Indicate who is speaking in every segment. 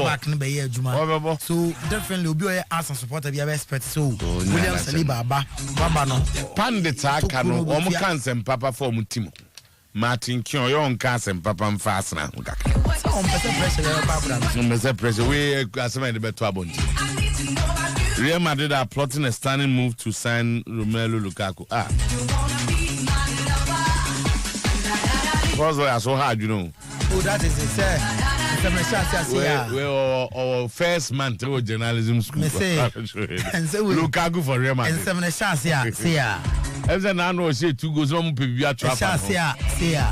Speaker 1: back no be Juma. So definitely will be as supporter be expect so William Saliba baba no
Speaker 2: pandit aka no omo kan sem papa for mu team Martin Kion yon kan sem papa mfast na ngaka
Speaker 1: on
Speaker 2: pressure pressure we asema de beto abonti Real Madrid are plotting a stunning move to sign Romelu Lukaku. Because we are so hard, you know.
Speaker 1: Oh, that is it, sir.
Speaker 2: We're our first man through journalism school. Lukaku for Real Madrid.
Speaker 1: And 7 shots, yeah.
Speaker 2: As an annual say 2 goes on Pivia Trap.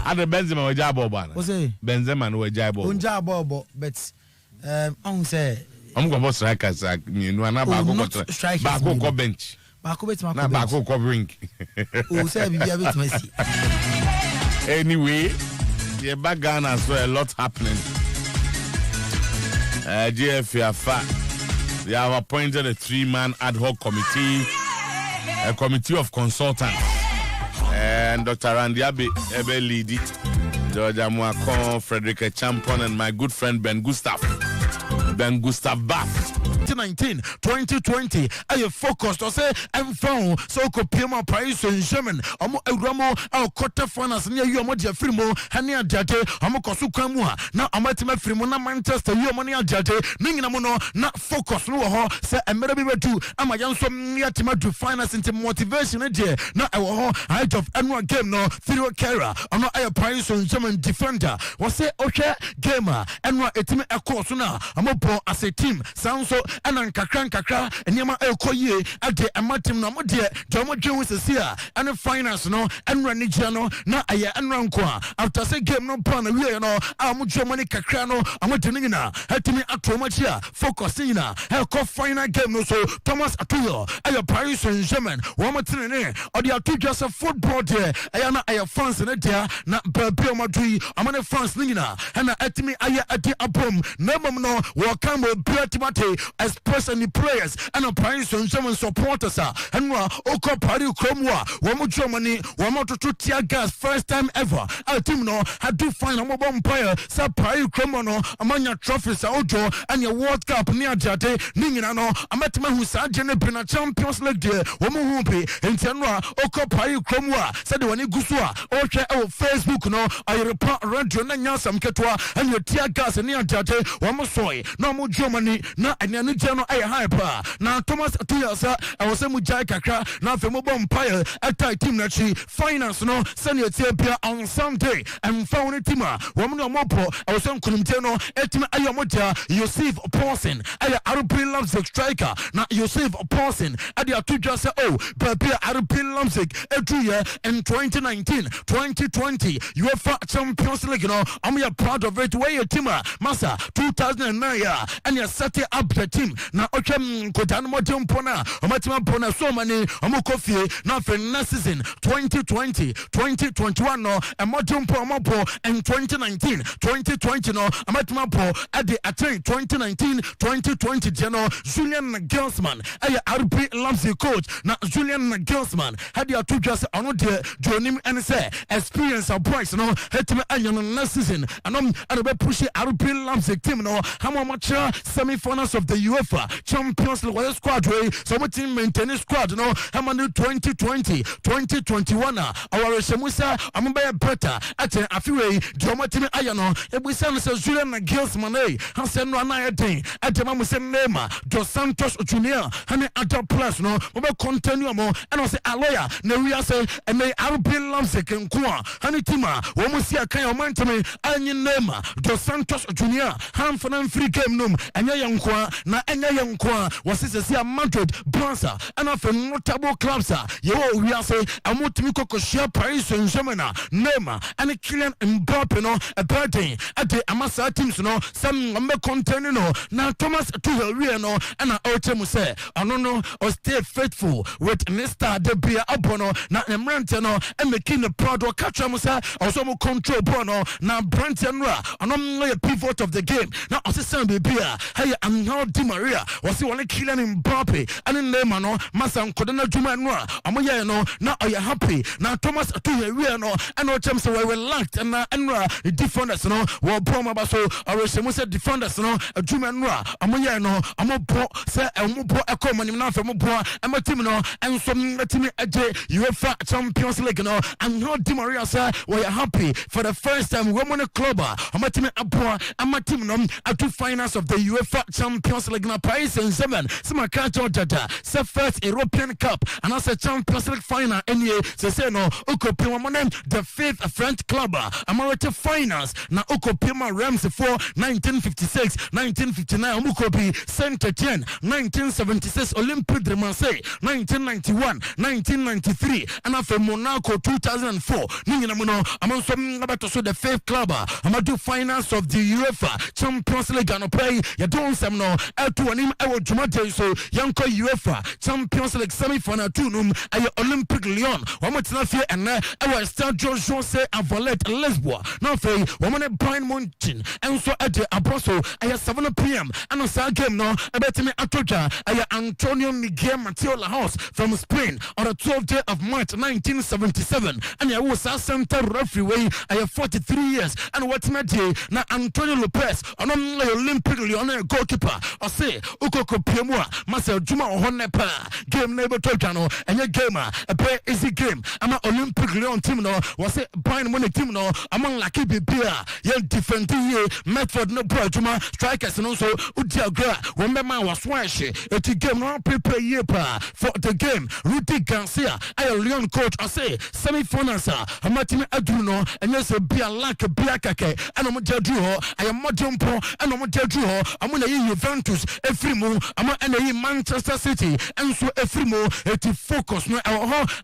Speaker 2: And the Benzema was Jabo.
Speaker 1: What's it?
Speaker 2: Benzema was Jabo.
Speaker 1: Unjabo, but on say.
Speaker 2: I'm going to strikers like you know, and about Bako bench. Bako covering.
Speaker 1: Who said be a bit messy.
Speaker 2: Anyway, the back Ghana saw a lot happening. GFA, they have appointed a 3-man ad hoc committee, a committee of consultants, and Dr. Randy Ebe lead it, George Amuakon, Frederick Acheampong, and my good friend Ben Gustav Bath. 2019-2020 I focused to say I'm found so Pima Paris Saint-Germain Omo Egramo our quarter finals near you Amodia Frimo Hania Jate Omo Kosukamua now Amatima Frimo na Manchester you money Jate Ningina Mono not focus no ho say America to Amayanso near Tima to finance into motivation now our height of annual game no Theo Kera Omo I Paris Saint-Germain defender was say okay gamer annual etime course now Omo as a team sound so and kakra and yama elkoye at the amatim no dear Jomo Jones is here and the finance no and Ranigiano na aya and Rankwa after say game no pan we no amujo money kakra no amatinina helping at Tromachia focusing na help final game no so Thomas Atuyo aya Paris Saint-Germain womatinene or the two just a football there ayana aya France in there na Barbie Madrid amane France nina and atimi aya ati abom no no welcome Beatimate express any players and a Paris Saint-Germain supporters and Oko Paris Cromwa Wamo Germany Wamo to tear gas first time ever our team no had to find a mobile umpire sa Paris Cromono among your trophies Ojo and your World Cup near Jate Ningano Amatima who said Jenna Champions League there Wamo Humpi in Tenra Oko Paris Cromwa said when you Gusua okay Facebook no I report radio Nanya Sam Ketwa and your tear gas near Jate Wamo soy no more Germany na any channel I hyper now Thomas Atuya I was a mujai kakra now for mobile umpire at team nachi finance no send your tapia on Sunday and found a teamer woman no mopo I was on Kulumteno etim ayamoja Yosef Paulson I Arupin Lamsick striker now Yosef Paulson at the two just oh Baby Arupin Lamsick every year in 2019-2020 UEFA Champions League you know I'm proud of it where your teamer Massa 2009 and you set up the team na ochem kodan modem pona omatima pona so many omokofie na for next season 2020-2021 no a modem promopo and 2019-2020 no omatima po at the attain 2019-2020 General Julian Nagelsmann aya RB Leipzig coach na Julian Nagelsmann had your two just on the joining and say experience of price no hetime anyon next season and be push RB Leipzig team no how much semi-finals of the UEFA Champions League squad way so much team maintain squad no how many 2020-2021 our Shemusa ambe better at afiwe drama team ayano ebusan se Julian Nagelsmann Hasen no na yedin at mamu se Neymar Dos Santos Junior and other plus no we continue mo and I say aloya na we say and may RB Leipzig nko hani tima wo mu sia kan o manteme anyi Neymar Dos Santos Junior han for free game num enya yankwa na enya yankwa wasise sia Madrid Barca and of notable clubs yo we are say amutimi kokoshia Paris Saint-Germain Neymar and Kylian Mbappe no a birthday at the amasa teams no some me continue no na Thomas Tuchel we no and Otemu say no or stay faithful with Nesta de Bia Abono na Emrante no and making the proud or catch am say also mo control bono na Branton ra no a pivot of the game na ɔsesan beebi a hey Angel Di Maria wɔse wɔne Kylian Mbappe ɛne Neymar no masa nkɔda no adwuma no a ɔmo yɛ no na ɔyɛ happy na Thomas Tuchel no ɛna ɔkyɛm sɛ wɔyɛ relaxed ɛna ɛnora the defenders no wɔbɔ ɔmo aba so ɔrehyɛ mu sɛ defenders no adwuma no a ɔmo yɛ no ɔmo bɔ sɛ ɔmo bɔ ɛkɔ ɔmo anim na afɛ ɔmo bɔ ɛma team no ɛnso ɛtumi ɛgye UEFA Champions League no Angel Di Maria sɛ wɔyɛ happy for the first time wɔn club a ɔmo tumi aboa ama team no atu finals of the UEFA Champions League na Paris Saint-Germain sima kacho dada se first European Cup and as a Champions League final NA se no ukopima monem the fifth French club American finals na ukopima Rams for 1956 1959 umukopi Saint-Etienne 1976 Olympique de Marseille 1991 1993 and after Monaco 2004 ningina muno amanso abato so the fifth club amadu finals of the UEFA Champions League and play ya don some no to anim ewo dwumade so yanko UEFA Champions League semi-final 2 num ay Olympic Lyon wamotena fie ene ewo Stadio José Avolet Lisboa na fei wamone BEIN Munchen enso ade aboso ay 7 p.m. and sa game no ebetimi atoja ay Antonio Miguel Mateo Lahoz from Spain on the 12th day of March 1977 and ya was a center referee way ay 43 years and what made na Antonio Lopez on Olympic Lyon goalkeeper or say ukoko piemwa masa juma ohonepa game neighbor tokano and your game a play easy game ama Olympic Lyon team no was say BEIN Munich team no among lucky bibia yen different ye Medford no bro juma strikers no so udiagra womema was wash it game no prepare ye pa for the game Rudy Garcia ay Lyon coach or say semi-finals amatimi aduno and yes bia lack bia kake and omo jadu ho ay modjumpo and omo jadu ho amuna Juventus efrimu ama and Manchester City and so efrimu to focus no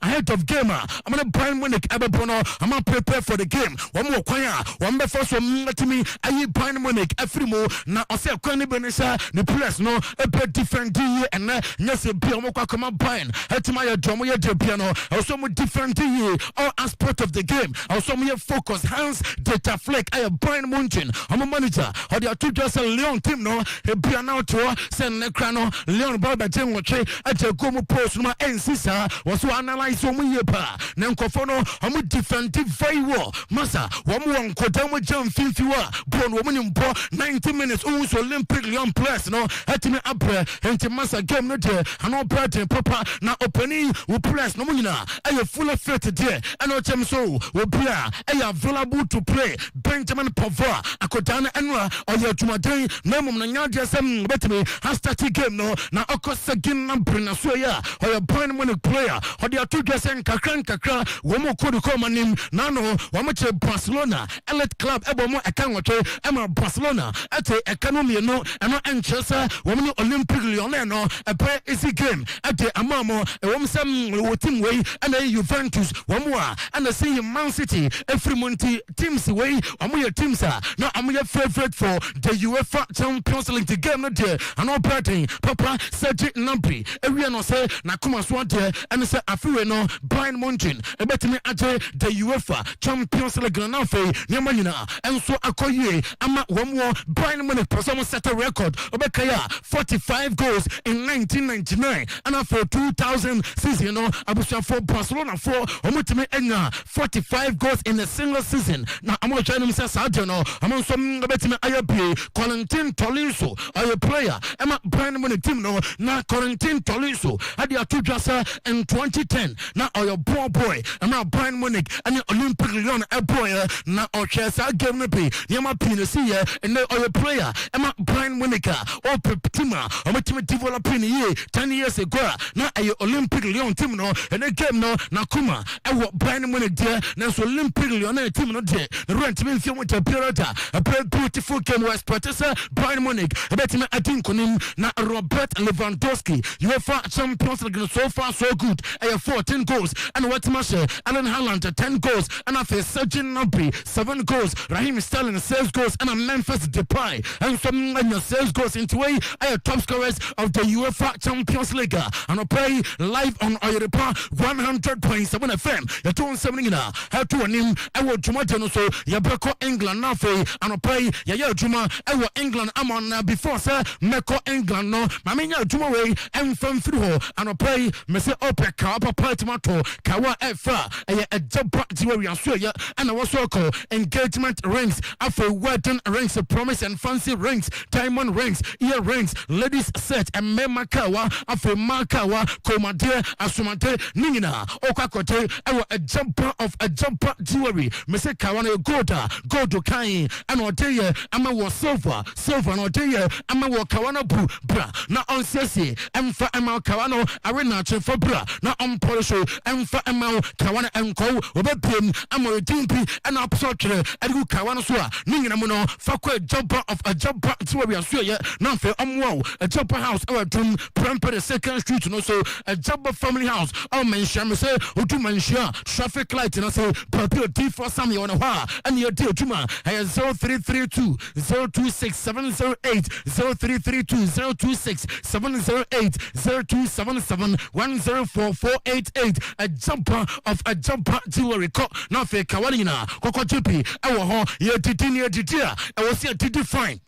Speaker 2: ahead of game amuna BEIN Munich abebono ama prepare for the game one more kwanya one be first one letimi ayi BEIN Munich efrimu na ose kwani benisa the players no a bit different year and yes be omo kwa kama BEIN hetima ya domo ya debia no also mo different year all aspect of the game also mo focus hands data flick ayi BEIN Munchen omo manager or the two just a Lyon team no bia now to send nekrano Lyon baba jenwoche aje gomu post no ensisa was to analyze omo yepa na nkofo no omo defensive very well masa womo nkodamu jam fifiwa bon womo nimpo 90 minutes almost Olympic Lyon plus no atime apre enti masa game no de ano brate papa na opening wo plus no nyina aye full fit there and o chem so wo bia aye available to play Benjamin Pavard akodana enwa oye tumaden na mum na nyaade sem betime has start game no na okosagin na brina so ya oye BEIN Munich player odi atudwa sen kakra womo kodu komanim na no womo che Barcelona elite club ebomo eka nwotwe ema Barcelona ate economy no eno enchesa womo Olympic Lyon no epe easy game ate amamo womo sem wo team way and Juventus womo and see Man City every month teams way womo your teams no am your favorite for the UEFA Champions League the game no there and operating papa Serge Gnabry area no say na kuma so there and say afiwe no BEIN Munchen ebetimi ate the UEFA Champions League na fe nyama nyina enso akoye ama womo BEIN Munich person set a record obekaya 45 goals in 1999 and after 2000 season no abusia for Barcelona for omutimi enya 45 goals in a single season na amo chanu say sadio no amo so ebetimi ayabe Corentin Tolisso a player ema BEIN Munich team no na Corentin Tolisso adi atudwasa in 2010 na oyo boy ema BEIN Munich and Olympic Lyon boy na ochesa game no be nyama pinesi ye and oyo player ema BEIN Munich o team o developing ye 10 years ago na ayo Olympic Lyon team no and game no na kuma ewo BEIN Munich there na so Olympic Lyon team no there rent me film with a period a very beautiful game was protector BEIN Munich betime adinkonim na Robert Lewandowski UEFA Champions League so far so good 14 goals and what match Alan Haaland 10 goals and after Serge Gnabry 7 goals Raheem Sterling 6 goals and Memphis Depay and some 6 goals into way top scorers of the UEFA Champions League and play live on Europa 100.7 FM you don't something na how to him I would juma so you back England now for and play ya juma ewo England amon before say meko England no mamenya adwuma we emfam firi ho anopai mese opeka papa tomato kawa efa eye ejaba diwe aso ye ana wo so call engagement rings after wedding rings promise and fancy rings diamond rings earrings ladies set and mema kawa after makawa komade asumate ningina okakote ewo ejaba of ejaba jewelry mese kawa na gold kai ana odeye ama wo silver no odeye ama wo kawa na bra na on sesi emfa ama kawa no arena chefo bra na on polish emfa ama kawa na enko obepem ama odimpi ana apsotre adigu kawa no so a ningina mu no fakwa jumper of a jumper jewelry aso ye na fe omwo a jumper house our drum prempere second street no so a jumper family house all mention me say odu mention traffic light no say papi odi for some you know ha and you dey juma 0332 026 708 0332 026 708 0277 104488 a jumper of a jumper jewelry co na fe kawarina koko jipi ewo ho ye didi a ewo se didi fine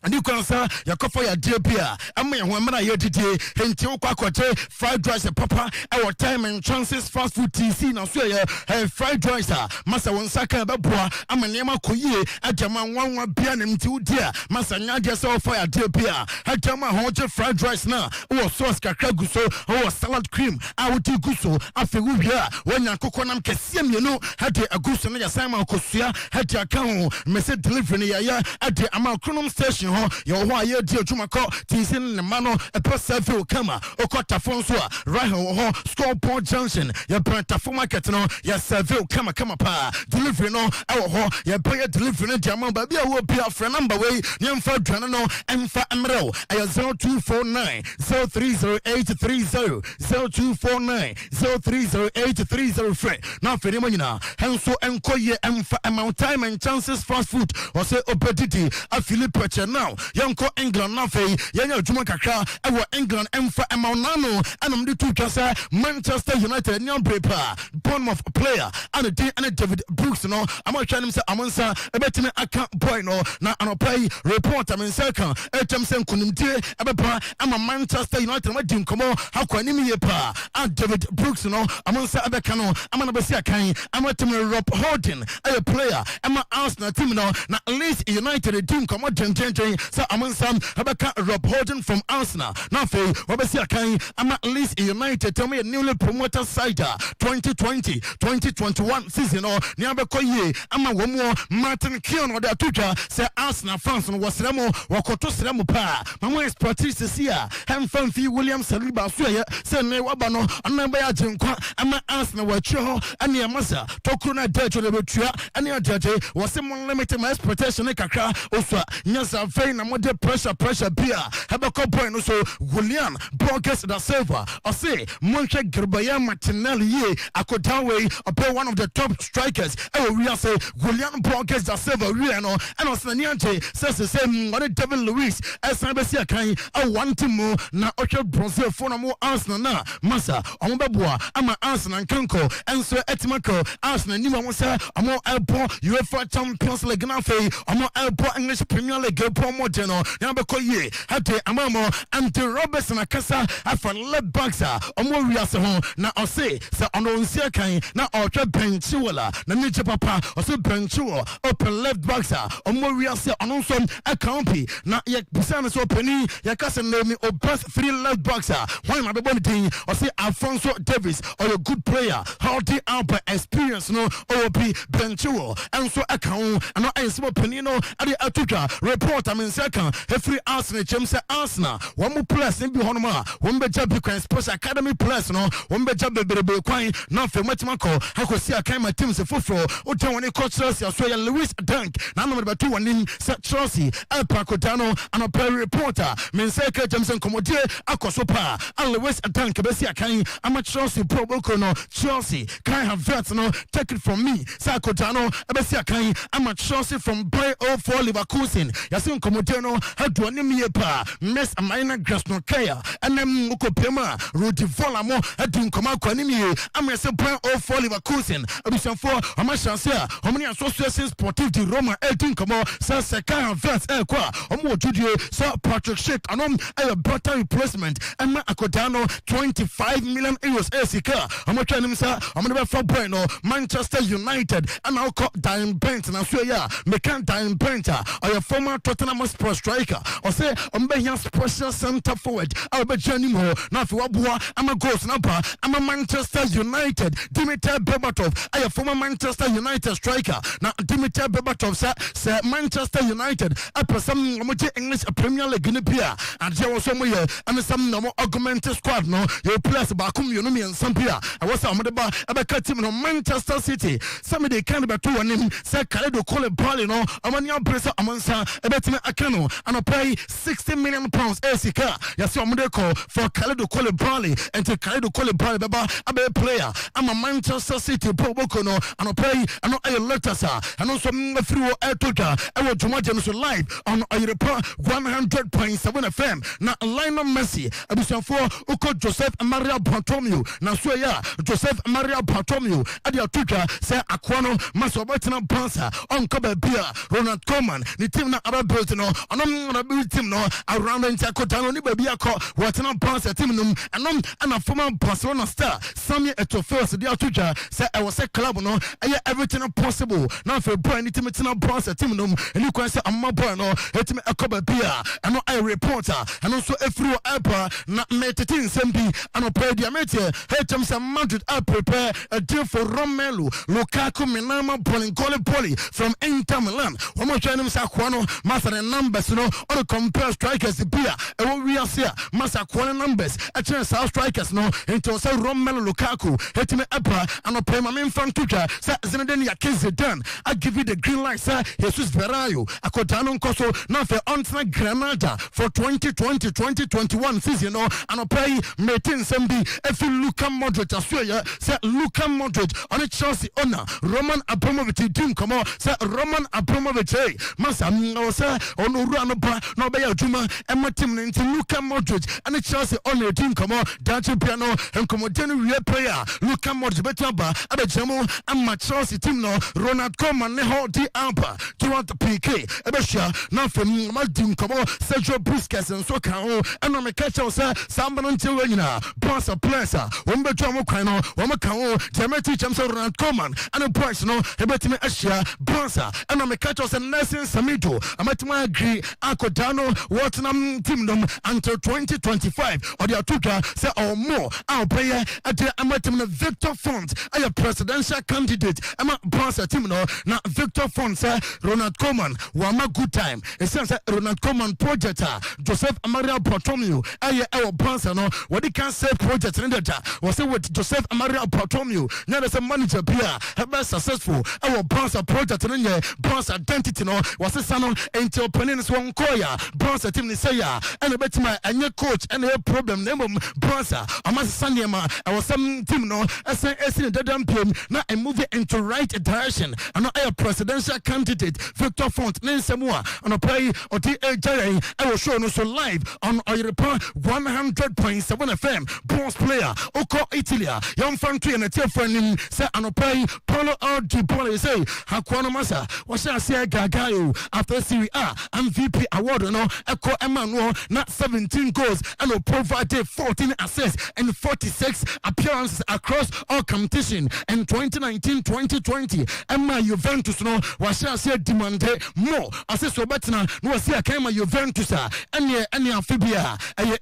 Speaker 2: and you can say your coffee your dear beer. I'm a woman here today. Until quacote fried rice papa. Our time and chances fast food TC now swear fried rice. Massa one saka babua. I'm a nema koye. A jaman one beer and 2 dear. Massa Nadia so fire dear beer. A jama honja fried rice now. Or sauce kakaguso or salad cream. I would do guso. I feel here when you cook on Cassiam, you know, had a goose and a Simon Cosia, had your account, Message delivery at the Amalcronum station. Your why you dear Jumako, Tisin, Mano, a Perseverance Kama, Okota Fonsua, Raho, Scoreport Junction, your Branta for market, no, your Seville Kama pa, delivery no, our your prayer delivery, Jamon, but you will be a friend number way, Yamfa Janano, Mfa Amro, 0249 030830, 0249 030830. Now, Phenomenal, Hanso and Koye, Mfa amount time and chances fast food, or say opportunity, a Philip Percher now. Yanko England na fe yanya juma kakra ewo England emfa emanano anam de tu twasa Manchester United nyam prepa Bournemouth player and David Brooks no amatwa nim se amansa ebetime aka boy no na anopai report amensaka etem se nkunimtie ebepa ama Manchester United ma di nkomo hakwa nim ye pa and David Brooks no amansa ebeka no amana besi akan amatime Rob Holding a player ama Arsenal team no na at least United team nkomo jenjenjen so Amansam Habaka Rob Holding from Arsenal. Now for Wabasi Akai, I'm at least United. Tell me a newly promoted side 2020-2021 season or Niabakoye. I'm a one more Martin Kion or the Tuka. Say Arsenal fans on Wasremo, Wakoto Sremo Pa. Mama is Patrice here. Ham Fee William Saliba Suya. Say Newabano, Anambaya Jinkwa. I'm at Arsenal Wacho and Yamasa. Tokuna Dejo de Butria and your judge was someone limited my expectation. Kakra also Nyasa Fain. I'm the pressure beer. Have a couple no so William Borges da Silva. I say Monche Gerbaya Martinelli Akotawe upon one of the top strikers. We are say William Borges da Silva Riano and Osaniante says the same on David Luiz as Sabasia Kai. I want to more na Ocho Bronze for no more Arsenal na Massa Ombabua. I'm an Arsenal and Kanko and so Etimako Arsenal Nima Massa. I'm more Elpo UEFA Champions League Nafe. I'm more Elpo English Premier League Promotional. Nabakoye hate amamo ante Robertson akasa afa left back sa omo wiase ho na ose sa ono nsia kan na otwa bench wala na nije papa ose bench wo open left back sa omo wiase ono so akampi na ye bisana so openi ya kasa name o best 3 left backs sa why na be boni tin ose Alfonso Davis or a good player healthy out experience no OP bench wo enso akam ano enso openi no ade atuka report am second every Arsenal James Arsenal one more plus in Bihonoma one beja Bitcoin Sports Academy plus no one beja bebe kwan na fe matimako hakosi akan my team se foforo o tan woni coach Chelsea so ya Lewis Dunk na number 2 woni set Chelsea El Pacodano and a player reporter menseka James Komodie akoso pa and Lewis Dunk besi akan ama Chelsea pro boko no Chelsea can have vet no take it from me Sakotano besi akan ama Chelsea from Bayer 04 Leverkusen yasin enkomodeno aduane miepa Miss Amina Grasnokaya enem ukopema Rudy Volamo adi nkoma kwani mie amese point 04 Leverkusen abisanfo amashanse omni association sportive di Roma nkoma sa second verse kwa omo tudie sa Patrick Schick anom a better replacement ema akodano 25 million euros esika amotwa nim sa omne for bueno Manchester United and now call Diane Bent na so ya mekan Diane Bent or former Tottenham Hotspur striker or say ombe special center forward albe janimo na fi waboa ama goals na ba ama Manchester United Dimitar Berbatov a former Manchester United striker na Dimitar Berbatov say Manchester United a some English Premier League in Pia and there was some year and some no augmented squad no you plus bakum you know me and some Pia I was some ba abeka team no Manchester City some they can be two name say Kaledo COMEBOL no amanya pressure amansa ebetime akano and pay 60 million pounds esika yasi omde call for Kaledo COMEBOL and to Kaledo COMEBOL baba abe player I'm a Manchester City boko no and pay and a letter sir and also free toka I want to watch them live on Europa 100.7 FM na Lionel Messi abusanfo uko Joseph Maria Bartomeu na so ya Joseph Maria Bartomeu adia tuka say akwano maso batina pansa on koba bia Ronald Koeman ni team na built no onom na build team no around the Kotano ni baby akọ watina pansa team num anom ana former Barcelona star Samuel Eto'o dia tuka say I was a club no everything possible now for boy ni team tina pansa team num and you can say I'm boy no etime akoba bia and I reporter and also every airport na metetin sembi and pay dia mete hetem some Madrid I prepare a deal for Romelu Lukaku Minama Poli from Inter Milan one more trying to say kwano master numbers no or compare strikers bia e we are here master kwano numbers a chance our strikers no into say Romelu Lukaku hetem apa and pay my main fan tuja say Zinedine Zidane I give you the green light sir Jesus Verayo akotano nkoso na fe ontra Granada for 2020-2021 season no and pay metin sembi if Luka Modric asuya say Luka Modric on Chelsea owner Roman Abramovich team come on say Roman Abramovich masa no say onuru anopa no be adwuma ema team nti Luka Modric and Chelsea owner team come on dachi piano and come on we player Luka Modric betaba abejamo and Chelsea team no Ronald Koeman ne ho di ampa throughout the PK ebesha na from Madim come on Sergio Busquets and so can and me catch us somebody until when boss a placer umbe jamo kwano wama kan Jamaica champs Ronald Koeman and a price no ebetime Asia bossa and me catch us and Nelson Samito amatima agree akodano Watnam team them until 2025 or the atuka say or more our player at the amatim Victor Font a presidential candidate ama bossa team no na Victor Font say Ronald Koeman wama good time it says Ronald Koeman project Joseph Maria Bartomeu our bossa no what they can say project in that was with Joseph Maria Bartomeu now there's a manager here have successful our bossa project in your boss identity no was a son entrepreneurs one koya bossa team ni say and a bit my and your coach and a problem name bossa amas sandema I was some team no as in the damn team now I move it into right direction and a presidential candidate Victor Font Nensemua on a play or the I will show no so live on Europa 100.7 FM boss player Oko Italia young fan and a tear friend say on a play Paulo Di say Hakwana Masa was I say Gagayo after Serie A MVP award no Eko Emmanuel not 17 goals and will provide 14 assists and 46 appearances across all competition in 2019-2020 Emma Juventus no was I say demand more assist so better no was I came Juventus and amphibia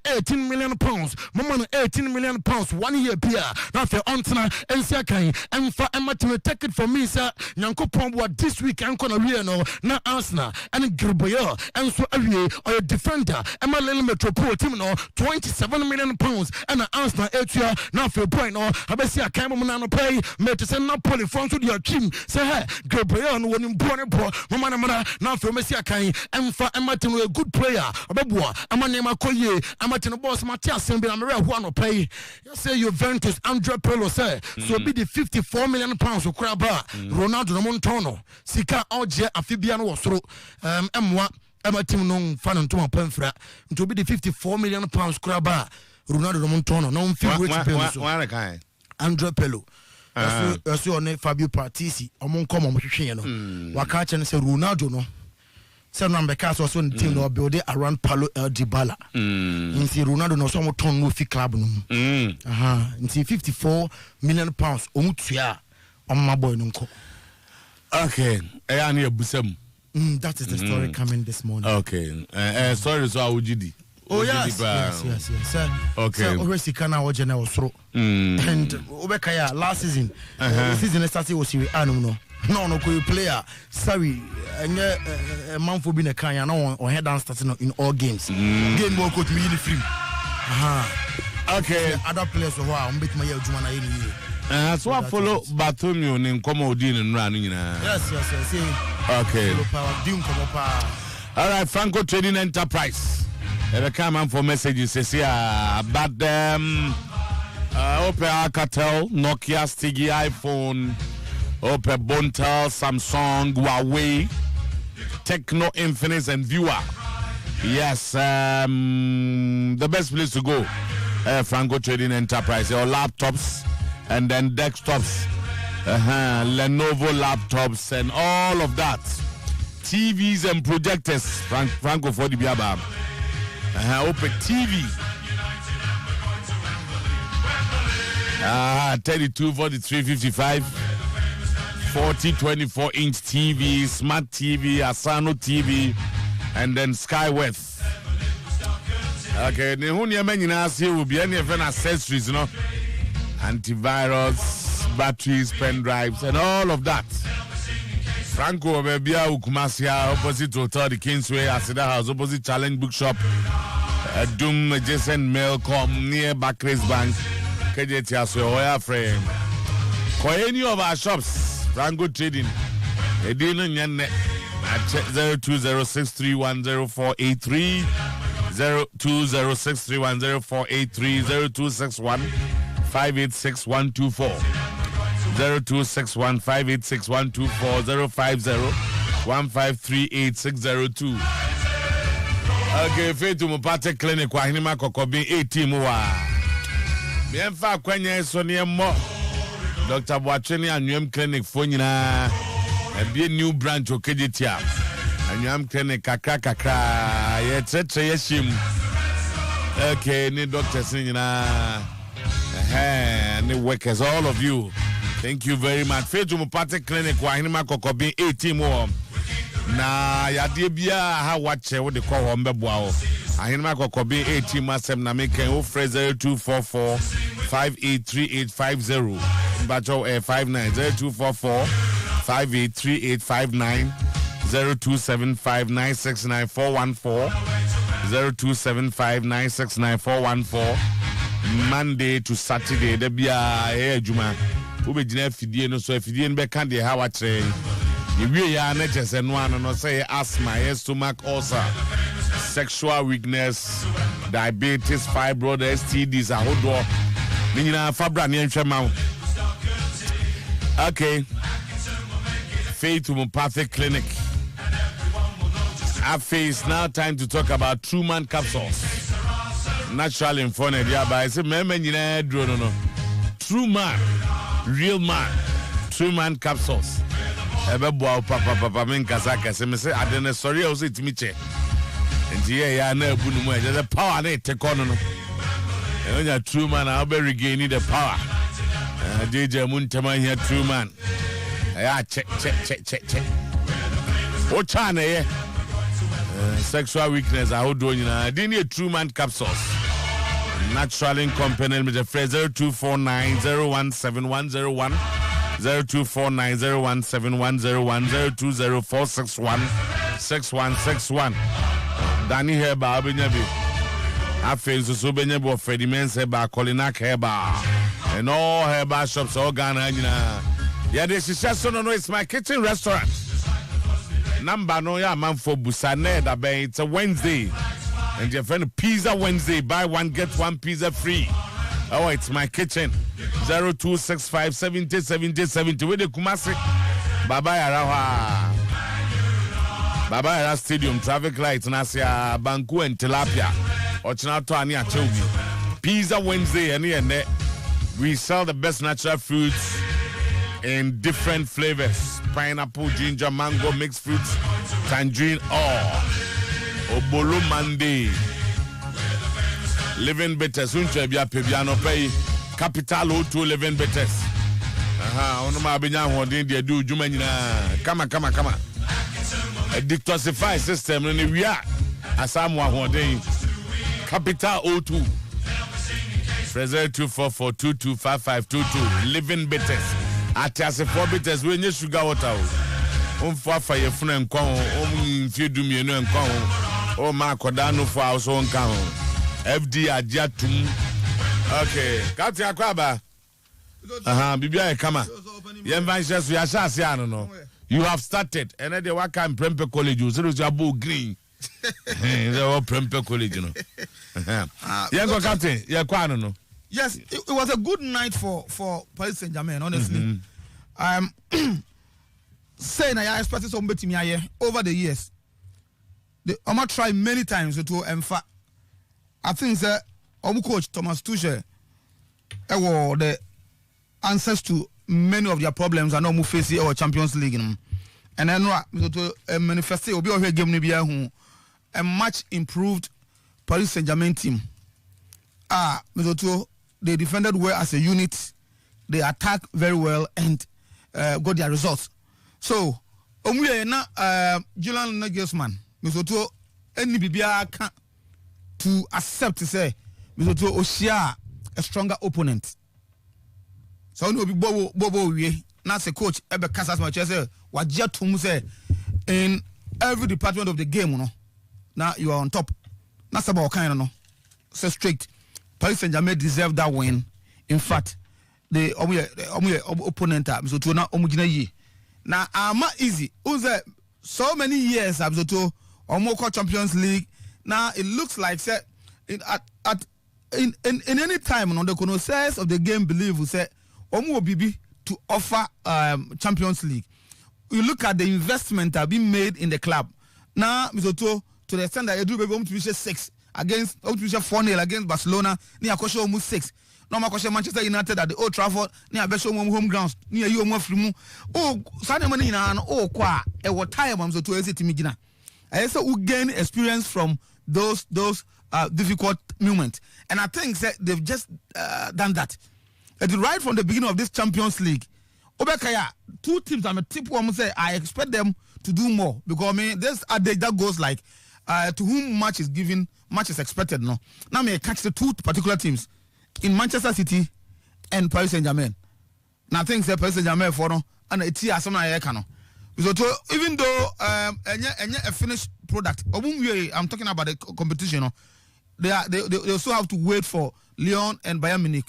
Speaker 2: 18 million pounds mama 18 million pounds 1 year pia now for ontena ensia kan and for Emma to take it for me sir Nyankopon what this week anko na we no na Arsenal and Greboyer and so awie or defender Emma Lille Metropole team no 27 million pounds and Arsenal etua now for boy no abesia kan mo na no pay me to send Napoli front to your team say hey Greboyer no woni born bo mama na now for mesia kan and for Emma to a good player obeboa amanema koye amatino boss Matias Sembe na mere ho no pay you say Juventus Andre Pirlo say so be the 54 million poundsokraba Ronaldo no montono sika oje afibia no wosoro emwa Emma team no fan and to my penfra to be the 54 million pounds crabba Ronaldo Montono no feel rich
Speaker 3: One
Speaker 2: Andrea Pello as you on Fabio Partisi among common machine Wakacha and say Ronaldo no Some number cast was on team no build around Paulo El Dybala in see Ronaldo no some ton no fi club no in see 54 million pounds omutua on my boy no.
Speaker 3: Okay, I need a busem.
Speaker 2: That is the story coming this morning.
Speaker 3: Okay, sorry, so how would you do?
Speaker 2: Oh yes. Sir.
Speaker 3: Okay.
Speaker 2: So already CANAL was general throw. And Obekaya last season, season started was Serie A no. No, player. Sorry, a month for being a Kanya no or head down starting in all games. Game more coach me in free.
Speaker 3: Okay.
Speaker 2: Other players who are beat my Jumana in
Speaker 3: so I follow Bartholomew in COMEBOL and running.
Speaker 2: Yes.
Speaker 3: Okay. All right, Franco Trading Enterprise. Ever come on for messages says here about them. Opel Alcatel, Nokia, Stigi, iPhone, Opel Bontel, Samsung, Huawei, Techno, Infinix, and Viewer. Yes, the best place to go. Franco Trading Enterprise. Your laptops. And then desktops, Lenovo laptops, and all of that. TVs and projectors. Franco for the Biaba. Open TV. 32, 43, 55, 40, 24-inch TV, Smart TV, Asano TV, and then Skyworth. Okay, the whole year will be any of accessories, you know. Antivirus, batteries, pen drives, and all of that. Franco Bebia Ukumasia, opposite Hotel the Kingsway, Asida House, opposite Challenge Bookshop, Doom adjacent Mailcom near Barclays Bank, KJT Asoya Frame. For any of our shops, Franco Trading, Edina Nyane at 0206310483, 0206310483, 0261 586-124 0261-586-124 050-1538602. Okay, Faith Mupate Clinic kwa hinima kokobi 18 wa. Miemfa kwenye sonie mo. Dr. Boacheni Annuem Clinic fonyina. Be a new branch o KJT. Annuem Clinic kakra. Ye yeshim. Okay, ni doctors nyina. And the workers, all of you, thank you very much. Faith Mupate Clinic, Wahinima Kokobi, 18 more. Na Yadibia, how watch what they call Hombeboao. Ahinima Kokobi, 18 Masem Namika, who phrase 0244 583850. Bacho 59 0244 583859 0275969414 0275969414. Monday to Saturday, there be a Juma. Who be Jina Fidien, no so if you didn't be candy, how I train. You really are not just and one, and say asthma, stomach ulcer, sexual weakness, diabetes, fibroid, STDs, a whole door. Nina Fabra near Chamau. Okay. Faith Mupathe Clinic. It's now time to talk about Truman capsules. Natural in fun, yeah, but I say, no. True man, real man, Truman capsules. Papa, men Kazaka, say, I didn't sorry, I was it, Miche. And yeah, no, there's a power, they take on. And when you're true man, I'll be regaining the power. DJ Muntama here, true man. Yeah, check. What China, yeah? Sexual weakness, I hold on, I didn't need true man capsules. Natural in company with the phrase 0249017101 0249017101 0204616161. Danny Heba Benyabi. I feel so Benyabi Freddie Men's Heba, Colinak Heba, and all Heba shops, all Ghana. Yeah, this is just no, it's my kitchen restaurant. Number no, yeah, man for Busane, it's a Wednesday. And your friend Pizza Wednesday, buy one, get one pizza free. Oh, it's my kitchen. 0265 70 70 70 with the Kumasi. Bye bye, Arawa. Baba Era Stadium traffic lights Nasia Banku and Tilapia. Ochinato ani Acheampong. Pizza Wednesday and we sell the best natural fruits in different flavors. Pineapple, ginger, mango, mixed fruits, tangerine, Obolo Monday. Living Bitters, Unchebia Pebiano Pay, Capital O2 Living Bitters. On my Binya, they do Jumana. Come on. A detoxify system, and we are as someone one day. Capital O2. Treasure 244225522. Living Bitters. At as a 4 bitters, when you sugar water. For your friend, if you do me and come. Oh, Marcodano for our own count. FD Ajatum. Okay, Katia Kwaba. Bibia Kama. Yembanches, we are Shasiano. No. You have started, and then the Waka Prempe College, you say Jabu Green. They all Prempe College, you know. Yango Captain, Yaquano.
Speaker 2: Yes, it was a good night for Paris Saint-Germain, honestly. Saying I expected some betting me over the years. I'm gonna try many times to emphasize. I think that our coach Thomas Tuchel the answers to many of their problems are not more facing our Champions League. And then to manifest will be over game who a much improved Paris Saint-Germain team. They defended well as a unit, they attacked very well and got their results. So we na Julian Nagelsmann Misoto any bibia can to accept to say Misoto Oshia a stronger opponent. So no be bobo we na say coach ebe kasa much say wajia tum say in every department of the game no now you are on top. That's about kind no so strict. Paris Saint-Germain deserve that win. In fact, the opponent Misoto na omugina yi. Now I'm easy. So many years Absoto Omoko Champions League. Now it looks like in any time on the connoisseurs of the game believe we say Omo Bibi to offer Champions League. You look at the investment that being made in the club. Now Misoto to the extent that you do baby to 6 against 4-0 against Barcelona, near Kosho almost 6. No Manchester United at the Old Trafford near Besham home grounds near you Mofrimu. Oh, Sunday morning and qua a time I'm so to exit Migina. I also will gain experience from those difficult moments. And I think that they've just done that. Right from the beginning of this Champions League, Obekaya, 2 teams I'm a tip one say I expect them to do more because I mean this that goes like to whom much is given, much is expected. No, now may catch the 2 particular teams in Manchester City and Paris Saint-Germain. Now things that Paris Saint-Germain for no and it's here some I can. So even though a finished product, I'm talking about the competition. They also have to wait for Lyon and Bayern Munich,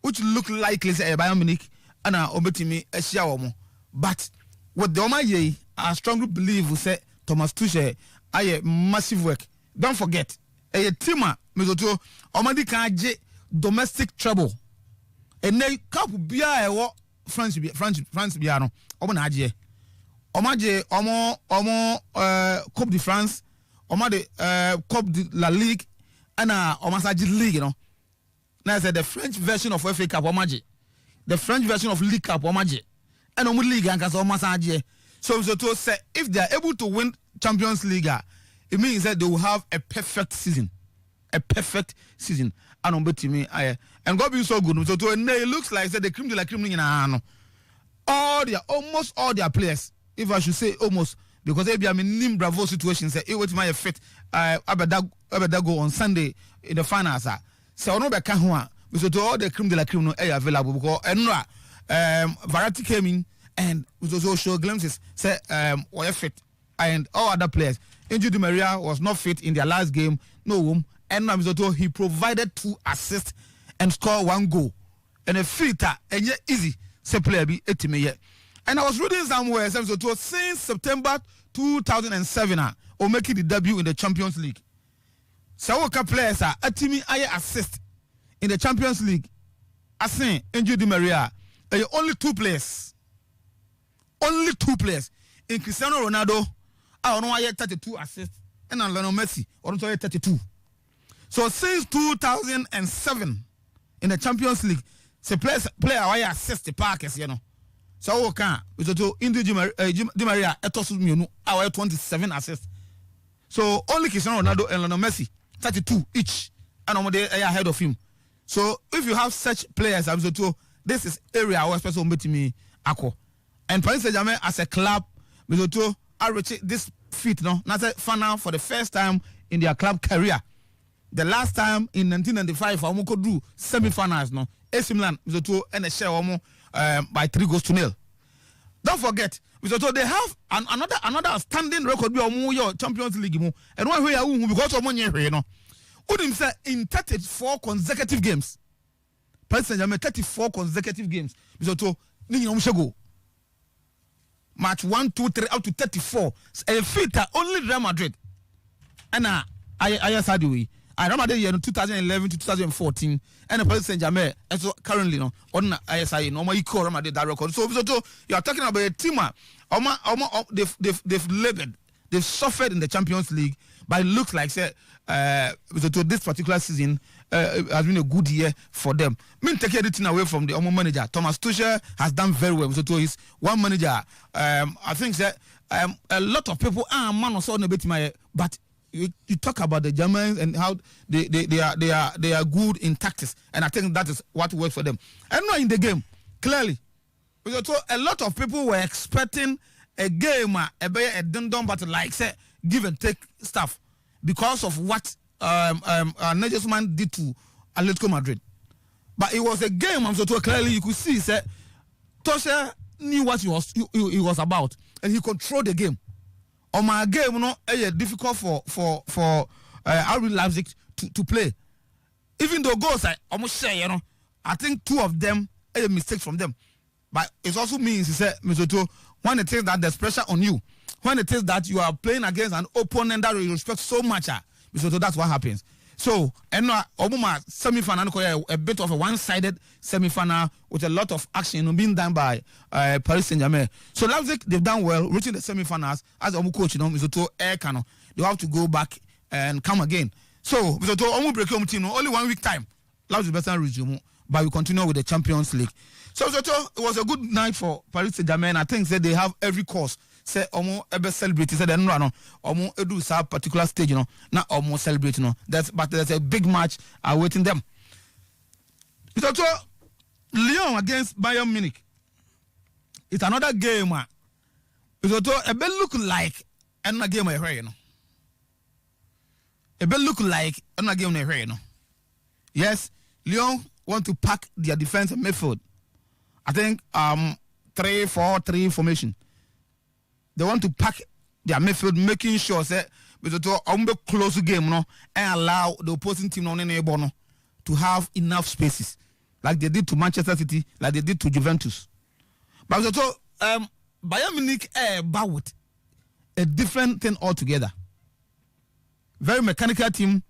Speaker 2: which look likely say Bayern Munich and Obetimi a Xiaomo. But what the Omaye, I strongly believe will say Thomas Tuchel a massive work. Don't forget a teamer Mizoto Omadi Kaje domestic trouble. And they cup bia France biano omonaje omaje omo Coupe de France omade Coupe de la Ligue and omasaji League, you know. Now I said the French version of FA Cup omaje, the French version of League Cup omaje, and omo League and omasaji. So to say if they are able to win Champions League, it means that they will have a perfect season. And on bet me, and God be so good. So it looks like the cream de la cream in almost all their players, if I should say almost, because they be a minimum bravo situation. Say it was my fit. I better go on Sunday in the finals. So no be kahua. So to all the cream de la cream no available because Variety came in and we also show glimpses. Say were fit and all other players. Angel Di Maria was not fit in their last game. No room. And he provided 2 assists and scored 1 goal. And a filter, and yet easy, say player be 80 million. And I was reading somewhere, since September 2007, or making the debut in the Champions League. So, players are a team assist in the Champions League. I say, Angel Di Maria, only 2 players. Only 2 players. In Cristiano Ronaldo
Speaker 1: I don't know 32 assists and Lionel Messi or 32. So since 2007 in the Champions League, the player why assist the Parkers, you know. So okay, we do Indi Di Maria etosu mienu our 27 assists. So only Cristiano Ronaldo and Lionel Messi 32 each, and they are ahead of him. So if you have such players, this is area where special meet me ako. And Paris Saint-Germain as a club, I reach this feat no, not a final for the first time in their club career. The last time in 1995, I could do semi-finals no. AC Milan and a share by 3-0. Don't forget, they have another outstanding record your Champions League and one way because of money you know. Udim say in 34 consecutive games. Paris Saint-Germain 34 consecutive games. Go. Match 1, 2, 3 up to 34. A feat only Real Madrid. And I said we. I remember the year 2011 to 2014, and the Paris Saint-Germain, and so currently, no, on ISI, no more equal Remember that record. So you are talking about a team, they've labored, they've suffered in the Champions League, but it looks like say, this particular season has been a good year for them. I mean, take everything away from the manager. Thomas Tuchel has done very well. So he's one manager. I think that a lot of people are man or so on a bit my, but. You talk about the Germans and how they are good in tactics, and I think that is what works for them. And not in the game, clearly, because a lot of people were expecting a game, a dum but like say give and take stuff because of what Nagelsmann did to Atletico Madrid. But it was a game, so clearly you could see that Tuchel knew what he was about, and he controlled the game. On my game, you know, it's difficult for RB Leipzig to play. Even though goals, I almost say, you know, I think 2 of them are mistakes from them. But it also means, he said, Misoto, when it is that there's pressure on you, when it is that you are playing against an opponent that you respect so much, Misoto, that's what happens. So, and Obama semi-final, a bit of a one-sided semi-final with a lot of action being done by Paris Saint-Germain. So Leipzig, they've done well, reaching the semi-finals. As Omu coach, you know, Misoto Air Cano, they have to go back and come again. So, Misoto Omu break home team, only 1 week time. Leipzig better resume, but we continue with the Champions League. So, Misoto, it was a good night for Paris Saint-Germain. I think that they have every cause. Say Omo ebe celebrate. Say they no Omo edu sa particular stage, you know. Not Omo celebrate, you know. But there's a big match awaiting them. It's also Lyon against Bayern Munich. It's another game. It's also a bit look like another game I heard, you know. A bit look like another game I heard, you know. Yes, Lyon want to pack their defense and midfield. I think 3-4-3 formation. They want to pack their midfield, making sure that they close the game, no, and allow the opposing team to have enough spaces, like they did to Manchester City, like they did to Juventus. But Bayern Munich with a different thing altogether. Very mechanical team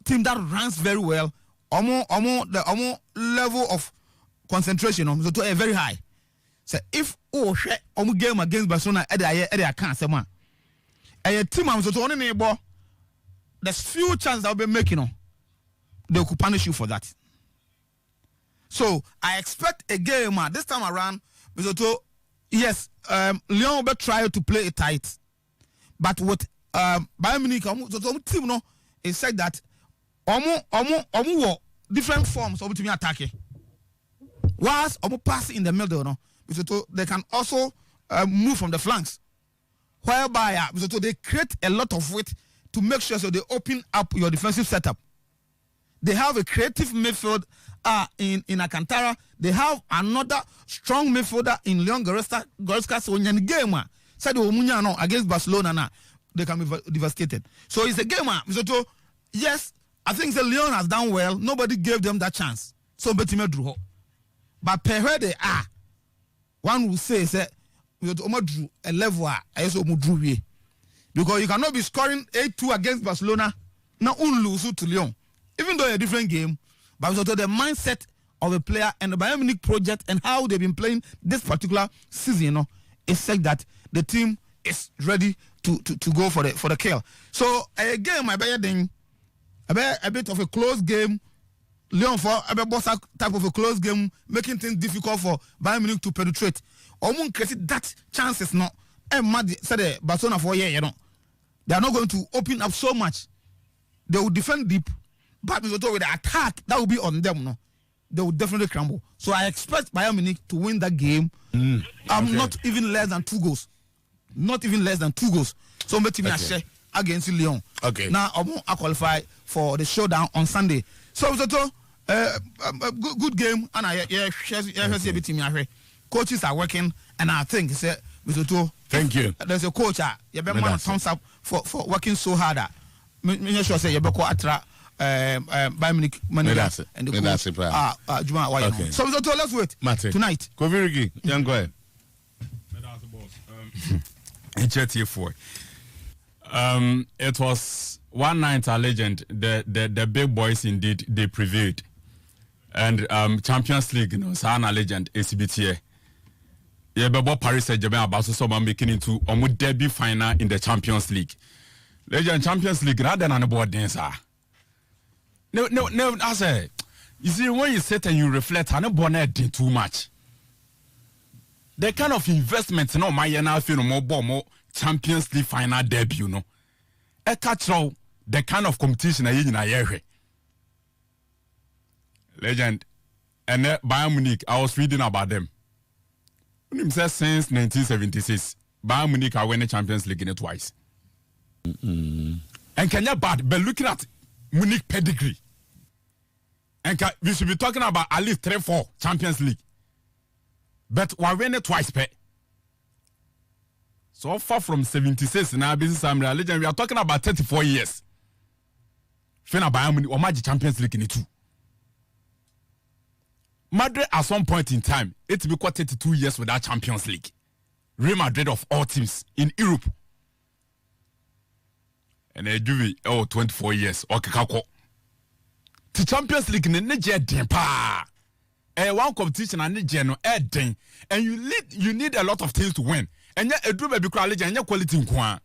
Speaker 1: that runs very well. The level of concentration, very high. So if game against Barcelona I can't say man. A team there's few chances they'll be making they could punish you for that. So I expect a game this time around. Yes, Lyon will try to play it tight, but with Bayern Munich team it said that different forms of team attacking. Whilst pass in the middle, no. They can also move from the flanks, whereby they create a lot of weight to make sure so they open up your defensive setup. They have a creative midfield in Alcantara. They have another strong midfielder in Leon Goretzka. So in the game, against Barcelona, they can be devastated. So it's a game. Yes, I think the Leon has done well. Nobody gave them that chance. So Betime drew. But per where they are, one will say a level because you cannot be scoring 8-2 against Barcelona now lose to Lyon, even though it's a different game. But also the mindset of a player and the Bayern Munich project and how they've been playing this particular season, is said that the team is ready to go for the kill. So again, my bad thing, a bit of a close game. Leon for a type of a close game, making things difficult for Bayern Munich to penetrate. Omun create that chance is not. And Mad said Barcelona for they are not going to open up so much. They will defend deep, but with the attack that will be on them. No, they will definitely crumble. So I expect Bayern Munich to win that game. Not even less than 2 goals. Not even less than 2 goals. So make me a share against Lyon.
Speaker 2: Okay.
Speaker 1: Now I qualify for the showdown on Sunday. So good game, and coaches are working, and I think
Speaker 2: thank you.
Speaker 1: There's a coach you better thumbs up for working so hard. Me sure say you better atra Bayern Munich manager and the coach Juma Waya. So let's wait tonight.
Speaker 3: Kovirigi, young guy.
Speaker 4: It was one night a legend. The big boys indeed they prevailed, and Champions League, Sana legend ACBTA. Yeah, but Paris Saint-Germain about to making into a debut final in the Champions League. Legend Champions League rather than about dancer. No. I say, you see when you sit and you reflect, I don't want too much. The kind of investment, my now feel more Champions League final debut, I catch the kind of competition I in a year. Legend, and Bayern Munich, I was reading about them. Since 1976, Bayern Munich have won the Champions League in it twice. And Kenya bad, but looking at Munich pedigree, and we should be talking about at least 3-4 Champions League. But we win it twice, pay. So far from 76 in our business, legend, we are talking about 34 years. Fena Bayern Munich or Magic Champions League in it too. Madrid at some point in time, it will be 32 years without Champions League. Real Madrid of all teams in Europe. And they do 24 years. Okay, the Champions League in the one competition and the and you need a lot of things to win. And yet a dream be quality and your quality in Kwan.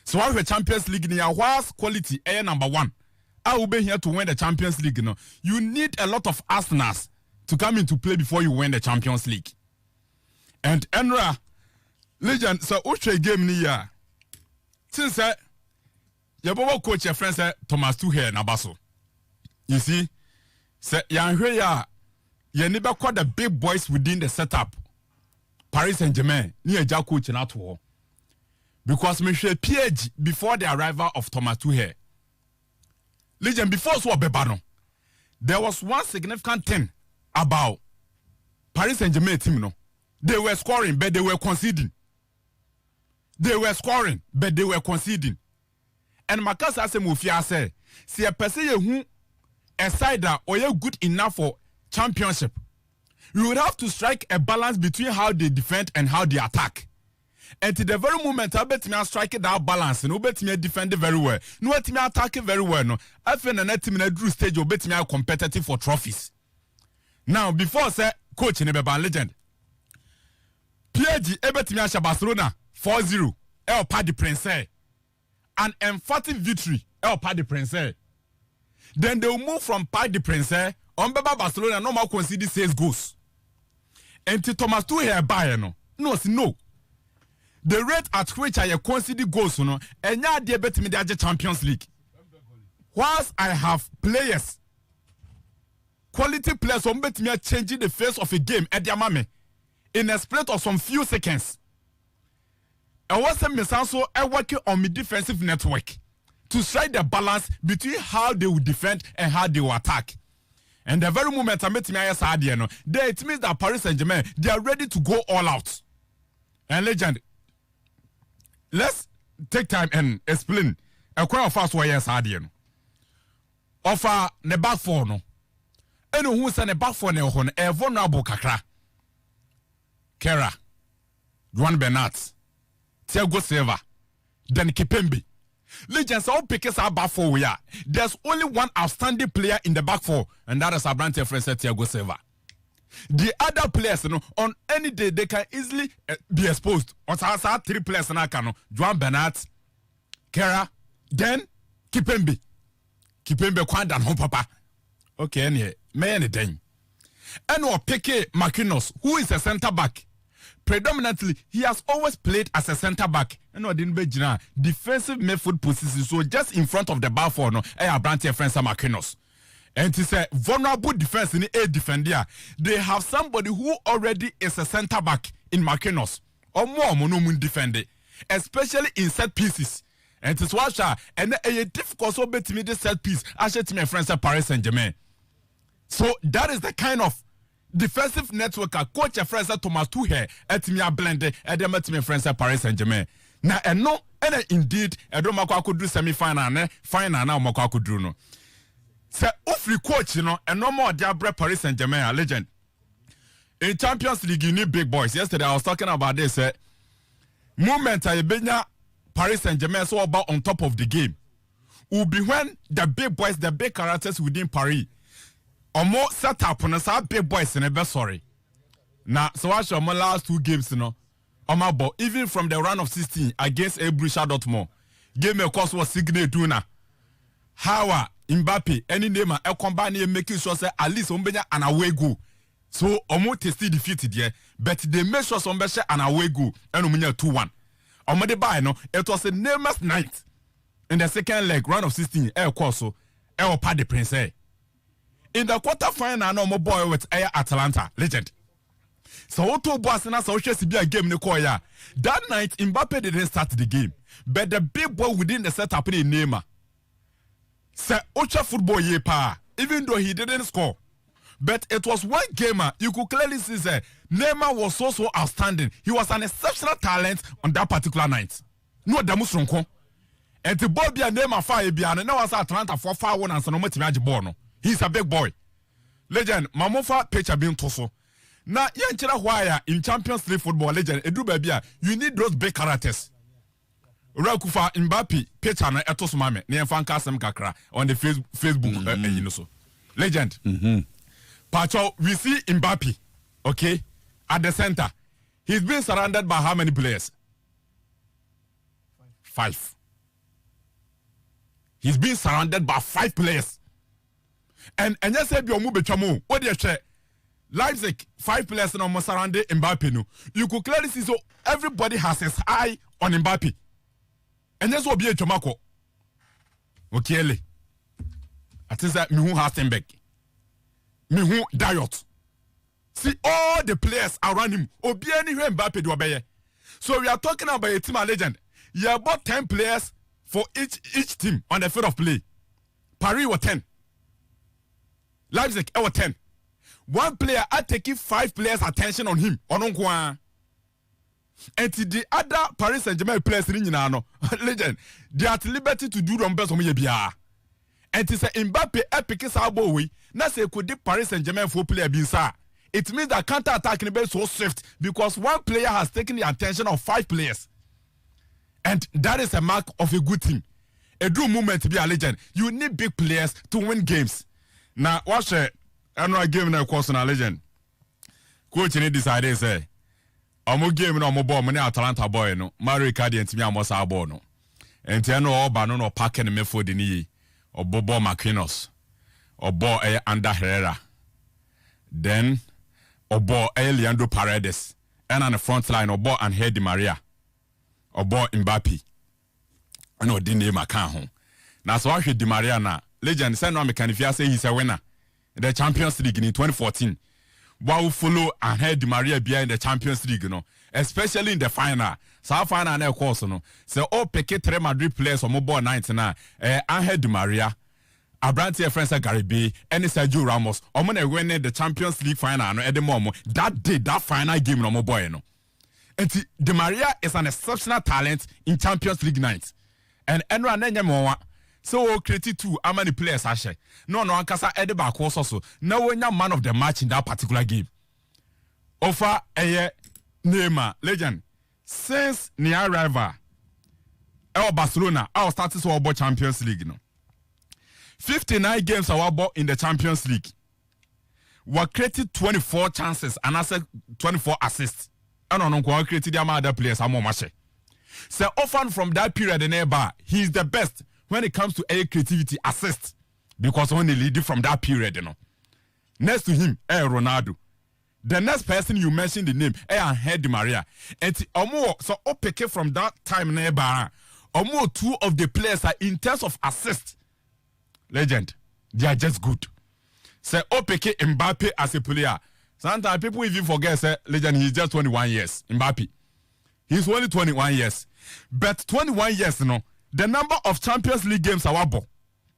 Speaker 4: So I have Champions League in your quality number 1. I will be here to win the Champions League. You need a lot of Arsenals to come into play before you win the Champions League. And Enra, legend, so Uche game ni ya. Since your coach your friend said Thomas Tuchel na baso. You see, say yanhwe ya never call the big boys within the setup. Paris Saint-Germain ni eja coach na to. Because me share PH before the arrival of Thomas Tuchel. Legend before so bebano. There was one significant thing about Paris Saint-Germain team, they were scoring, but they were conceding. They were scoring, but they were conceding. And Makasa Semufia said, see a person who a side that or you're good enough for championship. You would have to strike a balance between how they defend and how they attack. And to the very moment, I bet me I strike that balance, and I bet me I defend it very well. No, bet me I attack it very well. No, I feel the net team in a drew stage, I bet me I competitive for trophies. Now, before say coach in a legend, PG Ebetimiasha Barcelona 4-0, El Paddy Prince, an emphatic victory, El Paddy Prince. Then they will move from Paddy Prince on Baba Barcelona, no more conceded 6 goals. And to Thomas Tuchel Bayern, no. The rate at which I conceded goals, and now they bet me the Champions League. Whilst I have players. Quality players who bet me changing the face of a game at their mame in a split of some few seconds. And what's the also working on my defensive network to strike the balance between how they will defend and how they will attack. And the very moment I met me it means that Paris Saint-Germain, they are ready to go all out. And legend, let's take time and explain a quite fast way yes offer the back four no. And who send a back for ne hon a vulnerable kakra. Kera, Juan Bernat, Thiago Silva, then Kipembe. Legends all pickers are back four we are. There's only one outstanding player in the back four, and that is our brand friend Thiago Silva. The other players, on any day they can easily be exposed. On sa 3 players na kano, Joan Bernat, Kera, then Kipembe Kwandan home papa. Okay, anyway, may anything. And or Peke Makinos, who is a centre back. Predominantly, he has always played as a centre back. And no, didn't be defensive midfield position. So just in front of the bar for no, Branty friends Makinos. And it's a vulnerable defense in a defender. They have somebody who already is a centre back in Makinos. Or more monomun defender. Especially in set pieces. And it's washa and a difficult so bet me this set piece. I said to my friends at Paris Saint-Germain. So that is the kind of defensive network coach a friends at Thomas Tuchel at me a blended at them at my friends at Paris Saint-Germain. Now and no and indeed I don't could do semi-final final now Mako could do no. So free coach and no more Diabre Paris Saint-Germain a legend. In Champions League you need big boys. Yesterday I was talking about this moment I benya Paris Saint-Germain so about on top of the game will be when the big boys, the big characters within Paris or more set up on us big boys in a best sorry. Now, so I show my last 2 games, on my ball, even from the round of 16 against Borussia Dortmund, game of course was Signe Duna, Hawa, Mbappe, any name a combine making sure say at least Ombenya and away goal. So almost still defeated here, but they made sure Ombenya and away goal and Ombenya 2-1. Omade by no, it was a nameless night in the second leg, round of 16, Corso, Party Prince. In the quarterfinal, no more boy with Atalanta, legend. So Otto Boasana so she be a game in the that night, Mbappe didn't start the game, but the big boy within the setup in Neymar. Say Ocha football ye pa, even though he didn't score. But it was one gamer, you could clearly see that Neymar was so outstanding. He was an exceptional talent on that particular night. No Damusronko. And the ball be a Neymar fire be and now was Atlanta for 4-1 and Sonomaji Bono. He's a big boy. Legend, Mamofa picture being toso. Now, Yanchera Wire in Champions League football legend, Edu Babia, you need those big characters. Rakufa Mbappe, picture na etos mame, near Fankasem Kakra on the Facebook, you know so. Legend. Pacho, we see Mbappe, okay, at the center. He's been surrounded by how many players? 5. He's been surrounded by 5 players. And yes, what do you say? Leipzig, 5 players no more surrounded Mbappe. No, you could clearly see so everybody has his eye on Mbappe. And that's what be a Tomako. Okay, I think that Mihu Hasenbeck. Mihu Diot. See all the players around him. Obiani Mbappe do obey. So we are talking about a team legend. You have about 10 players for each team on the field of play. Paris were 10. Leipzig were 10. One player are taking 5 players' attention on him. And the other Paris Saint-Germain players legend, they are at liberty to do numbers on me. And it's a Mbappe epic sabo way. Na say could Paris Saint-Germain for player being sa. It means that counter attack can be so swift because one player has taken the attention of 5 players. And that is a mark of a good team. A true moment to be a legend. You need big players to win games. Now, watch it. I game now course on a legend. Coach need decided say, I'm game no more ball, many Atalanta boy no. Mario Cardi and Timmy Amos Abo no. And Tiano Oba no packing me for the knee. Or Bobo Makinos. Or Bo Anda Herrera. Then or Bo Leandro Paredes. And on the front line or Bo and Di Maria. Or Bo Mbappe. I know the name I can't home. Now so I Di Maria na legend send no mekanifia say he's a winner. The Champions League in 2014. Wow, follow and head Di Maria behind the Champions League, you know, especially in the final. So final na course, no. So all picket 3 Madrid players on mobile 99. Angel Di Maria, Abranti friends Gary B, and Sergio Ramos. I'm gonna win the Champions League final no at the moment. That day, that final game no mobile, you know. And Di Maria is an exceptional talent in Champions League night. And Enra so created 2 how many players are she? No ankasa ede back also. Now when you're man of the match in that particular game. Offer a Neymar legend. Since near rival Barcelona, our status was about Champions League. No. 59 games are about in the Champions League. we created 24 chances and I said 24 assists. And on created the other players are more much. So often from that period in bar, he is the best when it comes to air creativity assist because only lead from that period, you know. Next to him, Ronaldo. The next person you mentioned the name, Angel Di Maria. And so pick from that time in bar, two of the players are in terms of assist. Legend, they are just good. So pick Mbappe as a player. Sometimes people even forget, say, legend, he's just 21 years. Mbappe. He's only 21 years. But 21 years, you know, the number of Champions League games are wabo.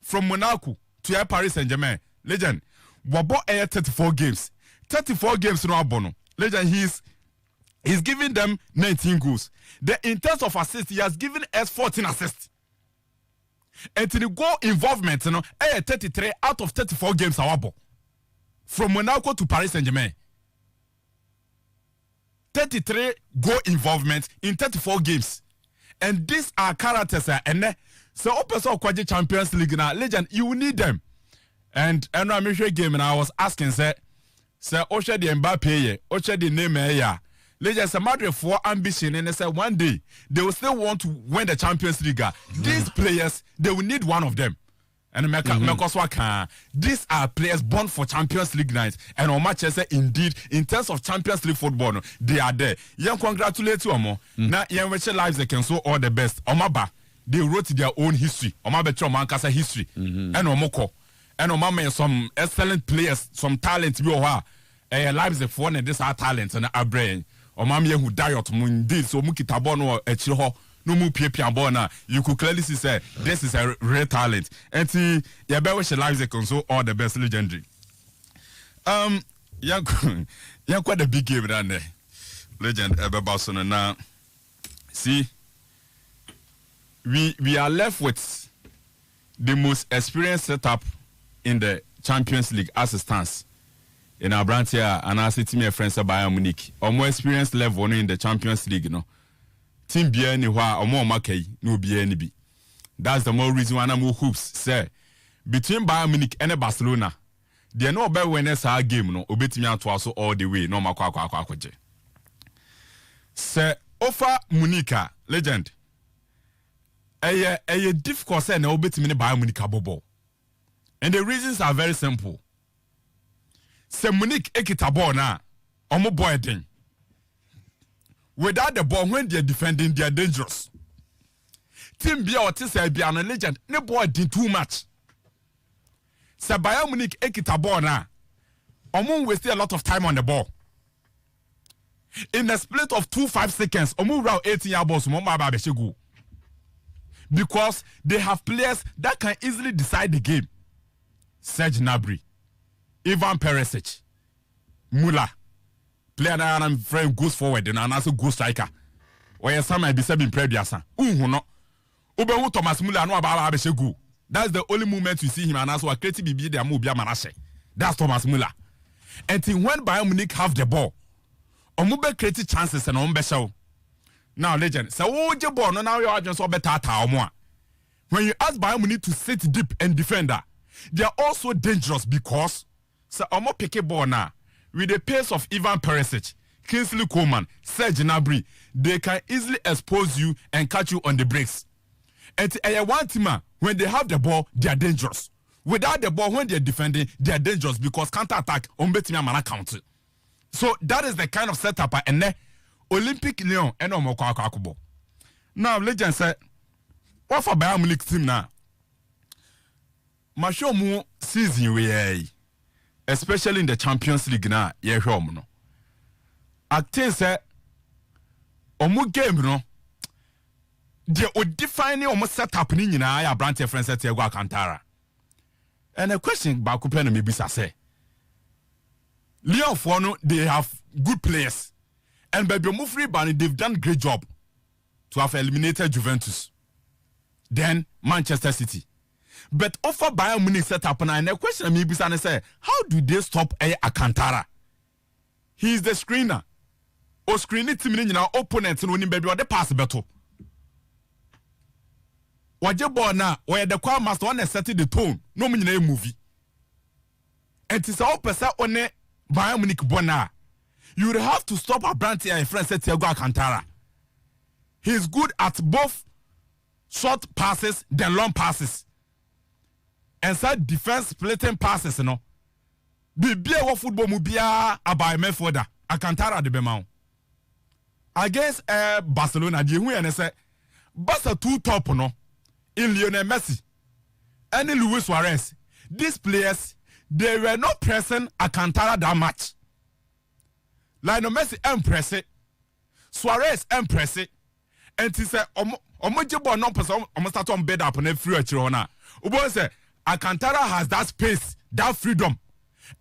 Speaker 4: From Monaco to Paris Saint-Germain. Legend, wabo 34 games. 34 games, no abono. Legend, he's giving them 19 goals. In terms of assists, he has given us 14 assists. And to the goal involvement, you know, 33 out of 34 games are wabo. From Monaco to Paris Saint-Germain. 33 goal involvement in 34 games. And these are characters. And so, Opesa Okwaji Champions League now, legend, you need them. And I'm sure game, and I was asking, say, Osha the Mbappe, Osha the name, legend, it's a matter for ambition. And they say one day they will still want to win the Champions League. These players, they will need one of them. And these are players born for Champions League nights. And on matches, indeed, in terms of Champions League football, they are there. You congratulate you, Omo. Now, you lives they can show all the best. Omaba, they wrote their own history. Omaba Chomankasa history. And Omoko. And Omama, some excellent players, some talent. Lives the phone and this are talents and our brain. Omama who died indeed. So Mukitabono, Echiho. No more piano. You could clearly see say this is a rare talent. And see, you better wish lives they can so all the best legendary. Young quite a big game down there. Legend Ebebason now. See, we are left with the most experienced setup in the Champions League as it stands. In our branch here, and I see team friends of Bayern Munich, or more experienced level in the Champions League, you know. Team BEIN or more Mackay, no BEIN. That's the more reason why I'm more hoops, say. Between Bayern Munich and Barcelona, they are no better winners our game, no, obey me out also all the way, no Makwa. Say, offer Munica, legend. A difficult say, no, obey me Bayern Munich bobo. And the reasons are very simple. Say, Munich ekitabo na, omo boy ding. Without the ball, when they're defending, they are dangerous. Team Bia or Tisa be an legend, no boy did too much. So Bayern Munich ekita ball now. Omun wasted a lot of time on the ball. In a split of 2-5 seconds, Omun round 18 balls, go. Because they have players that can easily decide the game. Serge Gnabry, Ivan Perisic, Muller. Player that I'm friend goes forward and also goes striker. Or some might be seven previous. No. Ube Thomas Muller no about Abeshegu. That's the only moment you see him and also a creative BB de Amubia Manashe. That's Thomas Muller. And when Bayern Munich have the ball, Omube creative chances and Ombesho. Now, legend. So what you born now you are just so better or more. When you ask Bayern Munich to sit deep and defend that, they are also dangerous because so Omo pick a ball now. With the pace of Ivan Perisic, Kingsley Coman, Serge Gnabry, they can easily expose you and catch you on the breaks. And one team, when they have the ball, they are dangerous. Without the ball, when they are defending, they are dangerous because counter-attack, counter. So that is the kind of setup and Olympic Lyon and Omoko. Now, legend said, what for Bayern Munich team now? Mashomu season we especially in the Champions League now, yeah, no. Acting say, omu game no. They would define omu setup ni nyina ya branch friends at Thiago Alcantara. And a question ba kupena me bisa say. Lyon for no, they have good players. And by the free ban, they've done great job to have eliminated Juventus. Then Manchester City. But offer Bayern Munich set up and the question me be say, how do they stop Alcantara? He is the screener. O screening team in our opponents and winning baby or the pass battle. What you born now, where the choir master one set the tone, no movie. And it's all percent on it Bayern Munich Bona. You would have to stop a brand here in France, Thiago Alcantara. He's good at both short passes, then long passes. And side defense splitting passes, you know. The beer football mubia about me for that. Alcantara de Bemau. Against Barcelona, the who and say Barca two top no in Lionel Messi and Luis Suarez. These players, they were not pressing Alcantara that much. Lionel Messi impress it, Suarez impress it, and he said, "Omojibo no person, start on bed up on a free chirona." Ubo say Alcantara has that space, that freedom,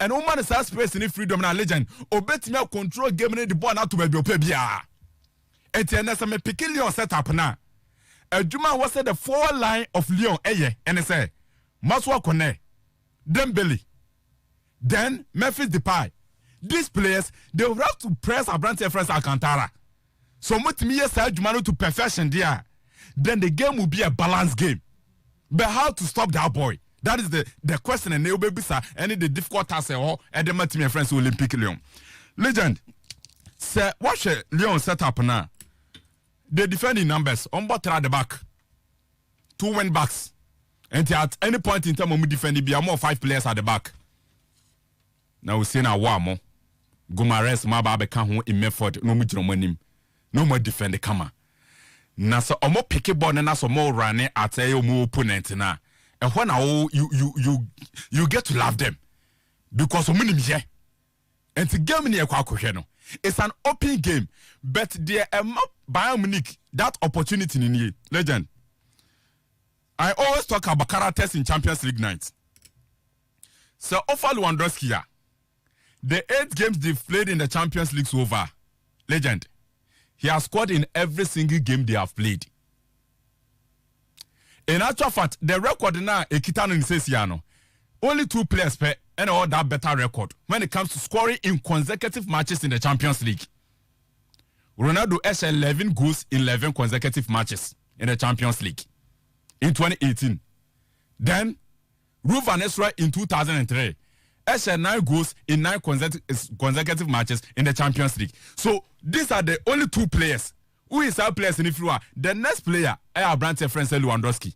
Speaker 4: and woman is that space in freedom and legend. Obetime control game in the ball now to be obia. And then some peculiar setup now. Juma was said the 4 line of Lyon, and they say Maswa Kone, Dembele, then Memphis Depay. These players, they will have to press Abrante France Alcantara. So much me side Jumano to perfection there. Then the game will be a balanced game. But how to stop that boy? That is the question, and they will be any the difficult task at the team France Olympic Lyon. Legend, sir, watch Lyon set up now. They defend in numbers on both at the back. 2 wing backs. And at any point in time when we defend, there be more 5 players at the back. Now we see now Wamo. Gumares Mababe can in Medford, no much no more defend the camera. Nasa omo picky ball and that's more running at a more opponent now. And when you get to love them because of money here. And to game in the it's an open game, but there Bayern Munich that opportunity in you. Legend. I always talk about characters in Champions League nights. So offer Lewandowski here. The 8 games they've played in the Champions League so over. Legend. He has scored in every single game they have played. In actual fact, the record now Ekitano Nsesiano. Only 2 players per and all that better record when it comes to scoring in consecutive matches in the Champions League. Ronaldo has 11 goals in 11 consecutive matches in the Champions League in 2018. Then Ruud van Nistelrooy in 2003 has 9 goals in 9 consecutive matches in the Champions League. So these are the only 2 players. Who is our players in the The next player is Brante France Lewandowski.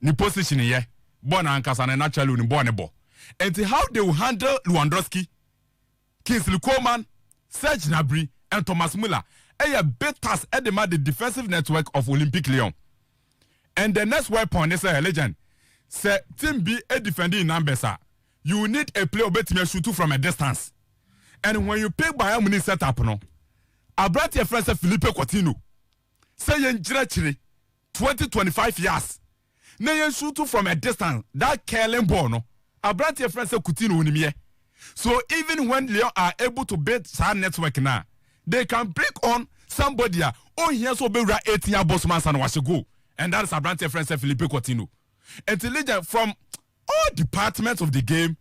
Speaker 4: Ni position here. Born and Kasana naturally in born ball. And how they will handle Lewandowski, Kingsley Coman, Serge Gnabry, and Thomas Müller. A big task at the defensive network of Olympic Lyon. And the next weapon is a legend. Say team B a defending numbers. You need a player better shoot from a distance. And when you pick Bayern Munich setup, no, Abrante France Philippe Coutinho. Say you 20-25 years. Now you shoot from a distance. That Kellen ball, no. Abrante France Coutinho unimie. So even when Lyon are able to build that network now, they can break on somebody. Oh, he has be 18-year boss man and was go. And that is Abrante France Philippe Coutinho. Intelligent from all departments of the game,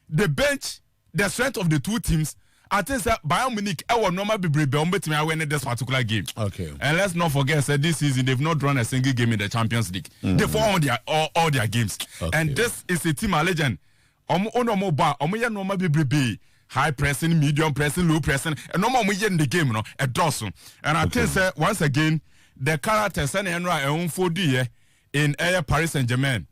Speaker 4: the bench, the strength of the 2 teams. I think that Bayern Munich will normally be win this particular game. Okay. And let's not forget that this season they've not drawn a single game in the Champions League. They've won all their games. Okay. And this is a team, a legend. High pressing, medium pressing, low pressing, and no more in the game, no, a dozen. And I think that once again, the characters and own 4D in Air Paris Saint-Germain.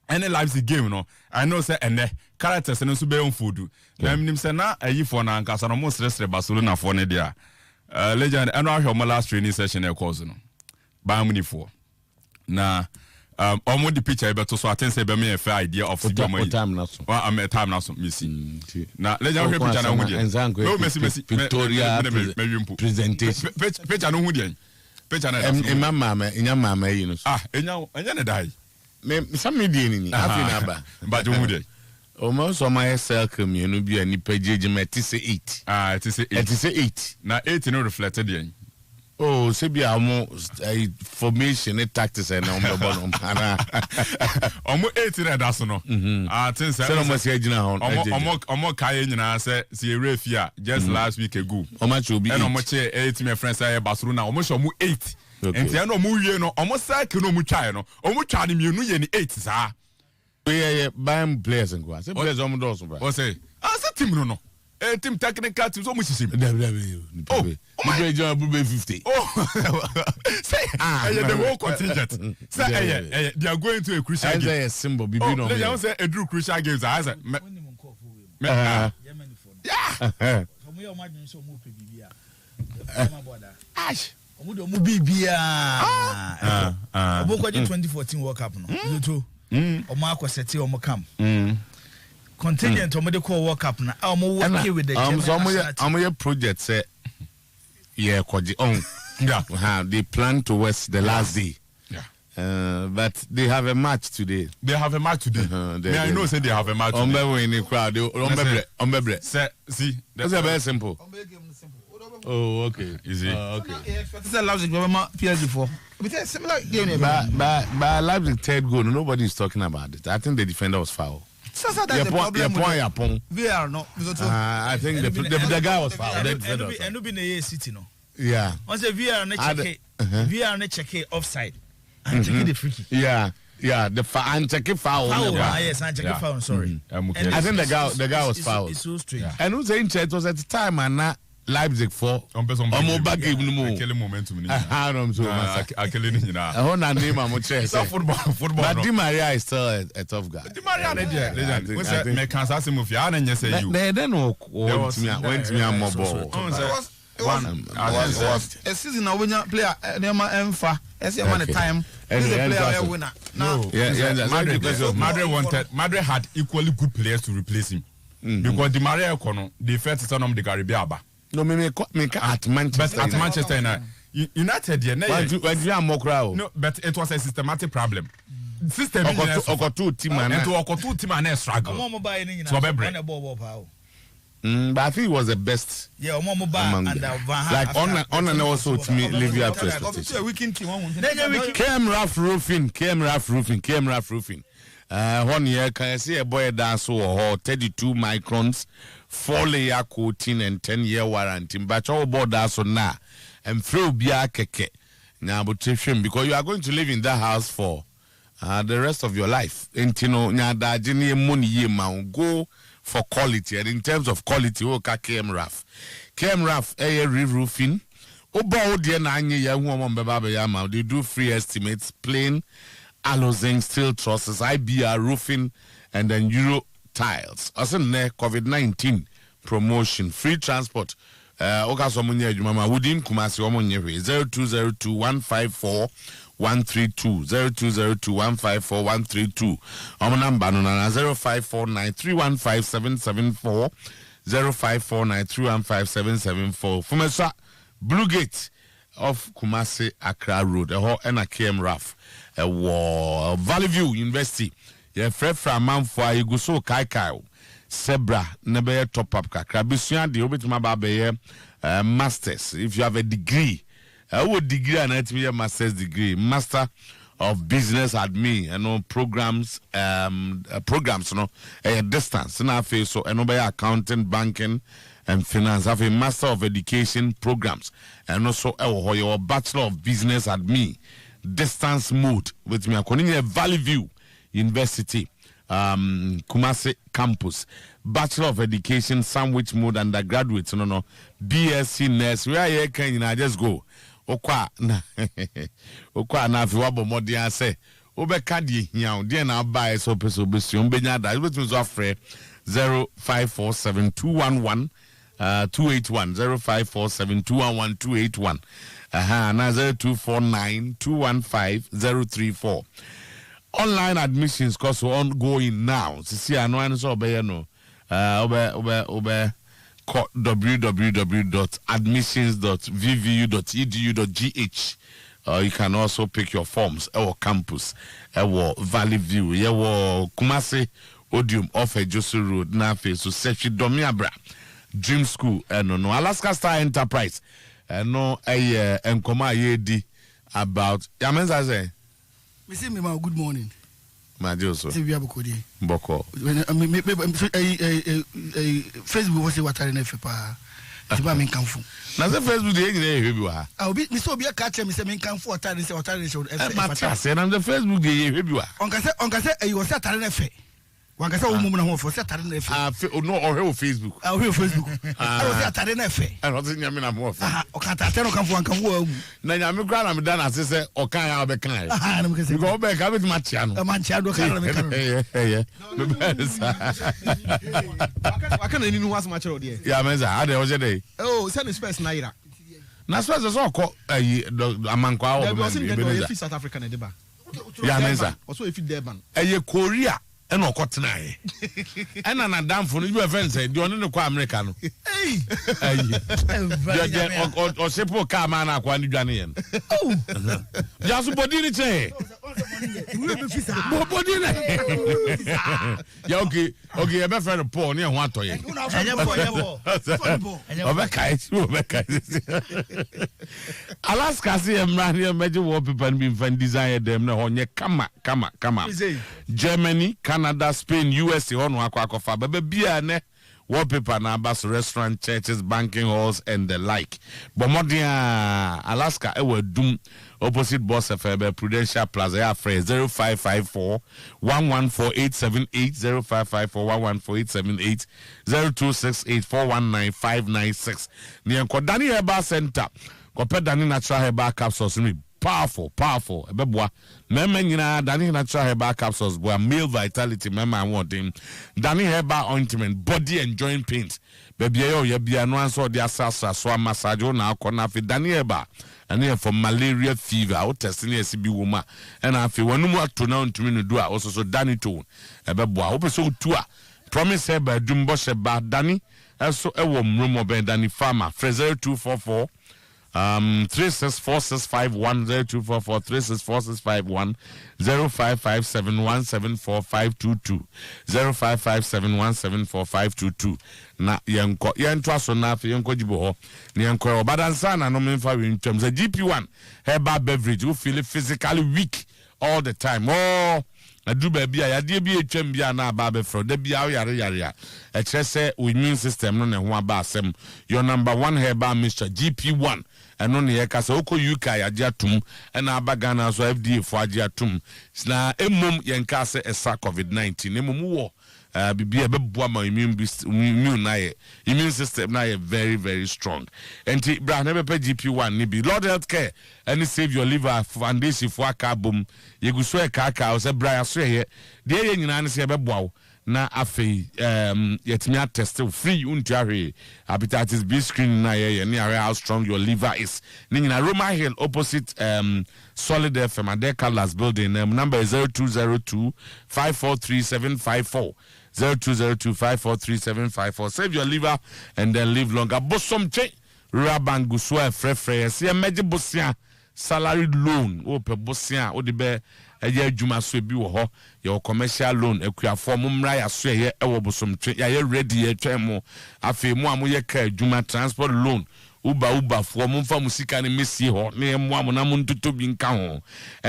Speaker 4: Any Leipzig game, no, I know say and the characters and also be on food. Them say na a for na nkasa no most rest Barcelona for ne dia. Legend and our last training session e cause no. Bayern Munich for. Na almost the picture but so I think say be me a fair idea of time na so. Well, I'm a time na so me see. Na legend we picture na hu dia. No Messi Victoria presentation. Picture no hu dia. Picture na. Enya mama yi no. Enya na dai. Some media ni afi but who dey almost on my circle me no be any page me say 8 it is 8 na 8 no reflected yen oh say be amo formation tactics and on the bottom omo 8 na that so no think say omo say agina hon omo kai nyina say refia just last week ago omo cho be and omo che 8 my friends say Barcelona omo show mu 8. And no mu wie no almost cycle no mu twa no omu twa ne mienu ye ni 8 saa
Speaker 3: Yeah, buying players and go. Say players on the also.
Speaker 4: O say, say team no. Team technical team so much is him.
Speaker 3: Oh, my job will be 50.
Speaker 4: Oh, say, the whole contingent. Say, they are going to a crucial game.
Speaker 3: Say a symbol. Be
Speaker 4: no. They don't say a drew crucial games. I say,
Speaker 3: yeah.
Speaker 1: Ash. Omudo mu bibia. 2014 World Cup no. Zoto. Omo akosete omo kam. Contingent omo de call World Cup na. Omo work with the
Speaker 3: omo project say yeah kwaji on. Yeah. They plan towards the last day. Yeah. But they have a match today.
Speaker 4: They have a match today. I know say they have a match today.
Speaker 3: Ombe in the crowd. Ombe.
Speaker 4: See,
Speaker 3: that's very simple. Oh, okay.
Speaker 4: Easy.
Speaker 3: Okay.
Speaker 1: It's a Leipzig PSG 4. But it's similar game.
Speaker 3: But Leipzig third goal, nobody is talking about it. I think the defender was foul.
Speaker 1: So that's the problem. VR no.
Speaker 3: I think the guy was foul.
Speaker 1: And no be na City no.
Speaker 3: Yeah.
Speaker 1: Once the VR na check VR na check offside and check the free kick.
Speaker 3: Yeah. Yeah, and check it foul.
Speaker 1: Yes, and check it foul. Sorry.
Speaker 3: I think the guy was foul.
Speaker 1: It's so strange.
Speaker 3: And who's saying it was at the time and now Leipzig 4. I'm back game no more.
Speaker 4: Kill momentum.
Speaker 3: I don't so much.
Speaker 4: I kill it now.
Speaker 3: I want to name my chest.
Speaker 4: Football.
Speaker 3: But Di Maria is still a tough guy.
Speaker 4: Di Maria legend. We say me can say move ya na nyese you.
Speaker 3: They no went me a mobile.
Speaker 1: It was a season now when you play Nema Emfa. As a man time. This is a player winner. Now,
Speaker 4: Madrid had equally good players to replace him. Because Di Maria kono the first son of the Caribbean.
Speaker 3: No, me at Manchester.
Speaker 4: But at Manchester United,
Speaker 3: no,
Speaker 4: but it was a systematic problem. System
Speaker 3: two team
Speaker 4: and struggle.
Speaker 3: But I think it was the best.
Speaker 1: Yeah,
Speaker 3: like on and also to me live your expectation. Came rough roofing. 1 year can I see a boy dance or 32 microns, 4-layer coating and 10-year warranty. But all board that's on now and throw beer keke. Now, but because you are going to live in that house for the rest of your life. And you know, go for quality, and in terms of quality, KM Raf, re-roofing. They do free estimates, plain Alozen steel trusses, IBR roofing, and then Euro tiles. Also, COVID-19 promotion, free transport. Within Kumasi 0202-154-132 0202-154-132. Number 0549315774 0549315774. Fumesa Blue Gate of Kumasi Accra Road. And a KM Raf. Valley View University. Yeah, Fred Framan for you so kai Sebra nebe top up kakra. Bisuan de obetima ba be masters. If you have a degree, what degree and it be a master's degree, Master of Business Admin, you know, programs, you know, a distance. Na face so no be accounting, banking, and finance. Have a Master of Education programs, and also your Bachelor of Business Admin. Distance mode with me. I'm Valley View University, Kumasi campus, Bachelor of Education sandwich mode undergraduate. No, BSc nurse. Where you can just go. Okwa na fi wabo modi an say. Obeka di hian de na buy so peso besi ombenya da. With me so afre 0547211281 0547211281 na 0249215034. Online admissions course ongoing now. See I know and so obey no. www.admissions.vvu.edu.gh. You can also pick your forms at our campus, our Valley View, our Kumasi Odium off Josu Road, Nafe, so Sechi Domiabra, Dream School, and no Alaska Star Enterprise, and no a Nkoma Yedi about Yamenza say.
Speaker 5: Good morning.
Speaker 3: Majoso. Boko.
Speaker 5: Facebook was what I never. Tiba men kanfo.
Speaker 3: Na se Facebook dey nyina ehwe bi wa.
Speaker 5: Obi mi so obi catch me say men kanfo otare say
Speaker 3: Mata say na the Facebook dey ehwe bi wa.
Speaker 5: Onka say e was atare na fe. Wanka say wo mum na ho fo say atare na fe.
Speaker 3: No ohwe Facebook.
Speaker 5: Ohwe Facebook. I was atare na fe.
Speaker 3: I don't think nyame na mo fa.
Speaker 5: Oka atare no kanfo anka wo awu.
Speaker 3: Na nyame kra na me da na se okan ya obekan ya.
Speaker 5: Na me say.
Speaker 3: Because obe ka be ma tia no.
Speaker 5: Ma tia do ka na me kan.
Speaker 1: Waka na ni no was ma kire ode.
Speaker 3: Ya meza, ade o je dey.
Speaker 1: Oh, send space na ira.
Speaker 3: Na space so ko amankwa o
Speaker 1: be South Africa na deba.
Speaker 3: Ya meza.
Speaker 1: Also if Durban.
Speaker 3: Korea e no kotena e. E na damfo no you friend say the one no kwa America no. Eh. O sepo ka ma na kwa ni dwane yen. Oh. Ya so body ni che. Body na. Ya okay, e be friend Paul ni e ho atoye. Obeka. Alaska see emran here meje wallpaper bi fan design dem na honye kama. Germany, Canada, Spain, USA on akwakofa bebe bia ne wallpaper na bus restaurant, churches, banking halls and the like. Bomodia Alaska ewe dum opposite boss FB Prudential Plaza ya phrase 0554 114878 0554 114878 0268 419 596. Ni enko Dani Herbal Center kope Dani Natural Herbal Capsules mi powerful ebeboa mema nyina Dani Natural Herbal Capsules boa male vitality mema wanting Dani Herbal Ointment body and joint pains baby ye bia no anso de asasa so massage na akona fi Dani Herbal and for malaria fever o testing esibi woma and afi wonu ato na ntumi no do a so Dani to ebeboa wo pese otu a promise Herbal dumbo sheba Dani eso ewo mromo ben Dani farmer 0244 364651 0244 364651 0557174522 0557174522 na yenko aso na afi yenko jibo ho na yenko obadansa na no memfa we ntwam za GP1 herbal beverage who feel physically weak all the time adu ba bia yade bi etwam bia na aba be fro da bia yare a kire se immune system no ne ho aba asem your number 1 herbal mixture GP1 eno ne ye kasa oko UK ya atum na aba Ghana so FDA fo age atum na emom ye nka se esa COVID-19 emom wo bibia be boa ma immune system na ye very very strong enti bra na be GP1 ni bi Lord Healthcare and Save Your Liver Foundation for akabom yeguso e kaka o se bra ya so ye de ye nyina ne se be boa na afei yetimi test free untiare hepatitis B screening na ye ne how strong your liver is ni nyina Roma Hill opposite Solid FM Adeka Last building number is 0202 543754 0202 543754 save your liver and then live longer bosomche rabangu so frefre se emeje bosia salary loan o pe bosia o de be eye adwuma so bi wo ho your commercial loan akuafo mumra ya so ye ewo bosomche ya ye ready ye twemo afi mu amoye ka adwuma transport loan uba fo mumfa musika ne mesi ho ne mo amona mo ntoto bi nka ho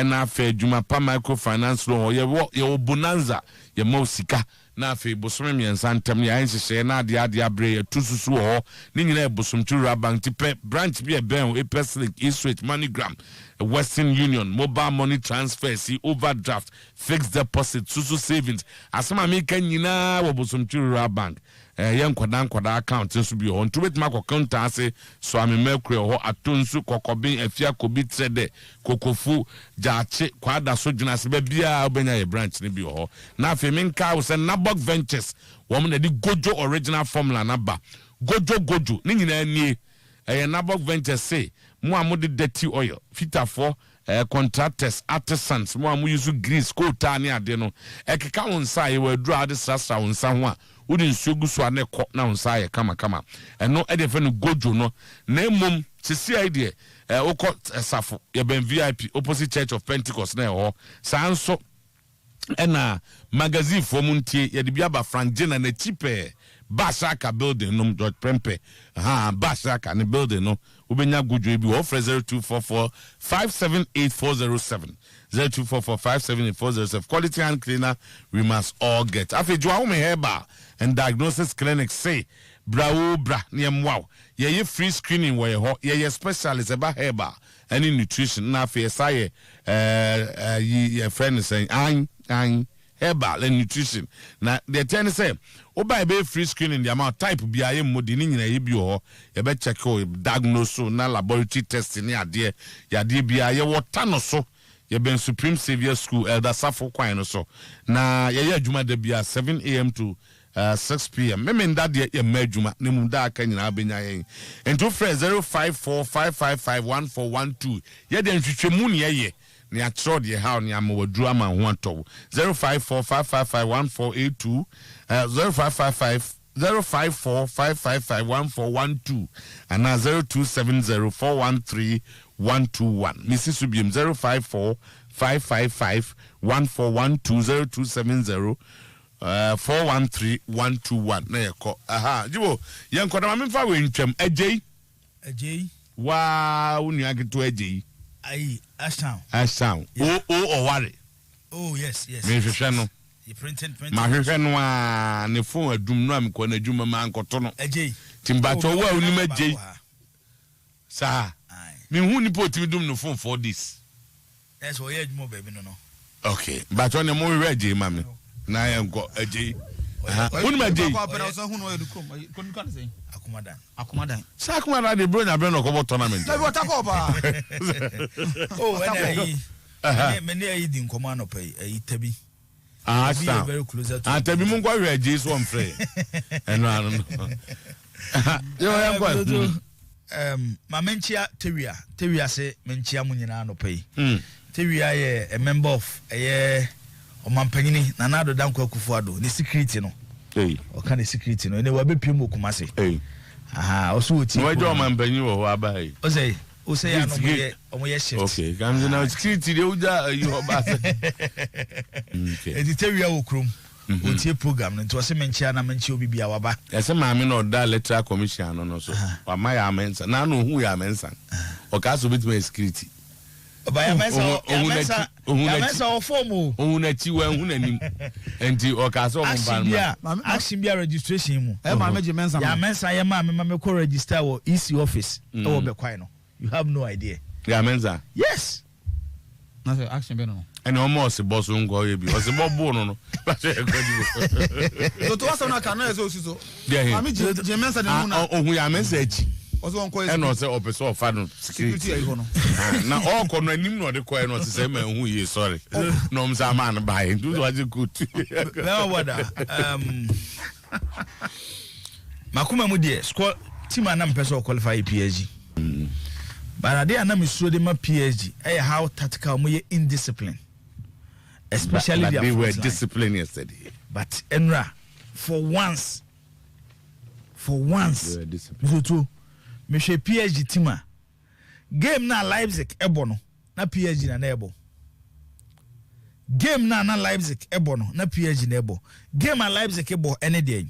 Speaker 3: na afi adwuma pa microfinance loan ye bonanza ye mo sika na afi bosome miensa ntem ya nhihye na ade abre ya tususu ho ni nyina e bosomturu bank tipe branch bi e ben Epeslink Eastwich MoneyGram Western Union mobile money transfer see overdraft fixed deposit susu savings asema me kan nyina wo bosomturu bank yen kwada account so bi ho ntubet ma counter ase so amemekure ho atonsu kokobin afia kobi trade kokofu jaache kwada so dwuna se ba bia obenya ye branch ne bi ho na afi menka wo se Nabok Ventures wo na di gojo original formula na ba gojo ni nyina nie Nabok Ventures say mo amode dirty oil fitafo contractors artisans mo amu use grease ko ta ne ade no ekeka won sa ye wadru ade sasa won sa ho a wodi nsugu so ane ko na won sa ye kama eno e de fe no gojo no na emom sisi idea okọ safo ye ben VIP opposite Church of Pentecost na ho sanso ena magazine fo muntie ye de bia ba frangena na chipe Bashaka building no George Prempe Bashaka ne building no ubenya gojo bi offer 0244 578407 0244 578407 quality hand cleaner we must all get after you me heba and diagnosis clinic say bra niemwa ye free screening where ye specialist about herbal any nutrition na fe say ye friend saying an herbal and nutrition na the ten say oba be free screening the amount type bia ye modi ni nyina ye bi ho ye be check o diagnose na laboratory test ni ade ya de bia ye wota no so ye ben Supreme Savior School elder Safo kwan no so na ye adwuma de bia 7 a.m. to 6 p.m. Memen that ye adwuma ne mu da aka nyina benya ye ento frɛ 0545551412 ye de ntwetwemu ne ye ne atro de how ne amawaduru ama ho atɔ 0545551482 0545551412 and 0270413121 Mrs. Subium 0545551412 0270 413 na yeko aha jibo yenko na mamfa we ntwam agei wa unu ageto agei
Speaker 5: ai asan
Speaker 3: o ware
Speaker 5: yes
Speaker 3: me hwehwe no
Speaker 5: you printing
Speaker 3: ma hwehwe no a ne phone adum no am ko na adwuma ma ankoto no
Speaker 5: agei
Speaker 3: timbacho wa unu magei sa me hu ni potimi dum no phone 4 days
Speaker 5: that's why you mo baby no
Speaker 3: okay but on mo we agei mame na yenko agei unu magei
Speaker 5: akumadan
Speaker 3: sa akumadan de bro na bro no ko tournament
Speaker 5: na bota ko ba oh when I di nkoma no pay tabi very close to
Speaker 3: tabi mun kwa we agei so on free eno anu yo yenko
Speaker 5: ma menchia Tewia se menchia mu nyina no pay Tewia ye a member of omampanyini na nado danko akufuado ni security no o kan security no ene wa bepiem okumase aha oso oti
Speaker 3: no ejo omampanyini wo ho abai
Speaker 5: o say ya no mo ye shift
Speaker 3: okay kan na security de uja you oba okay
Speaker 5: Tewia wo krom otie program no nto se menchia na menchia obibia waba
Speaker 3: ese maame no da electoral commission no so wa ma ya mensa na no hu ya mensa o ka so bitima security
Speaker 5: ya mensa o form
Speaker 3: o na chi wa hu na nim enti o ka so mo ban
Speaker 5: action bia registration mu
Speaker 1: maame je mensa
Speaker 5: ya mensa ya maame ko register wo EC office e wo be kwai no you have no idea
Speaker 3: ya mensa
Speaker 5: yes
Speaker 1: na say action be no
Speaker 3: ene o mo se boss ngo ye bi o se bobo no
Speaker 1: so to wasa na kana eso so
Speaker 3: maame
Speaker 1: je mensa de mu na
Speaker 3: o hu ya mensa achi
Speaker 1: oso onko esi
Speaker 3: eno se opeso ofa no security
Speaker 1: ayi hono
Speaker 3: na oko no anim no de ko no se se ma hu ye sorry no mza man bai do waje good
Speaker 5: na wada makuma mu de score team anam person qualify PSG but they anam so de ma PSG how tactical mu ye indiscipline especially
Speaker 3: but they were
Speaker 5: line.
Speaker 3: disciplined yesterday
Speaker 5: but Enra for once they were disciplined. Me hwe PSG team a game na Leipzig ebo no na PSG na ebo game na Leipzig ebo no na PSG na ebo game a Leipzig ebo any day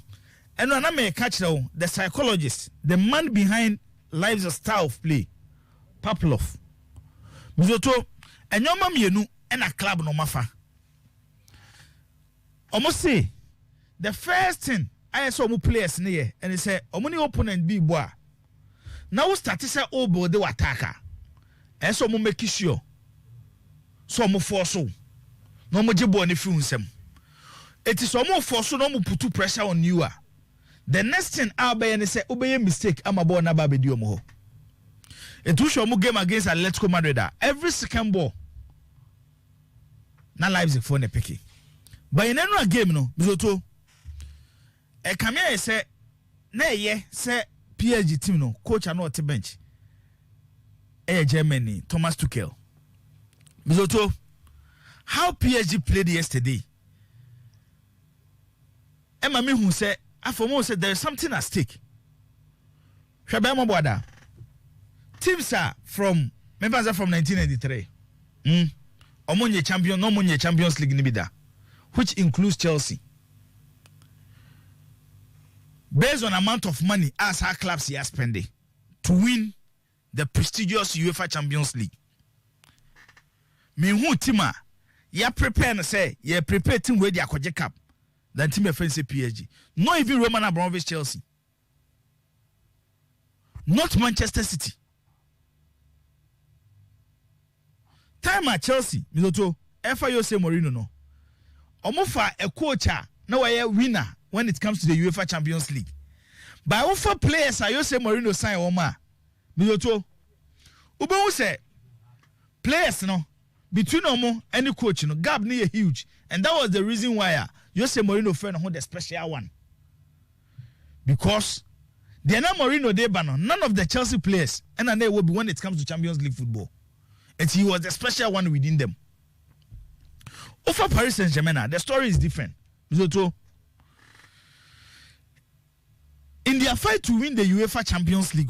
Speaker 5: eno na me catch the psychologist the man behind Leipzig style of play Pavlov mizoto enyoma mienu na club no mafa almost say the first thing I saw mu players ne ye and he say omuni opponent bi bo a now start to say oh boy they attacker and so mo make sure so mo force no mo jibo ni fi unsem it is so mo force no mo put pressure on you the next thing abey say obey mistake am ball na ba be di omo ho it will show mo game against Atletico Madrid every second ball na Leipzig for ne picky but in any game no bizoto e kamia say na ye say PSG team no coach ano at bench Germany Thomas Tuchel bizoto how PSG played yesterday Emma me who say afomo said there is something at stake hwebe mo boda teams are from members are from 1993 omonye champion no monye Champions League ni bida which includes Chelsea based on amount of money as our clubs are spending to win the prestigious UEFA Champions League. Me who tima ya prepare na say ya prepare team where they akwaje cup than team offensive PSG. Not even Roman Abramovich Chelsea. not Manchester City. Time at Chelsea, Mizoto, Efa Jose Mourinho no. Omofa a coach now a winner when it comes to the UEFA Champions League. But offer players are Jose Mourinho sign Oma. Mizoto. Ubo say players no between Omo and the coach no gap near huge. And that was the reason why Jose Mourinho friend hold the special one. Because they are not Mourinho de Bano, none of the Chelsea players, and they will be when it comes to Champions League football. And he was the special one within them. Over Paris Saint-Germain, the story is different. In their fight to win the UEFA Champions League,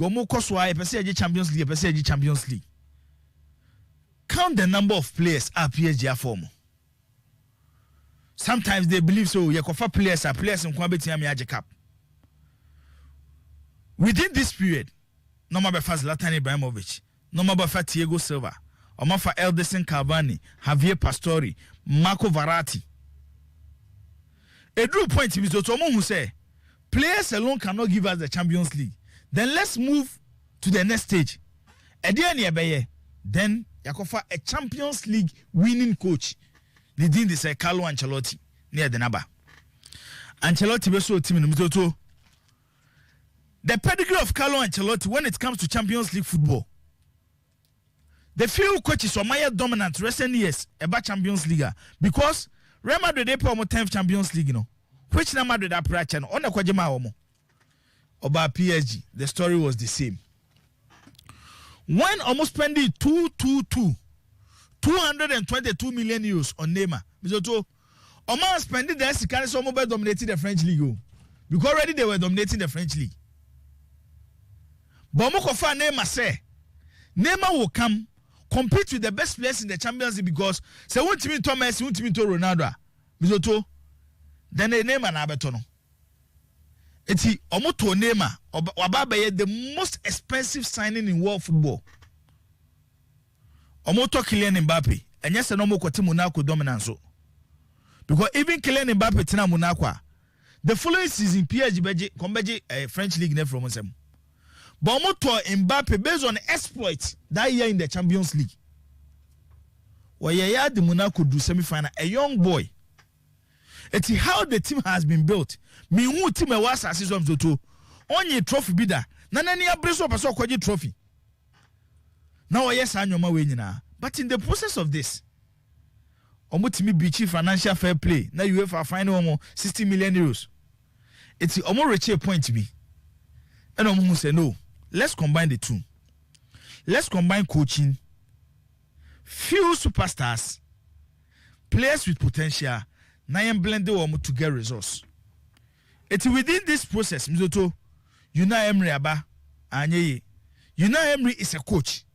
Speaker 5: Champions League, count the number of players at PSG form. Sometimes they believe so. Yakofa players are players in Kwabeti Cup. Within this period, no matter for Zlatan Ibrahimovic, no matter for Thiago Silva, or for Elderson Cavani, Javier Pastore, Marco Verratti. A drew point is Otomo who say, players alone cannot give us the Champions League. Then let's move to the next stage. Then Yakofa a Champions League winning coach. Leading this Carlo Ancelotti near the Naba. Ancelotti was so team in Mitoto. The pedigree of Carlo Ancelotti when it comes to Champions League football. The few coaches are more dominant recent years about Champions League because Real Madrid they play 10th Champions League, you know. Which Real Madrid are practicing on the Kwajima Omo. About PSG, the story was the same. When almost spending 222 million euros on Neymar. Mizoto, Oman spending the Sikani so mobile dominating the French league. Because already they were dominating the French league. But Mokofa Neymar say, Neymar will come compete with the best players in the Champions League because say won't mean Thomas, won't mean to Ronaldo. Mizoto, then they Neymar na betono. Eti omoto Neymar Wababaye the most expensive signing in world football. Omoto Kylian Mbappe and yes no more kwati Monaco dominance. Because even Kylian Mbappe tina Monaco the following season PSG beji kombeji French league ne from them. But Omoto Mbappe based on exploits that year in the Champions League. Where the Monaco do semi-final a young boy. It's how the team has been built. Me who team was as season to only trophy bidder. Nana ni abriso paso kwaji trophy. Now yes anyoma we nyina. But in the process of this, omutimi bichi financial fair play. Na UEFA final omo 60 million euros. It's omo reach a point to be. And omo say no. Let's combine the two. Let's combine coaching, few superstars, players with potential. Now I'm blending them to get results. It's within this process, Mizoto, Unai Emery Aba, Anye. Unai Emery is a coach.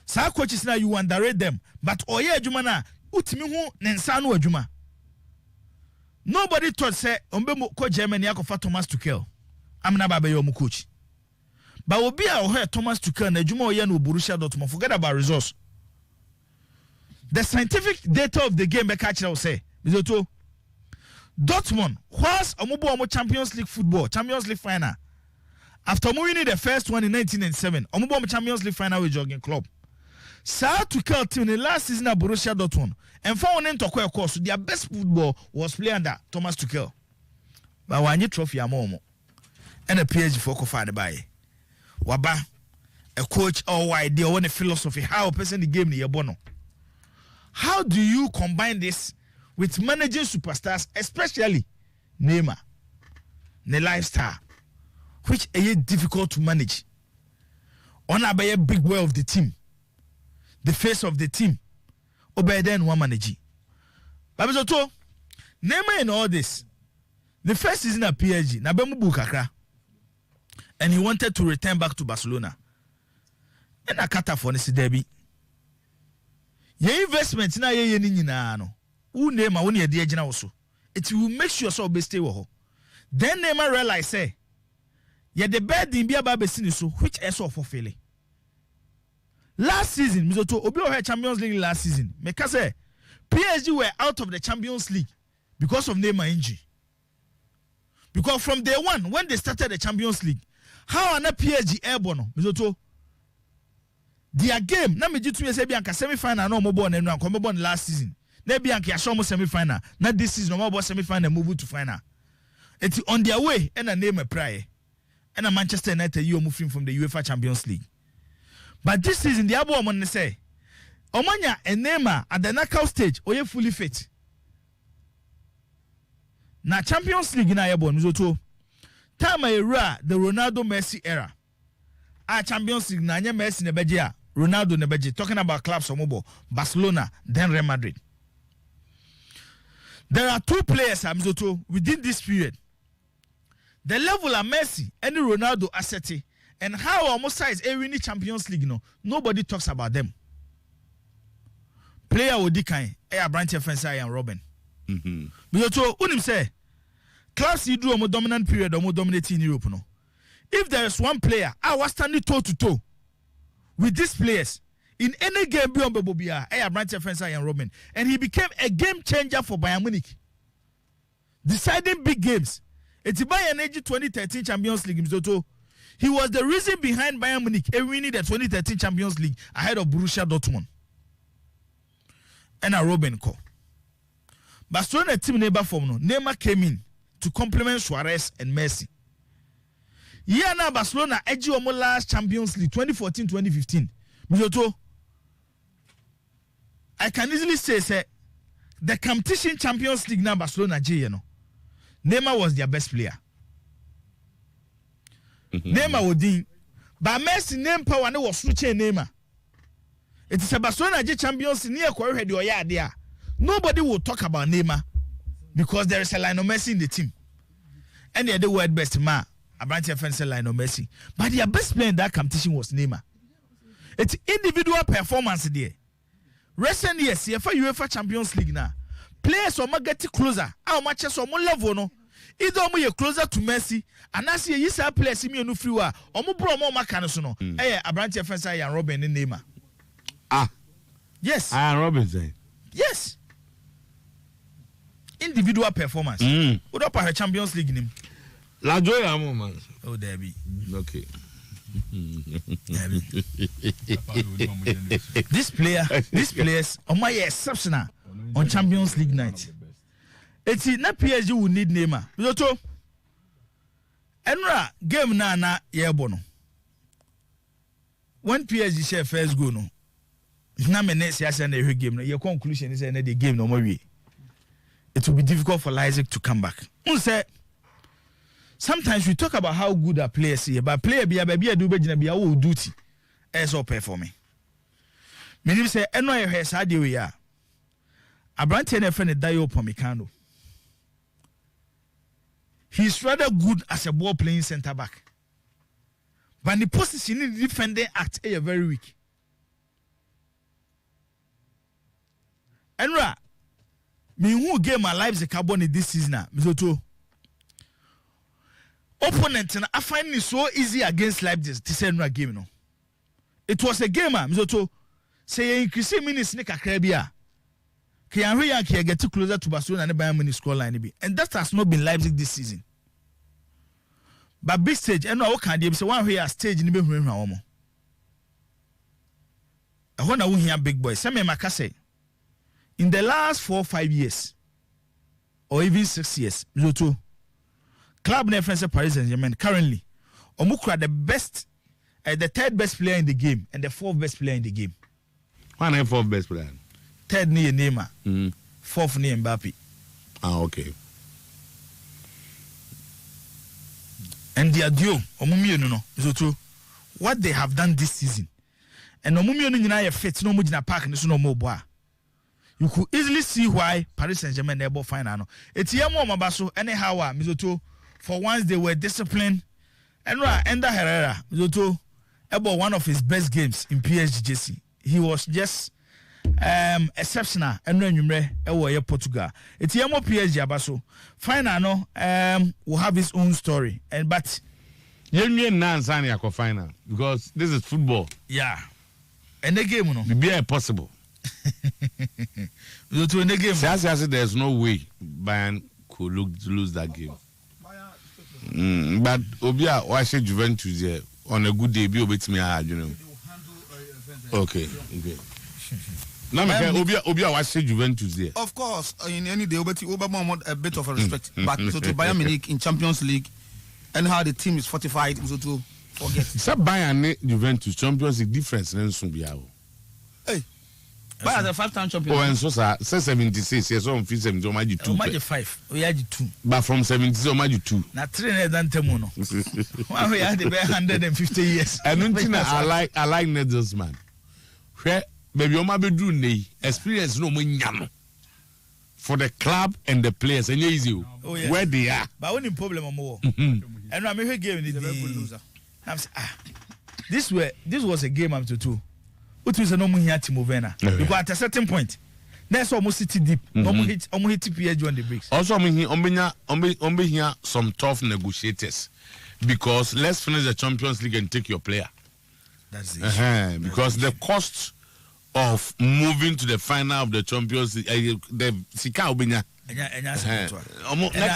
Speaker 5: Some coaches now you underrate them, but oye Jumana, utimihu nensanu Juma. Nobody thought say Ombemo coach Germany yakofa Thomas Tuchel. I'm not baby your coach. But will be our Thomas Tuchel na Juma oye no Borussia Dortmund. Forget about results. The scientific data of the game, Bekachira will say, Mizoto, Dortmund, whilst Omobo Champions League football, Champions League final, after winning the first one in 1997, Omobo Champions League final with Jurgen Klopp. Sir Tuchel team in the last season at Borussia Dortmund, and found them to of course, their best football was played under Thomas Tuchel. But when you trophy amomo, and a PSG for Kofane by Waba, a coach or idea, one a philosophy, how a person the game near Bono. How do you combine this with managing superstars, especially Neymar, the lifestyle, which is difficult to manage? On a big way of the team, the face of the team, obey then one manager. Babizoto, Neymar in all this, the first season at PSG, Nabemu Bukakra, and he wanted to return back to Barcelona. And Akata for this derby. Your investment na ye ni nyina no. Who name ma woni ade agina wo so. It will make sure so be stay wo ho. Then Neymar realize say, ye the bed in bia ba be sini so which is of fele. Last season, Mizoto obi o Champions League last season. Make say PSG were out of the Champions League because of Neymar injury. Because from day one, when they started the Champions League, how are not PSG airborne? Mizoto. Their game, na me jitu yese bianca semi-final no more born and COMEBOL last season. Ne bianca show semi-final. Not this season, no more semi-final, move to final. It's on their way and a name a prayer. And a Manchester United you are moving from the UEFA Champions League. But this season, the abo man say, Omanya and Neymar at the knockout stage, or you fully fit. Now Champions League na yebo Mizoto. Time era the Ronaldo Messi era. Champions League na Messi nebeje Ronaldo nebeje. Talking about clubs omobo Barcelona then Real Madrid. There are two players Mizoto within this period. The level of Messi and Ronaldo asseti and how almost size a winning Champions League nobody talks about them. Player Odikai, branch offense and Robin. Mizoto unim say class you do a more dominant period or more dominating in Europe. No, if there is one player I was standing toe to toe with these players in any game beyond Bobia, branch offense and Robin, and he became a game changer for Bayern Munich, deciding big games. It's Bayern age 2013 Champions League. Mizoto, he was the reason behind Bayern Munich winning the 2013 Champions League ahead of Borussia Dortmund. And a Robin call. Barcelona team neighbor form no. Neymar came in to complement Suarez and Messi. Yeah, now Barcelona edge omo last Champions League 2014-2015. Mizoto, I can easily say the competition Champions League now Barcelona J, Neymar was their best player. Neymar would do, but Messi name power and was switching Neymar. It is a Barcelona J Champions League near Correa or there. Nobody will talk about Neymar because there is a Lionel Messi in the team. And the other word best man, a branch of fence Lionel Messi. But their best player in that competition was Neymar. It's individual performance there. Recent years, for UEFA Champions League now, players are getting closer. How much is on level no? Either you closer to Messi, and I see you say players me no free wa. Omo bro mo makano no. A branch of fence and Robin and Neymar. Yes.
Speaker 3: Robin say.
Speaker 5: Yes. Individual performance. What up a Champions League name?
Speaker 3: La Joya man.
Speaker 5: Oh, Debbie.
Speaker 3: Okay.
Speaker 5: These players are my exceptional on Champions League night. It's not PSG will need Neymar. Mizoto. Enra game na yebono. When PSG share first go no. Na me next year send the game no. Your conclusion is the game no more way. It will be difficult for Isaac to come back. Sometimes we talk about how good our players here, but player be a baby do duty as all performing. Many say, "I know your side we are." A branch and a friend Dio Pomicano. He's rather good as a ball playing center back, but the position in the defending act are very weak. Enra. Me who game my lives a carbon this season Mizoto. Opponent I find it so easy against Leipzig to say no game no. It was a game Mizoto. Say increase minutes nika krabia. Can get too closer to Barcelona and Bayern Munich scoreline and that has not been Leipzig this season. But big stage and no can dey say one here stage ni be hu omo. I want to hear big boys. Say me maka say in the last 4 or 5 years, or even 6 years, Mizoto, club reference Paris Saint-Germain currently, Omukra the best, the third best player in the game, and the fourth best player in the game.
Speaker 3: One and fourth best player.
Speaker 5: Third near Neymar, fourth near Mbappe.
Speaker 3: Okay.
Speaker 5: And the adio, Omumio no, Mizoto, what they have done this season, and Omumio no fit no mujina park and no more boy. You could easily see why Paris Saint-Germain never final. It's Yamo Mabaso anyhow Mizoto. For once they were disciplined. And Enda Herrera Mizoto about one of his best games in PSG. He was just exceptional. And when you Portugal. It's Yamo PSG Abaso. Final no will have his own story. And but
Speaker 3: You mean Nansani final because this is football.
Speaker 5: Yeah. And the game no.
Speaker 3: Be impossible. There's no way Bayern could lose that game. But Obia watch Juventus there on a good day be obet me you know. Okay. Now Obia watch Juventus there.
Speaker 1: Of course, in any day Obama a bit of a respect. But so to Bayern Munich in Champions League and how the team is fortified, so to forget.
Speaker 3: So Bayern Juventus Champions League difference then soon be out.
Speaker 1: Hey. Bayern the 5-time champion.
Speaker 3: Oh, and so 76 years on 70 o maji 2.
Speaker 5: Maji 5. We had 2.
Speaker 3: But from 70 o maji 2.
Speaker 5: Na 3 than Temuno. One we had the 150 years.
Speaker 3: And I like Nagelsmann. Where baby o ma be do nei experience no mo nyam. For the club and the players and easy where they are.
Speaker 5: But only problem more. And I make a game in the this was a game I'm to 2. What was a normal here to move because at a certain point, that's almost city deep. Almost hit PSG on the breaks.
Speaker 3: Also, I'm here some tough negotiators because let's finish the Champions League and take your player.
Speaker 5: That's the issue.
Speaker 3: Because the cost of moving to the final of the Champions League, the Sika Obinya. Next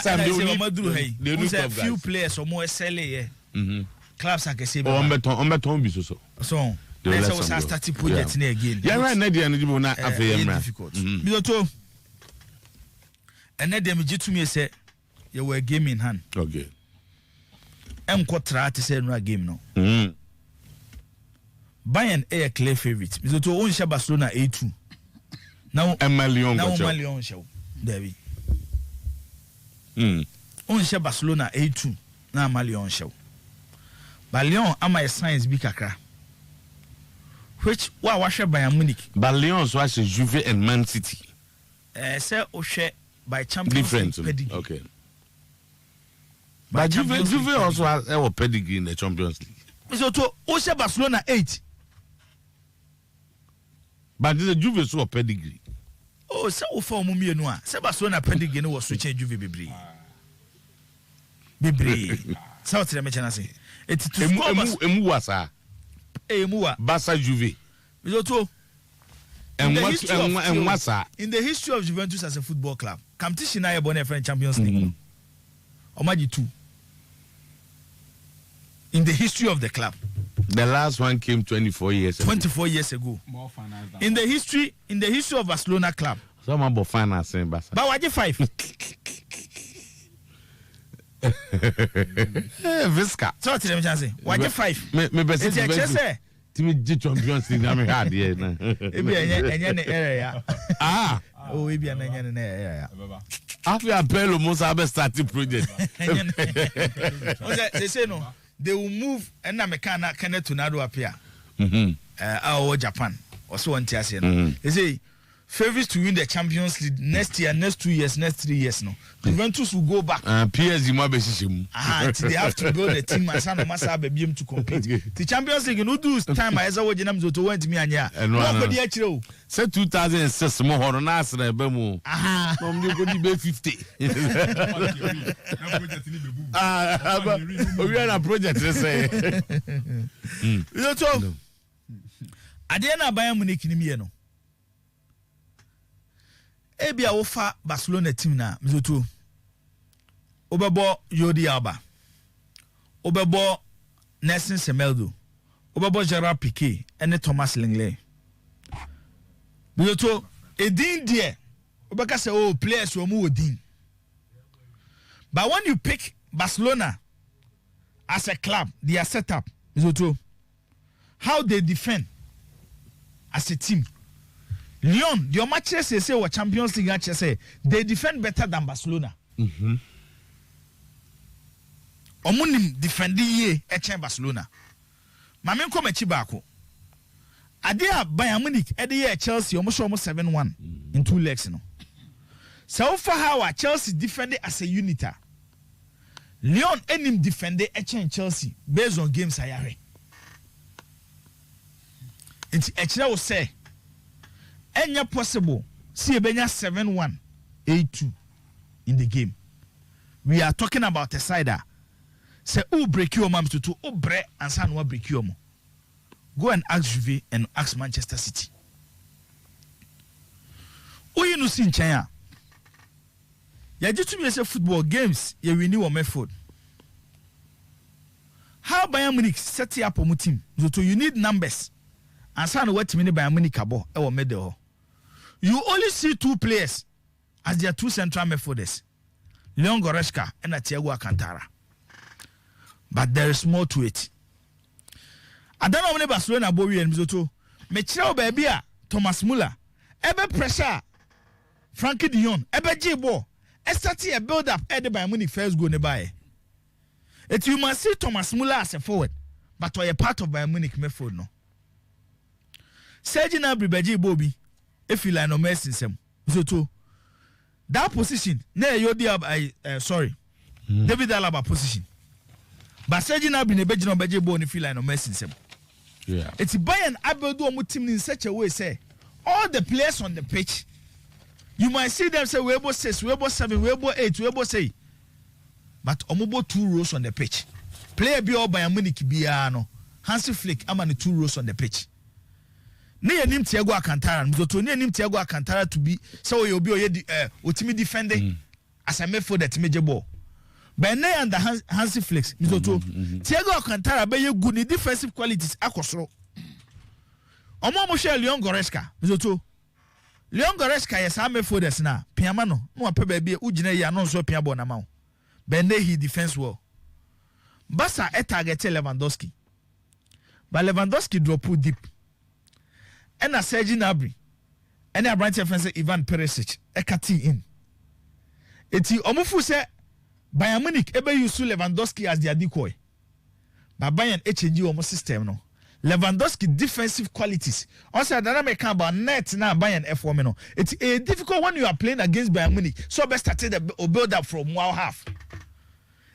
Speaker 3: time they will
Speaker 5: a few players or more SLA. Clubs are saying, so. Let's also start to project again.
Speaker 3: Yeah, right. Nadia and you not
Speaker 5: difficult. And then they to me say you were game in hand.
Speaker 3: Okay.
Speaker 5: I'm quite try to say no game now. Bayern a clear favorite. We to own Barcelona A2. Now Malion show. David. Own Barcelona A2. Now Malion show. Balion am my science be kakra. Which was Bayern Munich.
Speaker 3: But Lyons was Juve and Man City.
Speaker 5: Say Oshe by Champions League pedigree.
Speaker 3: Okay. But Juve also has a pedigree in the Champions League.
Speaker 5: So to Oshe Barcelona 8.
Speaker 3: But the Juve so pedigree.
Speaker 5: Oh, so for Mumia Noa. Say Barcelona pedigree was switching Juve Bibri. South the Mechanasi. It's to
Speaker 3: Emuwasa. Barca Juve.
Speaker 5: In the history of Juventus as a football club, competition I born a French Champions League. Omaji 2. In the history of the club.
Speaker 3: The last one came 24 years ago.
Speaker 5: 24 years ago.
Speaker 4: More finals than
Speaker 5: in the history of Barcelona club.
Speaker 3: Some about finance in Barca.
Speaker 5: But why 5?
Speaker 3: Visca.
Speaker 5: So tell me chance. Why 5?
Speaker 3: Me best
Speaker 5: say
Speaker 3: Timmy Champions League na me hard here na.
Speaker 5: Ebi enya area.
Speaker 3: Ah.
Speaker 5: Oh, ebi enya area.
Speaker 3: After Apello Musa be starting project.
Speaker 5: They say no. They will move and na mekana Kenneth Tornado appear. Our Japan. Also want to say no. They say favorites to win the Champions League next year, next 2 years, next 3 years. No, Juventus will go back.
Speaker 3: PSG mo be sisimu.
Speaker 5: They have to build a team and sana masa be biem to compete. The Champions League no do time as I was jinam to went me anya. No go dey chiro.
Speaker 3: Say 2006 mo horo na asra be mu. From dey go be 50. We are a project say.
Speaker 5: You know. Ade na Bayern Munich ni me no. Ebia wofa Barcelona team na mzoto obebo Jordi Alba obebo Nelson Semedo obebo Gerard Piqué and Thomas Lenglet mzoto edin die obeka say oh players wo mu odin. But when you pick Barcelona as a club, their setup mzoto how they defend as a team. Lyon, your matches say what Champions League matches say they defend better than Barcelona. Omunim defending ye echen Barcelona. Mamen ko mechi baako. Ade a Bayern Munich ede ye Chelsea almost 7-1 in 2 legs no. So far how Chelsea defended as a unit. Lyon enim defended echen Chelsea based on games ayare. It's echira will say enya possible see ebenya 7-1 A2 in the game. We are talking about a side that say who break your mom to who break and san what break your mom. Go and ask Juve and ask Manchester City. Who you know see in China? Ya jitu me say football games ye win your method. Bayern Munich set up a team. So you need numbers. And so what many Bayern Munich abo or middle. You only see 2 players as their 2 central midfielders, Leon Goretzka and Thiago Alcantara. But there is more to it. I don't know when Barcelona Bowie and Mizoto. Mechiro baby Thomas Muller. Ebe pressure Frankie de Jong. Ebe J-Ball. Estati a build up at the Bayern Munich first goal nearby. It you must see Thomas Muller as a forward, but or a part of Bayern Munich midfield no. Serge Gnabry beji Bobby, if you like no mess in some. So that position, David Alaba position. But Serge Gnabry ne beji no beji Bobby if you like no mess in some.
Speaker 3: Yeah.
Speaker 5: It's Bayern Abedo team in such a way say all the players on the pitch, you might see them say we able 6, we able 7, we able 8, we able say. But omobo 2 rows on the pitch. Player be all Bayern Munich biano. Hansi Flick amani 2 rows on the pitch. Ne nim Thiago Alcantara, mzoto ne nim Thiago Alcantara to be so you be otimi defending as a midfielder that major ball. But ne under Hansi Flick, mzoto Thiago Alcantara be you good defensive qualities akosoro. Omo mo share Leon Goretzka, mzoto Leon Goretzka yes am midfielders na piama no apɛ be ugina ya no so pia ball na ma. Bende he defense well. Basa target Lewandowski. But Lewandowski drop deep. And a Serge Gnabry. And a branch defense Ivan Perisic. Ekati in. Eti omufu se Bayern Munich ebe use Lewandowski as their decoy. But Bayern HG omo system no. Lewandowski defensive qualities. Also, the dynamic about net now Bayern F1 no. It's a difficult when you are playing against Bayern Munich. So best start the build up from 1 half.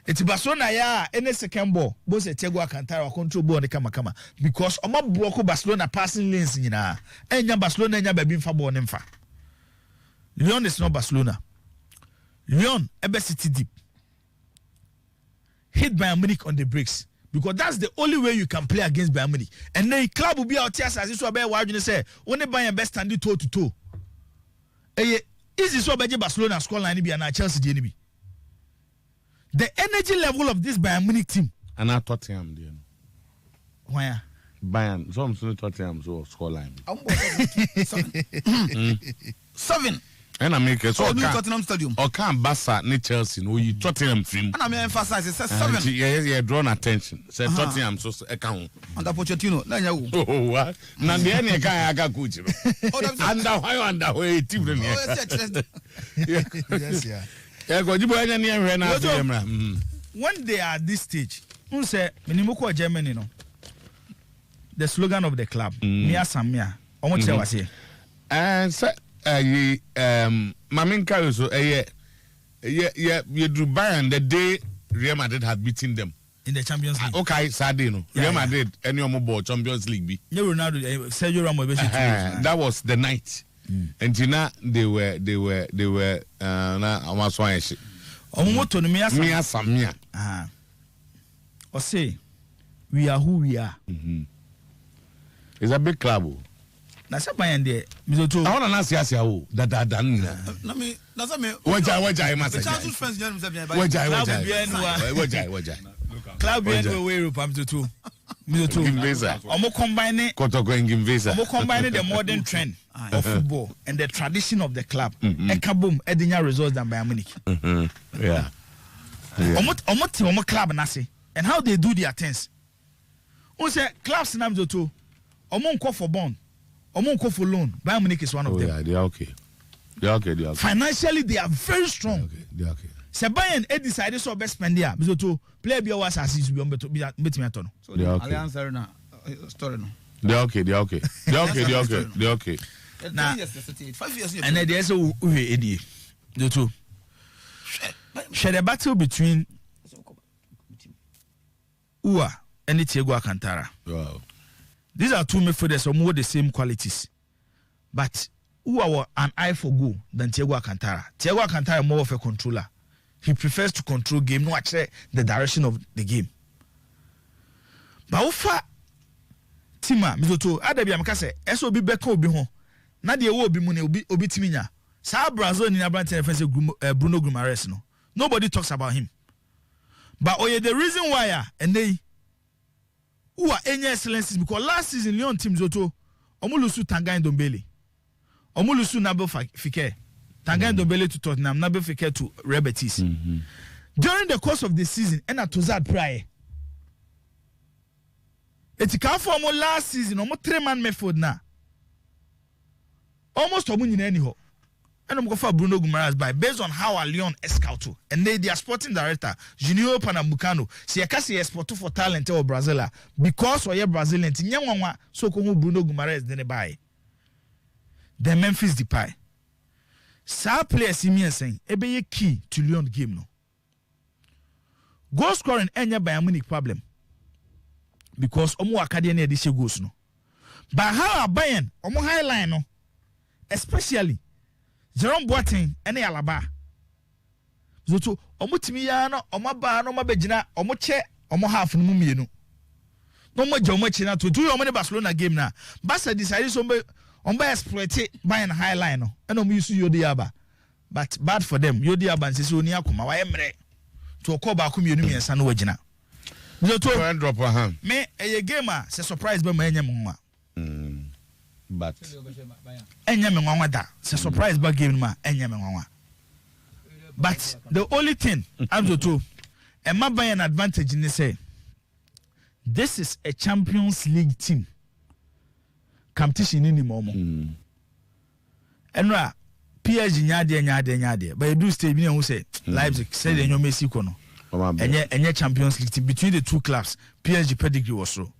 Speaker 5: It's Barcelona ya any second ball. Both Thiago Alcantara control ball the kama because omo block Barcelona passing lanes nyina. Enya Barcelona enya baby mfa ball nemfa. Lyon is not Barcelona. Lyon ebe city deep. Hit Bayern Munich on the brakes. Because that's the only way you can play against Bayern Munich. And then club will be out here as this will be why you say only Bayern best standing toe to toe. Easy so beje Barcelona scoreline be and Chelsea the The energy level of this Bayern Munich team.
Speaker 3: And I Tottenham there.
Speaker 5: Why?
Speaker 3: Bayern, some Tottenham so scoreline.
Speaker 1: 7.
Speaker 3: And I make it so
Speaker 1: Tottenham Stadium.
Speaker 3: Or can't Barca ni Chelsea no you Tottenham film.
Speaker 1: And I may emphasize it says 7.
Speaker 3: Yeah, drawn attention. Say Tottenham so account.
Speaker 1: Under Pochettino.
Speaker 3: Oh what? Na the any guy aga coach. Under why team them here.
Speaker 1: Yes, yeah.
Speaker 3: Yeah, go jibo anya ni ehwe na afemra.
Speaker 5: When they are at this stage, who say minimoko Germany no. The slogan of the club, Mia Samia. Omo che wase.
Speaker 3: And say Maminka so you do Bayern the day Real Madrid had beaten them
Speaker 5: in the Champions League.
Speaker 3: Okay, Saturday no. Real Madrid any more Champions League be.
Speaker 5: Ronaldo, Sergio Ramos
Speaker 3: that was the night. And now they were na almost one shit.
Speaker 5: Omoto no Mia
Speaker 3: Samia.
Speaker 5: Or say we are who we are.
Speaker 3: It's a big club.
Speaker 5: Na se Bayern there. Mizoto.
Speaker 3: I want to ask you how that done.
Speaker 1: Na me
Speaker 3: Wajai masa.
Speaker 1: Chances friends you know say
Speaker 3: Wajai.
Speaker 5: Club BN we Europe Mizoto.
Speaker 3: Gimbeza.
Speaker 5: Omo combine
Speaker 3: Kotoko Gimbeza.
Speaker 5: Omo combine the modern trend of football and the tradition of the club. Ekabum edinya results than Bayern Munich.
Speaker 3: Yeah.
Speaker 5: Omo club na say and how they do their things. Who say clubs na Mizoto. Omo nko for bond. Omo for loan. Bayern Munich is one of them.
Speaker 3: Yeah, they are okay. They are okay.
Speaker 5: Financially, they are very strong.
Speaker 3: They are okay.
Speaker 5: Se Bayern decided so best spend there. Bizoto play be was assist be meeting aton.
Speaker 1: So the Allianz Arena story no.
Speaker 3: They are okay. Now,
Speaker 5: and then there's a uhe edi. Bizoto. Share the battle between Ua and Thiago Alcantara.
Speaker 3: Wow.
Speaker 5: These are 2 midfielders who more the same qualities. But who are an eye for goal than Thiago Alcantara? Thiago Alcantara more of a controller. He prefers to control game, not actually the direction of the game. But Ufa Tima Mizoto Adabi Amkase SOB Beko Obi ho. Na de wo obi mu ne obi timinya. Sa Brazil ni Abrante defense Bruno Guimaraes no. Nobody talks about him. But the reason why and they who are any excellencies because last season Lyon teams Otuo Omulusu Tanguy Ndombele Omulusu Nabil Fekir Tanguy Ndombele to Tottenham Nabil Fekir to Real Betis. During the course of the season and at Tozad prior it can form last season almost 3-man method now almost in anyhow. And I'm going for Bruno Guimaraes by based on how Lyon scout and their sporting director Junior Pernambucano see a sport for talent or Brazil because or Brazilian so Bruno Guimaraes then buy the Memphis Depay. Sa players saying ebe key to Lyon game no. Goal scoring enya Bayern Munich problem because omo academy edise goals no. But how Bayern omo high line no especially Jerome Boateng ene Alaba. Zoto omo timi ya no omo ba no mabegina omo che omo half no mienu. No mo je omo che na to do omo ne Barcelona game na. Barca decide so omo exploit Bayern high line no. And omo use Yodi Aba. But bad for them. Yodi Aba nse oni akoma wa emre. To ko ba ko mienu miensa no wagina. Zoto
Speaker 3: drop a hand.
Speaker 5: Me a gamer se surprise ba ma enya mo.
Speaker 3: But
Speaker 5: Enyame nwanwa da se surprise ba game ma enyame nwanwa. But the only thing I'm to Emma by an advantage in say this is a Champions League team competition in the moment. Enra PSG nyade but you do stay me who say Leipzig say the new Messi kono. Enye Champions League team between the two clubs PSG pedigree was so.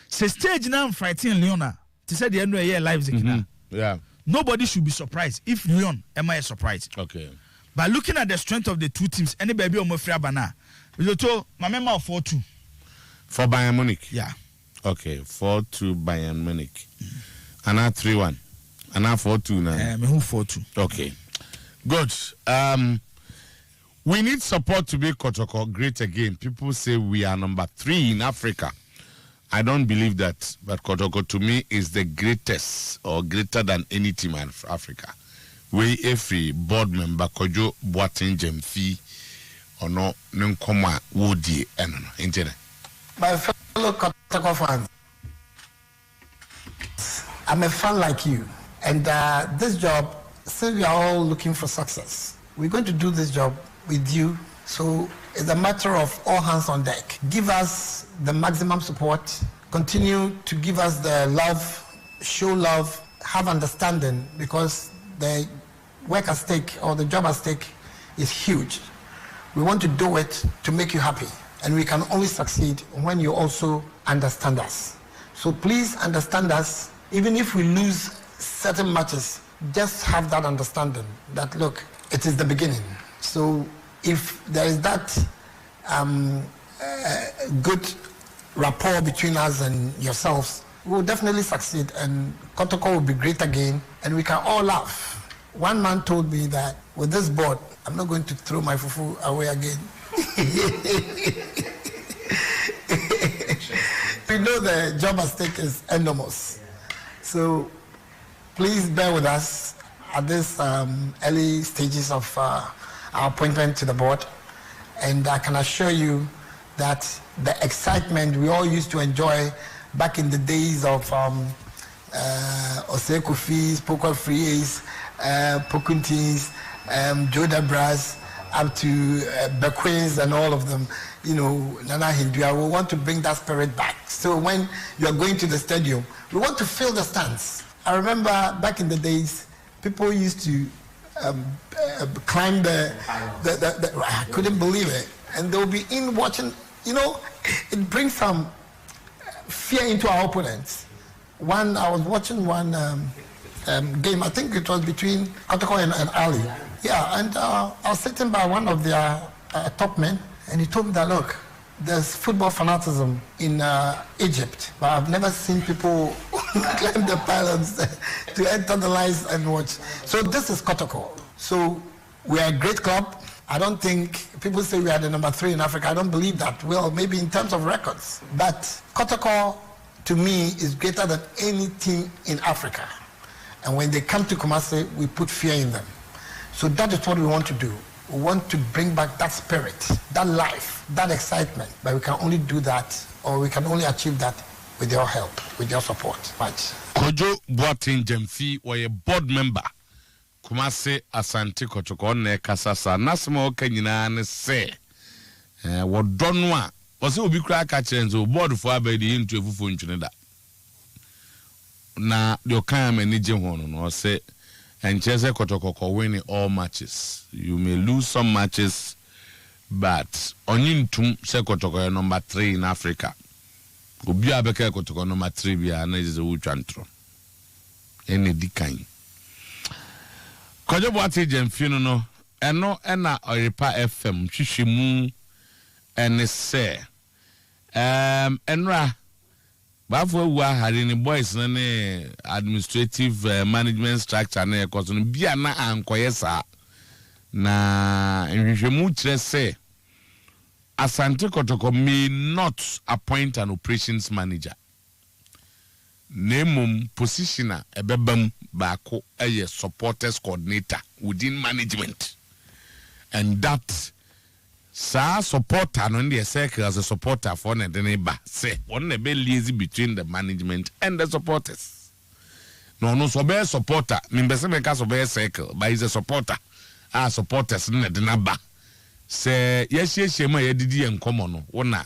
Speaker 5: Say stage now fighting Lyon. They said the end of the year Leipzig now.
Speaker 3: Yeah.
Speaker 5: Nobody should be surprised if Lyon am I surprised.
Speaker 3: Okay.
Speaker 5: But looking at the strength of the two teams, any baby on Mofria Bana, we told my member 4-2
Speaker 3: for Bayern Munich.
Speaker 5: Yeah.
Speaker 3: Okay, 4-2 Bayern Munich. And now 3-1. And now 4-2 now.
Speaker 5: Me who 4-2.
Speaker 3: Okay. Good. We need support to make Kotoko great again. People say we are number 3 in Africa. I don't believe that, but Kotoko to me is the greatest or greater than any team in Africa. We every board member Kojo Boateng Jemfi or no Nkoma Woody and internet.
Speaker 6: My fellow Kotoko fans, I'm a fan like you, and this job, since we are all looking for success, we're going to do this job with you. So it's a matter of all hands on deck. Give us the maximum support. Continue to give us the love, show love, have understanding, because the work at stake or the job at stake is huge. We want to do it to make you happy, and we can only succeed when you also understand us. So please understand us. Even if we lose certain matches, just have that understanding that, look, it is the beginning. So if there is that good rapport between us and yourselves, we will definitely succeed, and Kotoko will be great again, and we can all laugh. One man told me that with this board, I'm not going to throw my fufu away again. We know the job at stake is enormous. So please bear with us at this early stages of our appointment to the board. And I can assure you that the excitement we all used to enjoy back in the days of Oseko Fees, Poker Frees, Pokuntins, Joda Brass, up to Bequins and all of them, you know, Nana Hindua. We want to bring that spirit back. So when you're going to the stadium, we want to fill the stands. I remember back in the days, people used to climb I couldn't believe it. And they'll be in watching, you know, it brings some fear into our opponents. I was watching one game, I think it was between Kotoko and Ali. Yeah, and I was sitting by one of their top men, and he told me that, look, there's football fanaticism in Egypt, but I've never seen people climb the pylons to enter the lines and watch. So this is Kotoko. So we are a great club. I don't think, people say we are the number 3 in Africa. I don't believe that. Well, maybe in terms of records. But Kotoko, to me, is greater than any team in Africa. And when they come to Kumasi, we put fear in them. So that is what we want to do. We want to bring back that spirit, that life, that excitement. But we can only do that or we can only achieve that with your help, with your support. Much.
Speaker 3: Kojo Boatin Jemfi or a board member. Kumase Asante Kotoko ne kasasa nasmo kanyina ne se wodonwa wose obi kura ka chenzo board for abedi into efufu ntwene da na de okan manage ho no say enchese Kotoko win all matches. You may lose some matches, but onyintum se Kotoko number 3 in Africa. Obi abeka Kotoko number 3 bia na je wutwantro ene dikan Kojo Boate Jemfino no eno ena Oripa FM hwehwemu ene se enra bafo wa hari ni boys na ne administrative management structure na ekoso no bia na ankoye sa na hwehwemu kire se Asante Kotoko may not appoint an operations manager. Nemum positioner ebebam bako a supporters coordinator within management. And that supporter no the circle as a supporter for the neighbor say one be lazy between the management and the supporters. No so be supporter members make so be circle but is a supporter supporters in the neighbor. Say yes ma yedidi enkomo no wona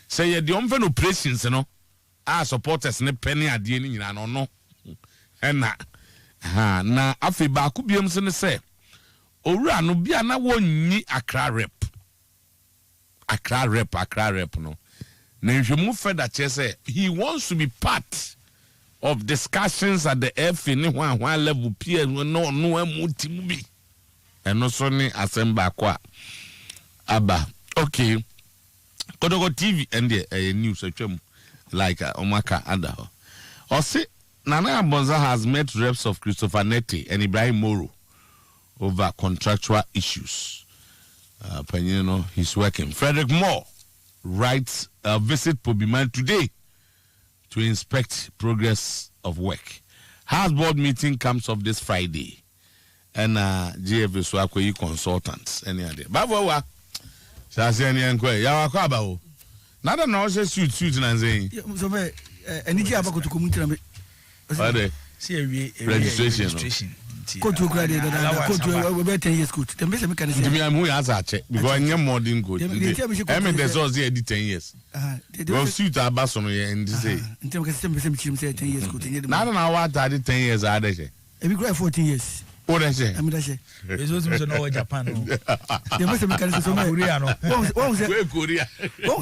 Speaker 3: say ye de omfa no operations no supporters ne penny ade ni nyina no na afi ba ku biam se ne say owura no bia na wonni Accra rep no na nhwemu feda che say he wants to be part of discussions at the FA ne hwan level peer no amuti bi eno so ne assemble kwa Abba, okay. Kotoko TV and the news like Omaka Adaho. Or say Nana Bonza has met reps of Christopher Neti and Ibrahim Moro over contractual issues. He's working. Frederick Moore writes a visit Pobiman today to inspect progress of work. House board meeting comes off this Friday. And GFA Swakwe consultants. Any other. Babawa. Sasi ani enkwe ya wakwa ba o nada na o se suit na nzen
Speaker 2: so be eniki abako to community na me
Speaker 3: ade
Speaker 5: see awie
Speaker 3: registration
Speaker 2: kotu kura de da kotu we be 10 years coach dem be se me kan say
Speaker 3: ndimi amu ya za che because anya modern code em the so say 10 years we suit abaso no ye ndi say
Speaker 2: ntem ka system be se me chirim say 10 years coach
Speaker 3: nada na wa ta 10 years ade che
Speaker 2: e be 14 years
Speaker 3: o de che
Speaker 2: am da che
Speaker 5: ezo so no Japan no
Speaker 2: dem be se me kan say so
Speaker 5: Korea no
Speaker 3: what was Korea
Speaker 2: what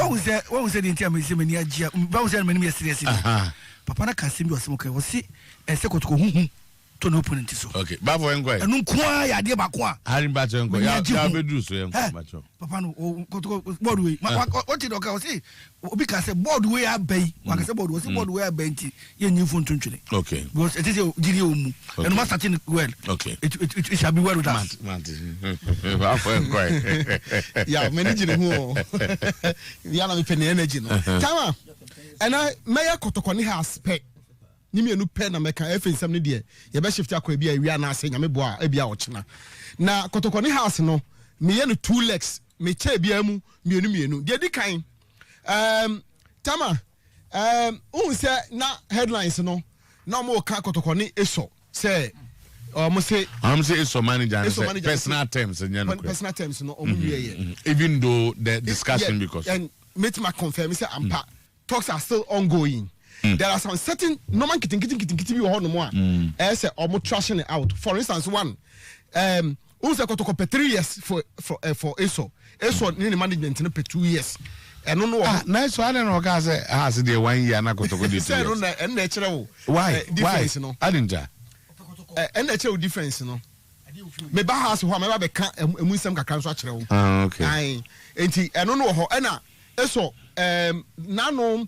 Speaker 2: was the ntem se me ni agia ba was me ni serious papa na kasim bi wasemo kai wasi ese kotoko huhu to no opponent so
Speaker 3: okay bafo enko
Speaker 2: enu nkoa ya de bako a
Speaker 3: hari ba che enko ya bedu so enko macho
Speaker 2: papa no kotoko board way what did okay wasi obi ka say board way abai wa ka say board way abai nti ye nyimfo ntuntwene
Speaker 3: okay
Speaker 2: because it is jiri omu enu ma starting well
Speaker 3: okay
Speaker 2: it shall be well with us
Speaker 3: bafo enko
Speaker 2: ya manage ne ho ya na me pen energy no tama ena meya kotoko ni has pay ni mienu pay na meka efensam ne de ye be shift akwa bia wi ana ase nyame bo a bia ochena na kotoko ni house no me ye no 2 legs me che bia mu mienu de di kan tama un se na headlines no na mo ka kotoko ni eso say mo say
Speaker 3: eso manager personal terms
Speaker 2: personal terms no o mu ye
Speaker 3: even though the discussion because
Speaker 2: and make my confirm say ampa talks are still ongoing. There are some certain normal kitty bi ho no mo a say omo trashing it out. For instance, one also got to compare 3 years for eso ni management no 2 years. And no
Speaker 3: na so I don't know say has the 1 year na kotoko dey.
Speaker 2: Say no na na chere wo.
Speaker 3: Why
Speaker 2: difference no?
Speaker 3: I didn't ja.
Speaker 2: Na chere difference no. Me ba house ho me ba be ka emu nsem kakra so a chere wo.
Speaker 3: Okay.
Speaker 2: Ai enti eno no ho na eso nano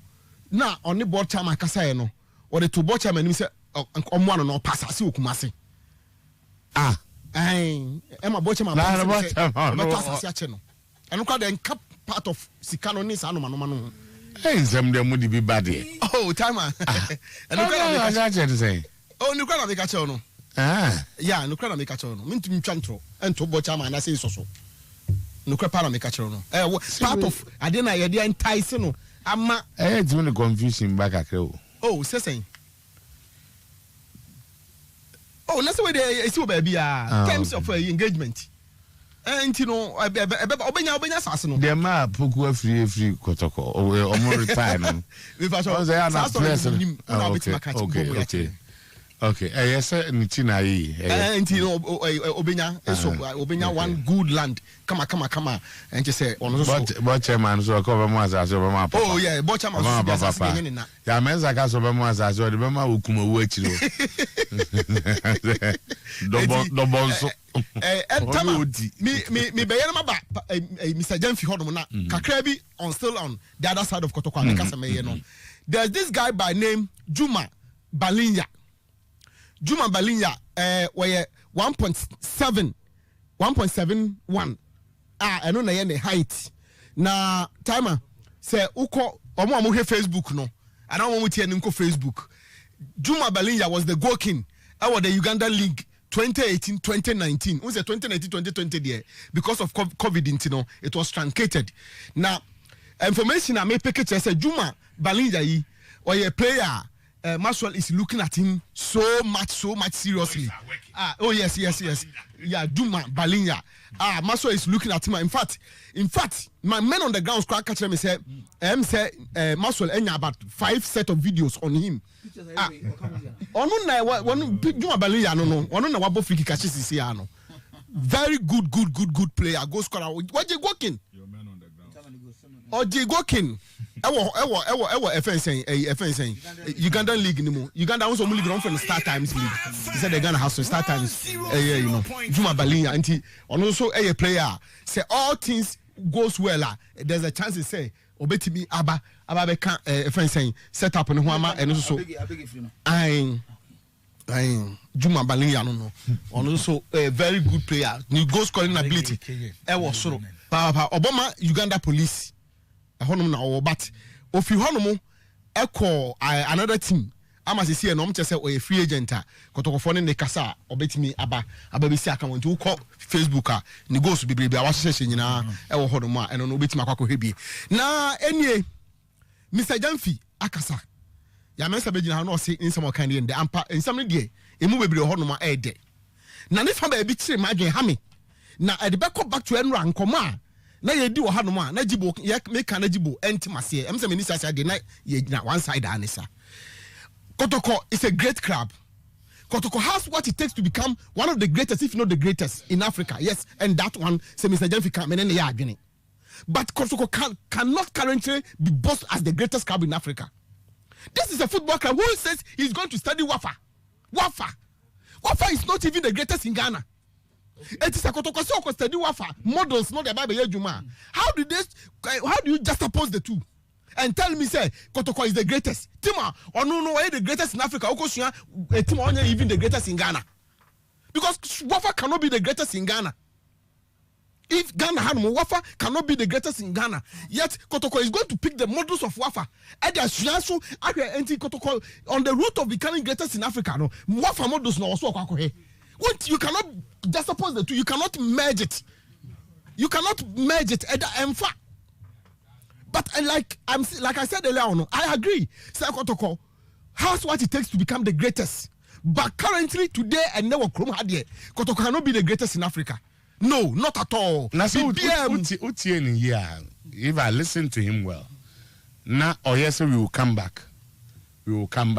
Speaker 2: na on the board chairman kasa no or the two board chairman say omo no pass ase okumase ai ema board chairman pass ase ache no eno kwa den cap part of sikano ni sa no no
Speaker 3: hey zem dem mu di bi bad
Speaker 2: oh timer eno kwa na ache to say oh ni kwa na make ache no yeah no kwa na make ache no mintu ntwantro ento board chairman na say so no kwa para make ache no part of adena ye dey entice no
Speaker 5: ama
Speaker 3: it's when the confusion back akre.
Speaker 5: oh say oh let's say they see baby terms of engagement and you know obenya sase no
Speaker 3: the map poku free kotoko o mo retire no
Speaker 5: we fa so
Speaker 3: okay yes nti na yi
Speaker 5: and you know obenya one good land kama and just say ono so
Speaker 3: but chairman so ko be mo asase be mo papa
Speaker 5: oh yeah but chairman so be asase na
Speaker 3: ya menza ka so be mo asase o de be ma okuma wu akiro do bonso
Speaker 5: tama me be yana ba Mr. Jamfi hodom na kakra bi on still on the other side of Kotoko and Kasame no there's this guy by name Juma Balinya where 1.71 I know na ye height na timer say uko omo he Facebook no I don't want to hear nko Facebook. Juma Balinya was the goal king at the Uganda League 2018-2019. Who's the 2019-2020 there? Because of COVID, you know, it was truncated. Now, information I may pick it as a Juma Balinya or a player. Maxwell is looking at him so much seriously. Oh yes. Yeah, Juma Balinya. Maxwell is looking at him. In fact, my men on the ground start catching me say, Maxwell about 5 set of videos on him. Juma Balinya no. Very good player. Go scorer. What you working? Oji Gokin. Ewo FN Ugandan League anymore. Uganda also only ground from the Star Times League. He said they're gonna have some Star Times. You know, Juma Balinya and he also a player. Say all things goes well. There's a chance to say obetimi aba beka FN set up on Huama and also Juma Balinya no. Also a very good player. New goal scoring ability. Ewo soro. Obama Uganda Police. Honum na but if you honomo echo another team ama see no mche say o free agent kotokofo ne kasa obetimi aba be see account to call Facebook ni goals bibrebe awahye nyina e wo honomo a eno no obetimi akwa hwebie na enie Mr. Jamfi akasa ya mensa be gina no say insam kan de ampa insam ne de emu bebre honomo a ede na ne fa ba bi kire madwen ha me na e de be back to enra nkomo a na ye di wo hanom a na jibo ye meka na jibo entimase em se meni sasa de na ye na one side anisa Kotoko is a great club. Kotoko has what it takes to become one of the greatest, if not the greatest, in Africa. Yes, and that one se Mr. Jamfi can menen ya adwene. But Kotoko cannot currently be bossed as the greatest club in Africa. This is a football club who says he's going to study Wafa is not even the greatest in Ghana. It is a Kotoko so study Wafa models, not the Bible Juma. How do you juxtapose the two and tell me say Kotoko is the greatest? Tima or no the greatest in Africa. Tima only even the greatest in Ghana, because Wafa cannot be the greatest in Ghana. If Ghana had more, Wafa cannot be the greatest in Ghana. Yet Kotoko is going to pick the models of Wafa. And Kotoko on the route of becoming greatest in Africa. No, Wafa models no also what you cannot just suppose the two. You cannot merge it. But like I said earlier on, I agree. Kotoko has what it takes to become the greatest. But currently today and never Kotoko cannot be the greatest in Africa. No, not at all.
Speaker 3: If I listen to him well, now yes, we will come back. You should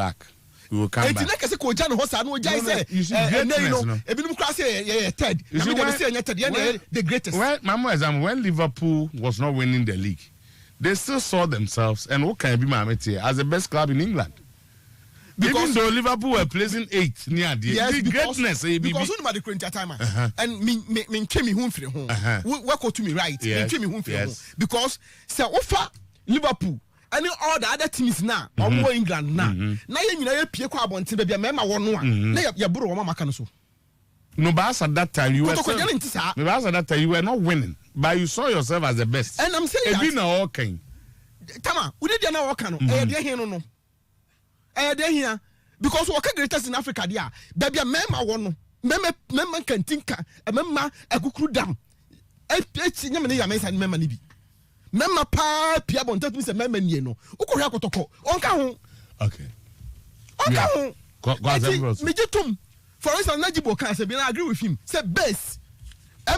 Speaker 5: the greatest.
Speaker 3: When Liverpool was not winning the league, they still saw themselves and what can be as the best club in England. Because even though Liverpool were placing 8th near the greatness,
Speaker 5: because only the current time and me came home for home. Work to me right. Me came home for home because say offer Liverpool. And all the other teams now, or England now. Now you pay kwa abonti baby mema wonu a. Na ya buru wama maka no so.
Speaker 3: No, but at that time you were not winning, but you saw yourself as the best.
Speaker 5: And I'm saying
Speaker 3: that. All kind.
Speaker 5: Tama, we did na work no. No. Here because we are greatest in Africa there. Baby mema wonu. Mema kan tinka, mema ekukuru dam. Nyame ya mensa mema ni bi.
Speaker 2: Memma pa pia bon tatu se memma nie no. Ukohwa kotoko. Onka ho.
Speaker 3: Okay.
Speaker 2: Onka ho.
Speaker 3: Me
Speaker 2: jetum. For instance, Najibo can say I agree with him. Say base.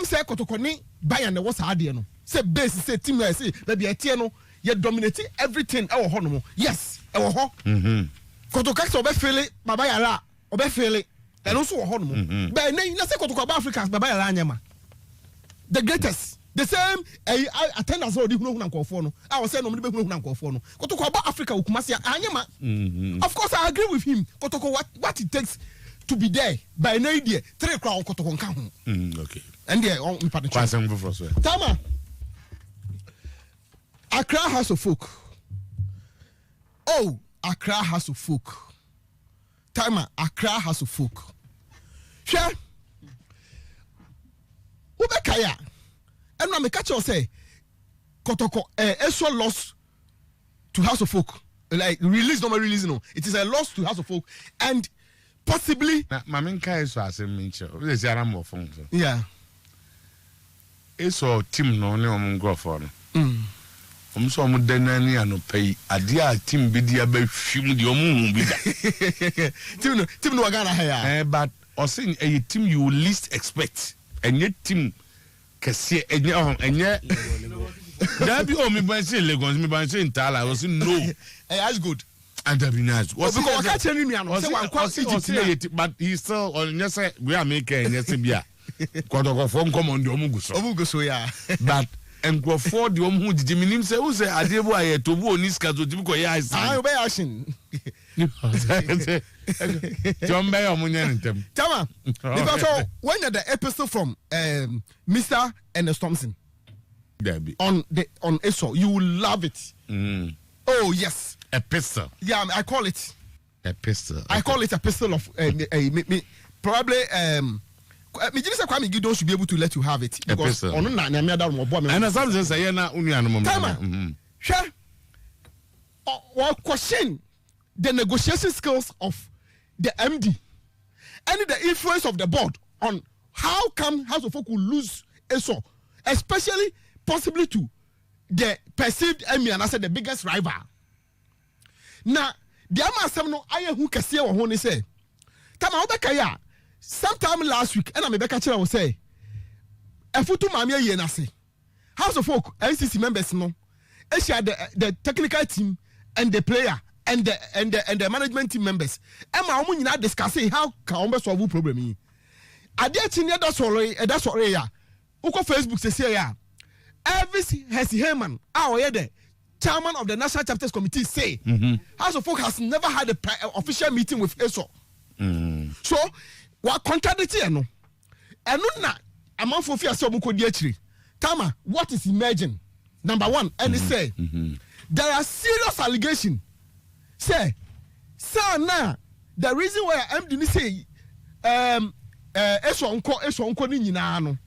Speaker 2: Say kotoko ni Bayern na was ade no. Say base say team say baby etie no ye dominate everything e wo ho no. Yes, e wo ho. Kotoko se obefele baba yara, obefele. E no so wo ho no. But na say kotoko ba Africans baba yara anyama. The greatest. The same attendance already who know nkofo no. I was saying no me be who know nkofo no. Kotoko about Africa ukumasi anyama. Of course I agree with him. Kotoko what it takes to be there by no idea 3 crown Kotoko nka ho.
Speaker 3: Okay.
Speaker 2: And there on me partner. Tama. Accra House of Folk. Oh, Accra House of Folk. Tama, Accra House of Folk. Sure. Ubekaya. And now me catch you say Kotoko also lost to House of Folk. Like release no release no. It is a loss to House of Folk and possibly
Speaker 3: Maminka is as a mincho. There's a more phone.
Speaker 2: Yeah.
Speaker 3: It's all team no only go for. So I'm denani and pay a dear team bidia be film the omu bida.
Speaker 2: Team no gana here.
Speaker 3: But or saying a team you least expect and yet team kese enye that be me ban say Lagos me ban say Intala was no.
Speaker 2: That's good.
Speaker 3: And that be nice.
Speaker 2: Because I can't tell you no say one quality
Speaker 3: but he still on yes we are making yes bia. Kotoko phone come on the omugu so
Speaker 2: yeah.
Speaker 3: But and go for the omu did minim say who say adebo aye to bu oni ska to tibuko ya is
Speaker 2: ah obey action
Speaker 3: John Bay omunya ntem
Speaker 2: tama because when the episode from Mr. Ernest Thompson on ESO you will love it. Oh yes,
Speaker 3: epistle.
Speaker 2: Yeah, I call it
Speaker 3: epistle.
Speaker 2: I call it epistle of probably me just say Gideon should be able to let you have it because on na me that mo boy me
Speaker 3: and something say na unuanu mo
Speaker 2: sure or question the negotiation skills of the MD and the influence of the board on how come House of Folk will lose ESO, especially possibly to the perceived enemy and I said the biggest rival. Now the amasem no aye hu kese wo ho ni say tama obeka ya sometime last week and Rebecca Chira will say Efutu Mamia Yenase House of Folk NCC members no the technical team and the player and the management team members Emma omu nyina discussing how can we solve problem yi ade achinya that's all ya uko Facebook say ya Elvis Hesi Heyman the chairman of the National Chapters Committee say House of Folk has never had a official meeting with ESO. So what contradiction no eno na amanfo fi ase omuko di akiri tama what is emerging number 1 and say there are serious allegations say na the reason why MD ni say eso onko ni nyina no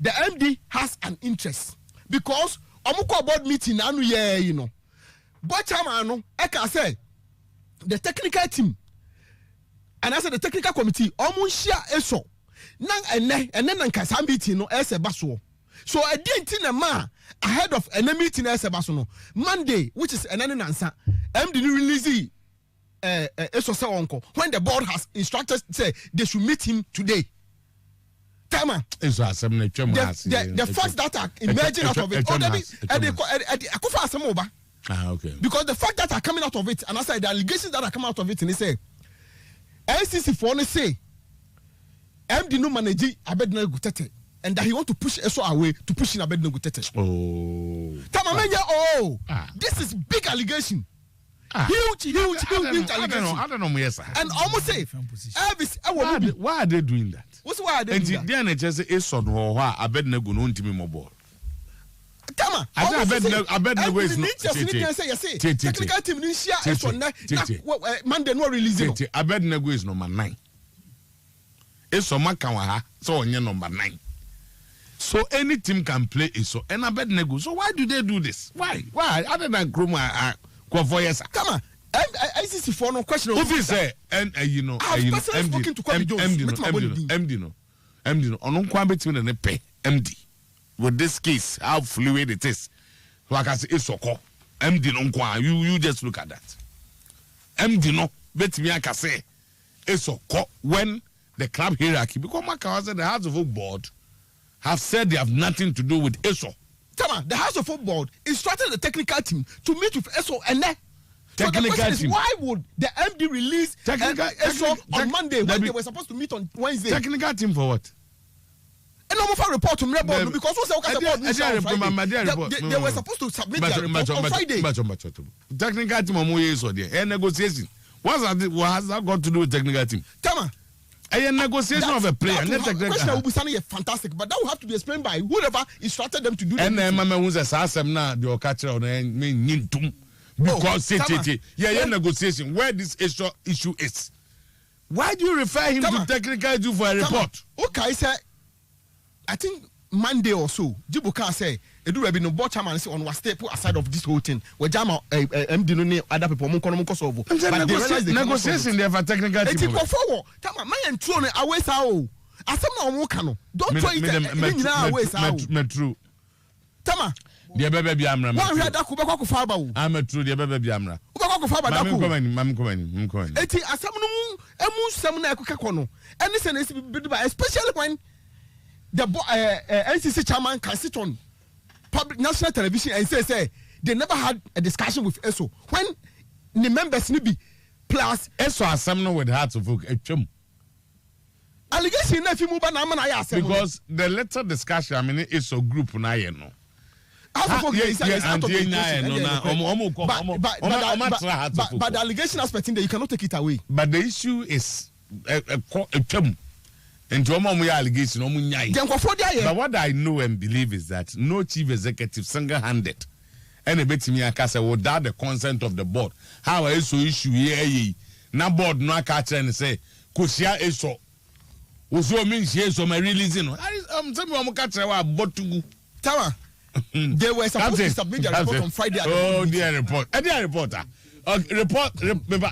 Speaker 2: the MD has an interest because omuko board meeting anu ye you know but chairman no e ka say the technical team and I said the technical committee share ESO nan ene nkasa meeting no ese baso so I didn't na ma ahead of any meeting ese baso no Monday which is enene nansa MD release ESO say onko when the board has instructed say they should meet him today tama
Speaker 3: ESO assembly
Speaker 2: the facts that are emerging out of it akufa asem oba
Speaker 3: okay
Speaker 2: because the fact that are coming out of it and I said the allegations that are coming out of it and they say NCC for only say MD no manage Abednego Tete and that he want to push ESO away to push in Abednego Tete. This is big allegation. Huge allegation.
Speaker 3: I don't know yes.
Speaker 2: And almost say Elvis
Speaker 3: why are they doing that?
Speaker 2: What's why are they doing that?
Speaker 3: And then just ESO no Abednego no ntimi mo ball.
Speaker 2: Tama.
Speaker 3: Abednego is not.
Speaker 2: Technical team didn't share ESO Monday no release.
Speaker 3: Abednego is number 9. ESO makawa so onye number 9. So any team can play ESO and Abednego. So why do they do this? Why? Other than Kruma Kwavoyesa.
Speaker 2: Come on. ICC for no question.
Speaker 3: If you say and MD no. Onon kwa between and pay MD. With this case, how fluid it is. like I say esoko MD no kwa you just look at that MD no bet me aka say esoko when the club hierarchy because Maka said the House of Folk Board have said they have nothing to do with ESO.
Speaker 2: Tama, the House of Folk Board instructed the technical team to meet with ESO and then.
Speaker 3: Technical
Speaker 2: so the question
Speaker 3: team.
Speaker 2: is, why would the MD release ESO on Monday when they were supposed to meet on Wednesday?
Speaker 3: Technical team for what?
Speaker 2: And no more report to Rebel because what's the board they were supposed to submit their report on Friday.
Speaker 3: Technical team on ESO there. And negotiation. What has that got to do with technical team?
Speaker 2: Tama.
Speaker 3: A negotiation of a player.
Speaker 2: The question will be something fantastic, but that will have to be explained by whoever instructed them to do that.
Speaker 3: And then Mama who's a Sassam now, the catcher on the because negotiation where this issue is. Why do you refer him to technical due for a report?
Speaker 2: Okay, sir. I think Monday or so, Jibuka say Edu Rebi no board chairman say on was step aside of this whole thing. We jam MD no other people but they realize
Speaker 3: negotiation there for technical team.
Speaker 2: Go forward. Tama man and throw away sao. Asem na omo ka no. Don't throw it away sao.
Speaker 3: True.
Speaker 2: Tama.
Speaker 3: The bebe bi amra.
Speaker 2: One hear that kubekwa ku fa ba wo.
Speaker 3: I'm true the bebe bi amra.
Speaker 2: Kubekwa ku fa ba da ku.
Speaker 3: Mam komani.
Speaker 2: Eti asem no emu sem na ekeka no. Any say especially when the NCC chairman can sit on public national television and say they never had a discussion with ESO when the members need be plus
Speaker 3: ESO assembly with Hearts of Folk
Speaker 2: allegation na fi mu ba na man aye
Speaker 3: because the later discussion I mean ESO group na ye no
Speaker 2: but the allegation aspect in there you cannot take it away.
Speaker 3: But the issue is and allegation but what I know and believe is that no chief executive single-handed and a bit me without the consent of the board. How I so issue here na board no catch and say Kusia eso also means yes so my releasing. Tell me I'm catch board to
Speaker 2: Tama. They were supposed to submit their report on Friday.
Speaker 3: Oh, dear report. Dear reporter.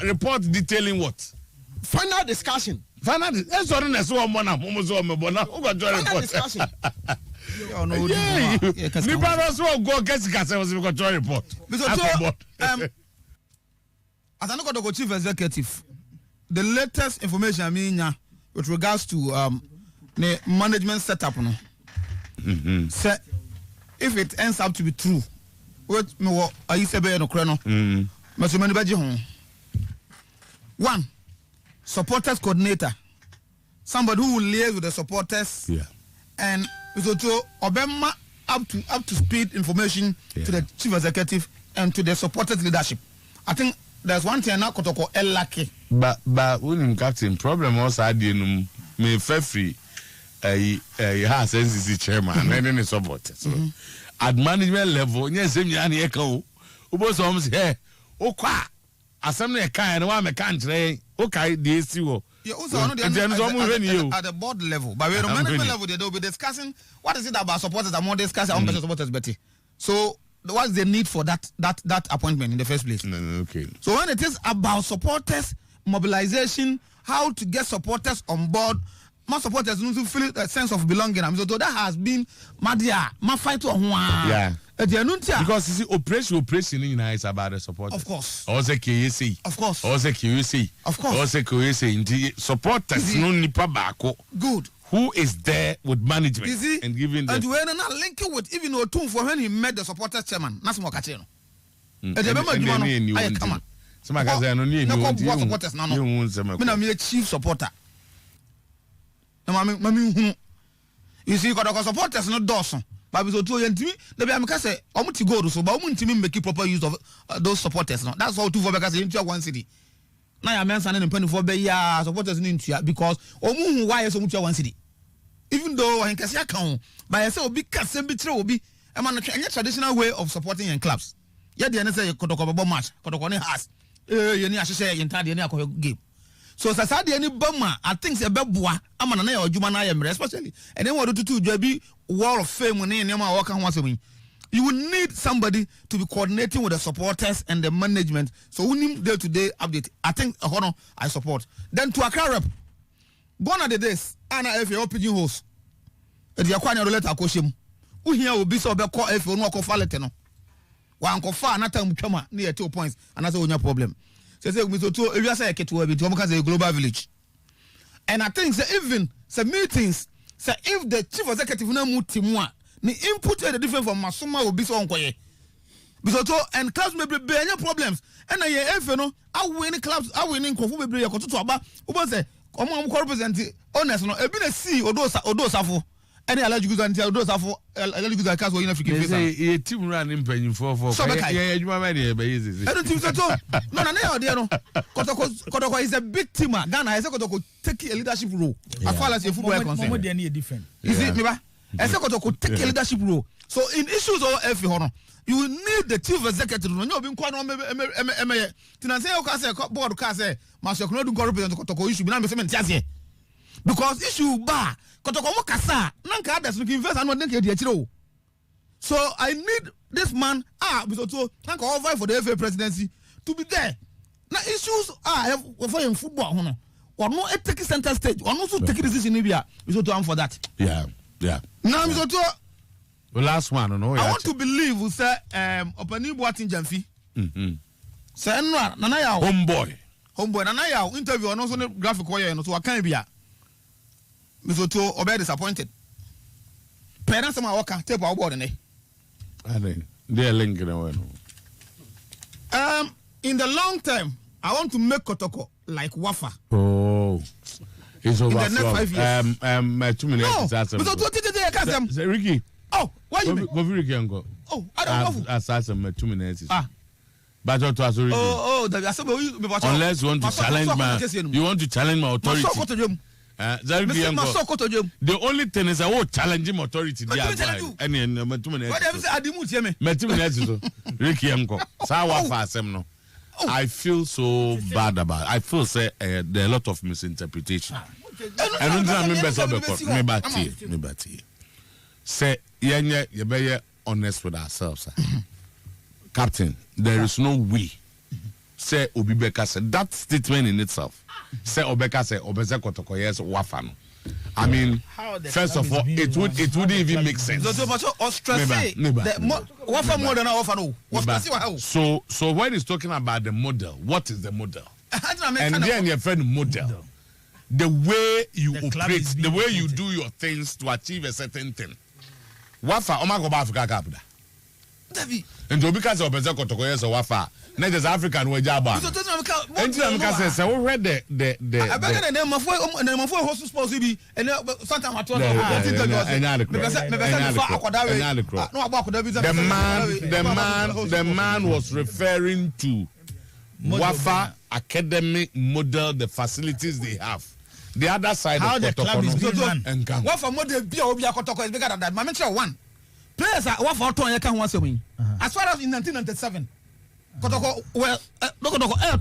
Speaker 3: Report detailing what?
Speaker 2: Final discussion.
Speaker 3: Final discussion.
Speaker 1: As I look at the chief executive, the latest information I mean with regards to the management setup, say if it ends up to be true, what me are you saying no kreno? One, supporters coordinator, somebody who will liaise with the supporters, and so to Obama up to speed information to the chief executive and to the supporters leadership. I think there's one thing now called LIGUE.
Speaker 3: But when captain problem also had me free has NCC chairman and then supporters. At management level, yes, I'm here. Ubos almost here. Okwa. Assembly kind one me country. Okay, this you.
Speaker 1: Yeah, also at the board level, but at the management level, they will be discussing what is it about supporters. I'm more discussing how supporters better. So, what's the need for that appointment in the first place?
Speaker 3: Okay.
Speaker 1: So when it is about supporters mobilization, how to get supporters on board, my supporters need to feel a sense of belonging. So that has been my fight to
Speaker 3: because you see operation is about the support.
Speaker 1: Of course.
Speaker 3: Also KSC.
Speaker 1: Of course.
Speaker 3: Also QC.
Speaker 1: Of course.
Speaker 3: Also QC. Supporters no nipa bako.
Speaker 1: Good.
Speaker 3: Who is there with management and giving them?
Speaker 1: And we're not linking with even Otuo for when he met the supporters chairman. That's more catching. And come on.
Speaker 3: Some guys are no need.
Speaker 1: No supporters. No. I'm a chief supporter. You see, because supporters not Dawson. But with Otuo and me, the Biamaka say, I'm to go to so, but I'm to make proper use of those supporters. No, that's all two for because into one city. Now I'm answering penny for supporters in India because why is so much one city. Even though I can say account, but I say big Casembi will be a traditional way of supporting in clubs. Yet the answer you could talk about match, could talk has. You need to say entire game. So Sasadi any bomber, I think it's a bebwa, I'm an or Jumanayam, especially. And then what to do, JB Wall of Fame when you walk once a week. You will need somebody to be coordinating with the supporters and the management. So we need day-to-day update. I think I support. Then to Accra rep. Gone are the days. Anna F. your pigeon host. The Aquania letter question. Who here will be so be call F. no call Faleteno. One kofa anata mutwama near 2 points and that's onya problem. Say Mr. Otuo if you say keto be to a global village. And I think say even say meetings say if the chief executive na mutimwa ni input the different from Masuma will be so onkoye. Because and clubs may be any problems. And I no I win clubs I winning kofu be yakoto to aba ubo say omo represent honest no e bi na see odosafo any allergic goods until odosafo allergic goods cast in African face.
Speaker 3: Say team run impanyim for yeah adwuma ma dey be easy.
Speaker 1: I don't think so. No na there no. Kotoko is a big team. Ghana I say Kotoko take a leadership role as far as your football is concerned.
Speaker 5: More than different.
Speaker 1: You see me ba? I say Kotoko take a leadership role. So in issues or every hono you will need the chief executive no you be kwa no me tinanse o ka say board ka say maso ko no do represent Kotoko issue bi na me say me ntiase because issue ba Kotoko mo kasa na nka others no invest and no dey di akire. So I need this man Mr. Otuo nka over for the FA presidency to be there. Now issues for in football hono or no take center stage or no so take decision in Mr. Otuo for that.
Speaker 3: Yeah.
Speaker 1: Now Mr. Otuo
Speaker 3: the last one, no.
Speaker 1: I want to believe we say Opani Boatin Jamfi. Say nana ya homeboy nana ya interview on also graphic wire no so akan bia. Mr. Otuo obey disappointed. Parents ma waka tape our board ne.
Speaker 3: I think they link in away.
Speaker 1: In the long term, I want to make Kotoko like Wafa.
Speaker 3: Oh. It's over.
Speaker 1: In the next 5 years.
Speaker 3: 2 minutes.
Speaker 1: No, Mr. Otuo
Speaker 3: say Ricky.
Speaker 1: Oh, why you
Speaker 3: go Ricky and go.
Speaker 1: Oh, I don't know.
Speaker 3: Assassin 2 minutes. But what was Ricky? Unless you want to challenge my authority. The only thing is I will challenge him authority. Ricky and go. I feel so bad about it. I feel say there are a lot of misinterpretation. I don't remember me say you be honest with ourselves. Captain, there is no way. Say Obibeka said that statement in itself. Say Obeka say Obeze Kotoko yes Wafano. I mean, first of all, it wouldn't even make sense. So when he's talking about the model, what is the model? And then your friend model. The way you operate, the way you do your things to achieve a certain thing. Wafa, Omako Africa Capita. And because of Obeze Kotoko yes Wafa. Not as African way jaba. And you says, I read the I better than them for host supposed to be and sometimes the man was referring to Wafa academic model, the facilities they have. The other side
Speaker 5: how
Speaker 3: of
Speaker 5: the club is being run.
Speaker 1: Wafa model be Kotoko is bigger than that. Mamention one. Players are Wafa Otuo can once a win. As far as in 1997. Kotoko, well,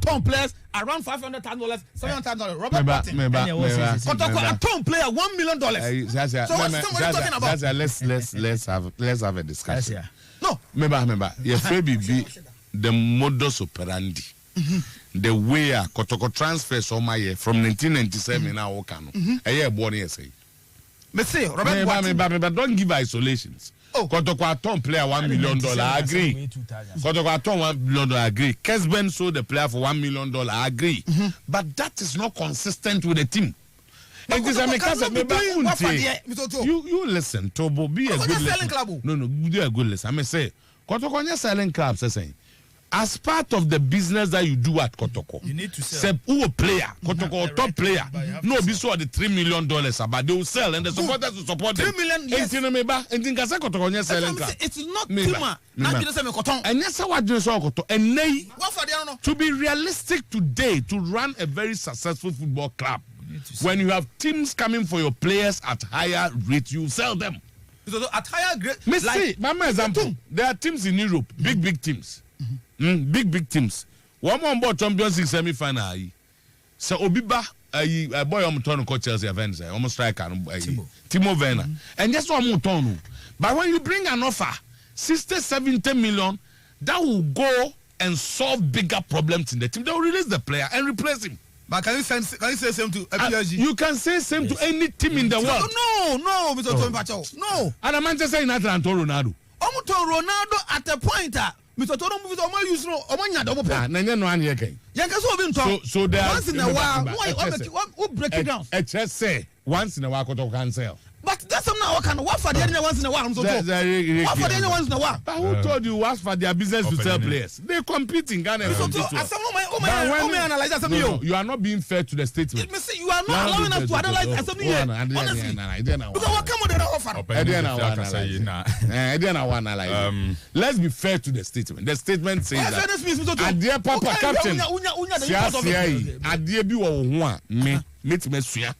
Speaker 1: Tom players around $500,000, $700,000. Robert Patton. Kotoko, a Tom player $1 million. So what's somebody talking about?
Speaker 3: Let's have a discussion.
Speaker 1: No.
Speaker 3: Remember. Yes, maybe the modus operandi. The way Kotoko transfers on my year from 1997 now Okano. A year born here say.
Speaker 1: But say Robert Patton.
Speaker 3: But don't give isolations. Kotoko Tom player $1 million, I agree. Kotoko Tom $1 million, I agree. Kesben sold the player for $1 million, I agree. But that is not consistent with the team. And this you listen, Tobo, be a good listener. No, be a good listener. I may say, Kotoko is selling clubs, saying. As part of the business that you do at Kotoko,
Speaker 5: you need to sell.
Speaker 3: Who a player, Kotoko right top player. No, be so the $3 million, but they will sell and the supporters will support them.
Speaker 1: 3 million. Yes. It's not Tima. And yes, what you saw Koto. And
Speaker 3: to be realistic today, to run a very successful football club, when you have teams coming for your players at higher rate, you sell them.
Speaker 1: At higher rate.
Speaker 3: Like, my example, there are teams in Europe, big teams. Big teams. One more about Champions League semi-final. So Obiba, a boy on turn coach Chelsea Avengers, almost striker Timo Werner. And that's what I'm turn. But when you bring an offer, 60-70 million, that will go and solve bigger problems in the team. They will release the player and replace him.
Speaker 1: But can you say same to PSG?
Speaker 3: You can say same to any team in the world.
Speaker 1: No, Mr. Tompacho. No.
Speaker 3: And Manchester United and Ronaldo.
Speaker 1: Ronaldo at a point Mr. Tono movies omo use no omo nya do mo pe.
Speaker 3: Na nya no an ye kan.
Speaker 1: Yanka so obi nto.
Speaker 3: So there
Speaker 1: once in a while, why break it down?
Speaker 3: It just say once in a while Kotoko can sell.
Speaker 1: But that's something now can what for the once in a while so. What for the once in a while?
Speaker 3: But who told you what for their business to sell players? They compete in Ghana.
Speaker 1: So analyze as
Speaker 3: you are not being fair to the statement.
Speaker 1: You are not allowing us to analyze as honestly. Because what come on the offer?
Speaker 3: Let's be fair to the statement. The statement says that dear Papa Captain Adia bi wo ho a me metimesua.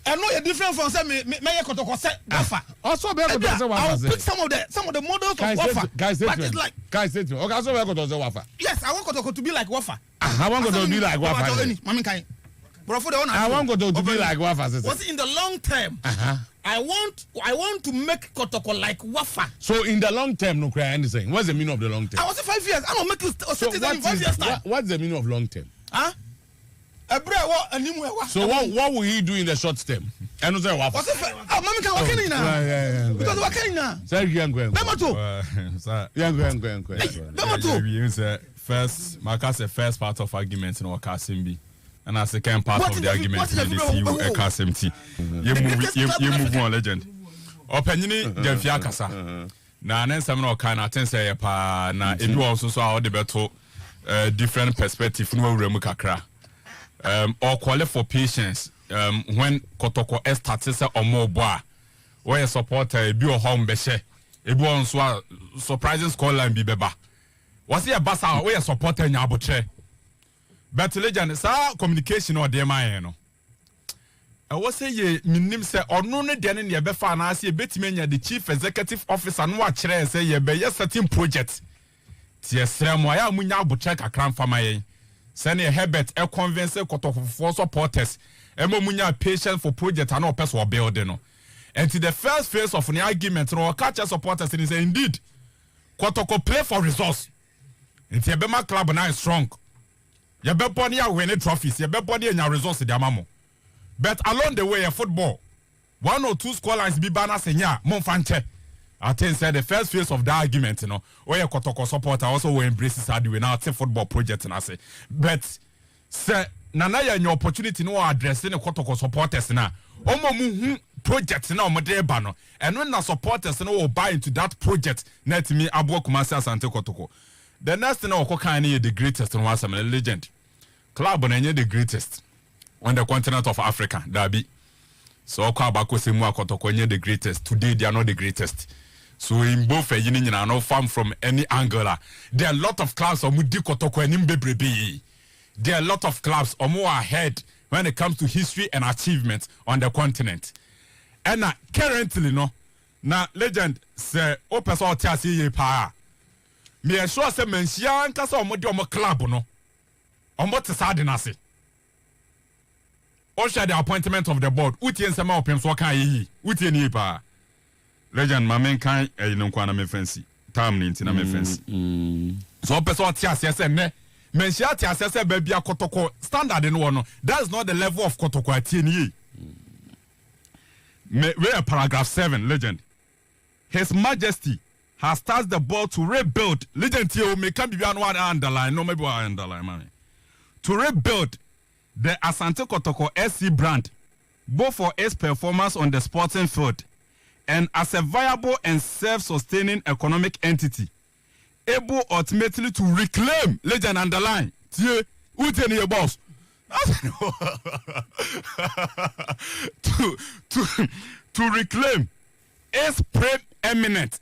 Speaker 1: I know you're different from say me Kotoko say Wafa.
Speaker 3: Also be Kotoko say Wafa.
Speaker 1: I'll pick some of the models of Wafa. But it's like
Speaker 3: say to okay, so be Kotoko say Wafa.
Speaker 1: Yes, I want Kotoko to be like Wafa.
Speaker 3: I want Kotoko to be like Wafa.
Speaker 1: Mami kai. Bro for the owner.
Speaker 3: I want Kotoko to be like Wafa.
Speaker 1: What's in the long term? I want to make Kotoko like Wafa.
Speaker 3: So in the long term, no cry anything. What's the meaning of the long term?
Speaker 1: I was 5 years. I don't make it
Speaker 3: so 5 years time. What's the meaning of long term?
Speaker 1: Huh?
Speaker 3: So what will he do in the short term? And say Wafa.
Speaker 1: Mami can work in now. Because work in now.
Speaker 3: Sir,
Speaker 1: Bemato.
Speaker 4: First, Marcus first part of argument in Wakasimbi. And a second part of the argument in the CU SMT. You move on, legend. Opinion, Jeffia Kasa. Na Nensamino can attend say pa na it also saw the better different perspective no remukakra. Or call for patience when Kotoko started say or more boy. Where support a bio home beshe. A bon so surprising scoreline be beba. Was he a bassa where support in Yaboche? But legend is our communication or dear man. I was say ye minim say or no den in your befa and I see a bit mania the chief executive officer and watch say ye be certain project. Ties Ramoya Munya Buchek a crown for my send a Herbert a convince for supporters. Emo Munya patient for project and no person or building. And to the first phase of an argument, no catch supporters and say indeed Kotoko play for resource. It's a Bema club and I strong. You be pony a winning trophies, you be pony in your resources, the mamo. But along the way, football, 1 or 2 scorelines be banners and ya, Monfante. I think said the first phase of the argument, where Kotoko supporter also will embrace this idea now, football project, and I say, but, sir, Nanaya, your opportunity no addressing the Kotoko supporters now. Omo project now, Madebano, and when the supporters no buy into that project, net me Abo Kumasa Sante Kotoko. The next thing I can the greatest and was a legend. Club on the greatest on the continent of Africa, Dabi. So Kabako Simua Kotoko the greatest. Today they are not the greatest. So in both a union and no farm from any angle. There are a lot of clubs on Mudi Kotoko and Mbebrebi. There are a lot of clubs or more ahead when it comes to history and achievements on the continent. And currently now legend say Opeso Tiasi Pa. Me sure say mensia nkasa omode omo club no omo te sade na se o share the appointment of the board utie nsema opem so kan yi utie ni pa legend ma men kan no kwa na me fancy time ni nti na me fancy so person tie ase say ne mensia tie ase say ba bia Kotoko standard no that's not the level of Kotoko atie ni me we paragraph 7 legend His Majesty has tasked the board to rebuild. Legend here may can be one underline. No, maybe one underline, man. To rebuild the Asante Kotoko SC brand, both for its performance on the sporting field and as a viable and self-sustaining economic entity, able ultimately to reclaim. Legend underline. Tie, who's in your boss? to reclaim its preeminent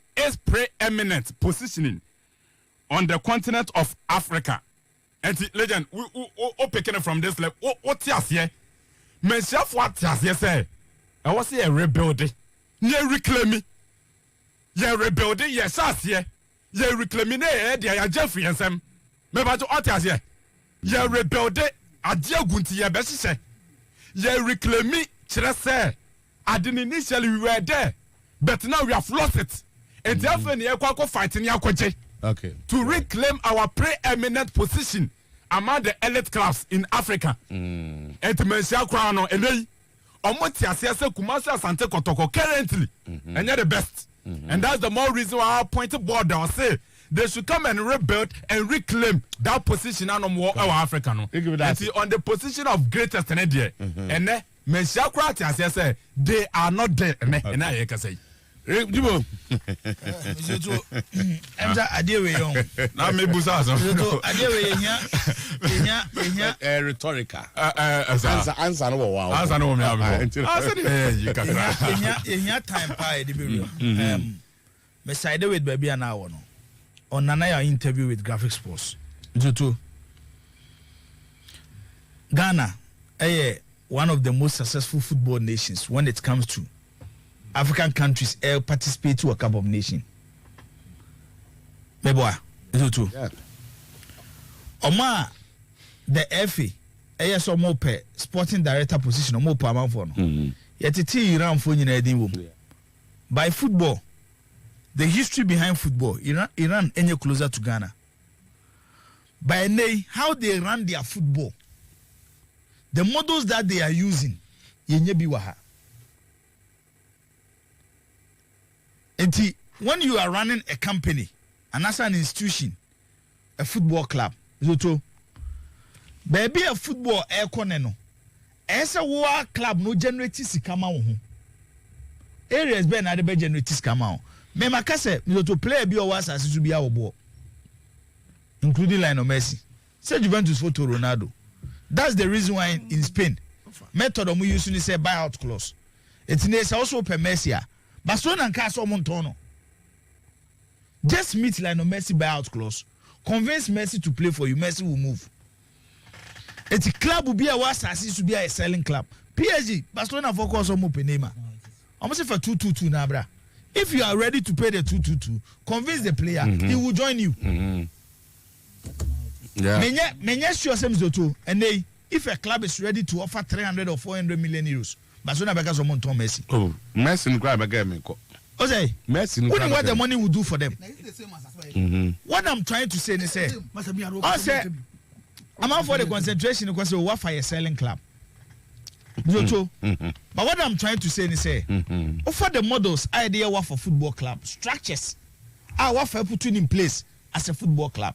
Speaker 4: positioning on the continent of Africa. And legend, we picking it from this level. What you say? Mention what you say. I was here rebuilding. You reclaiming. You rebuilding. Yes, yes. You reclaiming. Yeah, Jeffrey and Sam. Maybe what you say? You rebuilding. A dear Gunti, ya best say. You reclaiming. Say. I didn't initially we were there, but now we have lost it. And therefore, we are fighting. Okay. To reclaim our preeminent position among the elite clubs in Africa. And to mention Crown and they Omotia Kumasi Asante Kotoko currently and you're the best. And that's the more reason why I pointed board down say they should come and rebuild and reclaim that position and more our Africa no. And see, on the position of greatest and there. And then Menshakrati as say they are not there. And I can say.
Speaker 3: Jibo.
Speaker 5: Emza adewe yon.
Speaker 4: Na me busa so.
Speaker 5: Adewe
Speaker 3: enya rhetorical.
Speaker 4: Answer
Speaker 3: no wow.
Speaker 4: Answer no me abi. Answer you can.
Speaker 5: Enya time pa e de be. Me side with baby ana wo no. On Nanaya interview with Graphic Sports. Jutu. Ghana, one of the most successful football nations when it comes to African countries participate to a Cup of Nations. Meboa, Jutu.
Speaker 3: Yeah.
Speaker 5: Oma, the FA, so more per sporting director position, or more per amount for no. Yet it Iran for you by football. The history behind football, Iran any closer to Ghana. By how they run their football, the models that they are using, yenyebiwaha. And when you are running a company, and as an institution, a football club, Zoto, baby a football air corner, as a war club no generates come out. Areas ben at the generates come out. Me makase me to play bi o was as to be our ball, including Lionel Messi. Say Juventus photo Ronaldo. That's the reason why in Spain method we use to say buyout clause. It's needs also per Messi. Barcelona and Castle Montono. Just meet Lionel Messi buyout clause. Convince Messi to play for you. Messi will move. It's a club will be a was as to be a selling club. PSG Barcelona focus on Mopenema. Almost for 2-2-2 now, bra. If you are ready to pay the 2-2-2, convince the player, he will join you.
Speaker 3: Yeah.
Speaker 5: Menya sure same Zoto. And if a club is ready to offer 300 or 400 million euros, Barcelona because of Monton Messi.
Speaker 3: Oh, Messi and grab again.
Speaker 5: Ose,
Speaker 3: Messi.
Speaker 5: What the money will do for them? What I'm trying to say is, I'm out for the concentration because of UEFA is selling club. But what I'm trying to say is, offer the models idea for football club structures. What for putting in place as a football club.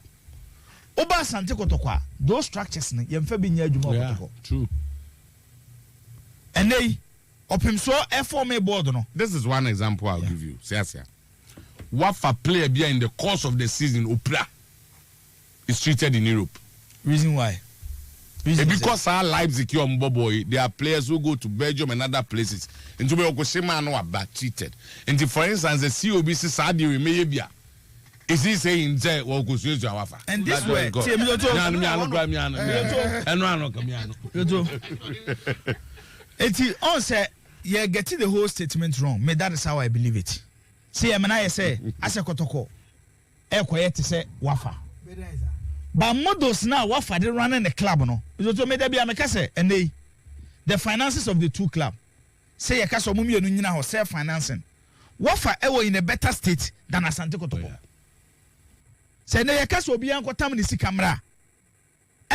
Speaker 5: Oba Sante Kotokwa, those structures
Speaker 3: True.
Speaker 5: And they open so FOMA board no.
Speaker 3: This is one example I'll give you. What for player be in the course of the season Opera is treated in Europe.
Speaker 5: Reason why?
Speaker 3: Because our Leipzig boy, there are players who go to Belgium and other places. And to be Okoshima no are treated. And for instance, the COBC Saudi Remebia. Is he saying that
Speaker 5: and this way, it's on say you're getting the whole statement wrong. Me that is how I believe it. See, I mean, I say, as a kotoko, quiet say wafa. But models now wafa they running the club no. So me there be amekase and the finances of the two club. Say a caso mummy no self financing. Wafa in a better state than Asante Kotoko. Say na yaka obi ankotam ne sika mra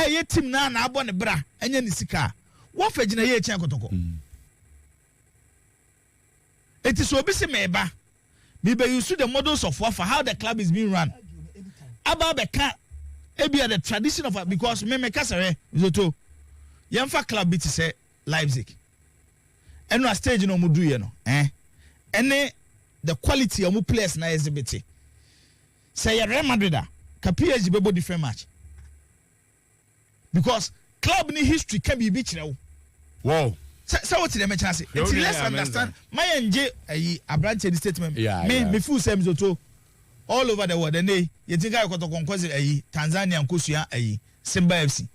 Speaker 5: ye team na abo ne bra anya ne sika wo fa gina ye echi ankotoko it is obi se meba be use the models of wafa how the club is being run aba beka ebia the tradition of because me kasere zoto yemfa club bit say Leipzig eno a stage no mudu ye no ene the quality of players na exhibit. Say Real Madrid ka PSG bebo different match because club ni history can be beach now.
Speaker 3: Wow.
Speaker 5: So what the mention say it's let's understand my nj abranche the statement me full same zoto all over the world and you think I got to conquest Tanzania Nkusua Simba FC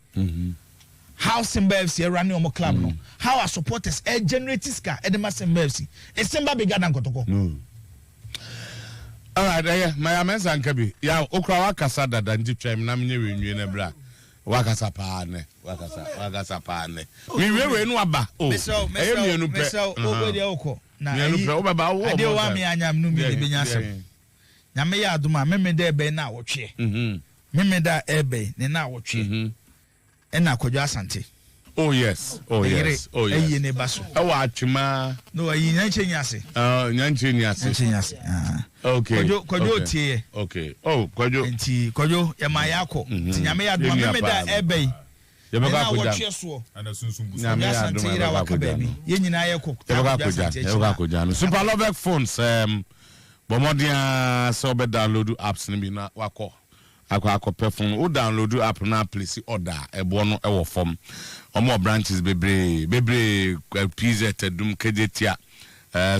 Speaker 5: how Simba FC running on club no how our supporters generate ska edema Simba FC it's Simba bigger than Kotoko.
Speaker 3: All right, my amens and Kabi. Yeah, Okra Wakasa than Jim Namini in Bra. Wakasa Pane. We were in Waba. Oh, so, over the Oko. Now, I do want me and I'm Numi Binyasa. Namaya Duma, Meme de Be now watch. Meme da Ebe, Nena watch. And now Koja Santi. Oh yes.
Speaker 5: Ayi ne baso.
Speaker 3: Achuma.
Speaker 5: No, ayi nyanche nyase.
Speaker 3: Nyanche nyase. Okay.
Speaker 5: Kwajo tie.
Speaker 3: Okay. Oh, kwajo.
Speaker 5: Enti kwajo ya mayako. Ti nyame ya do me da ebei.
Speaker 3: Ya baka koja.
Speaker 4: Ana sunsun bu.
Speaker 3: Nyame ya do me baka koja.
Speaker 5: Ye nyina ye ko.
Speaker 3: Ya baka koja. Super Lovec phones bomodia so be download apps ni bi na wako. Akwa perform o download app na place order ebo no e wo form omo branches bebre PZ Tedum Kejetia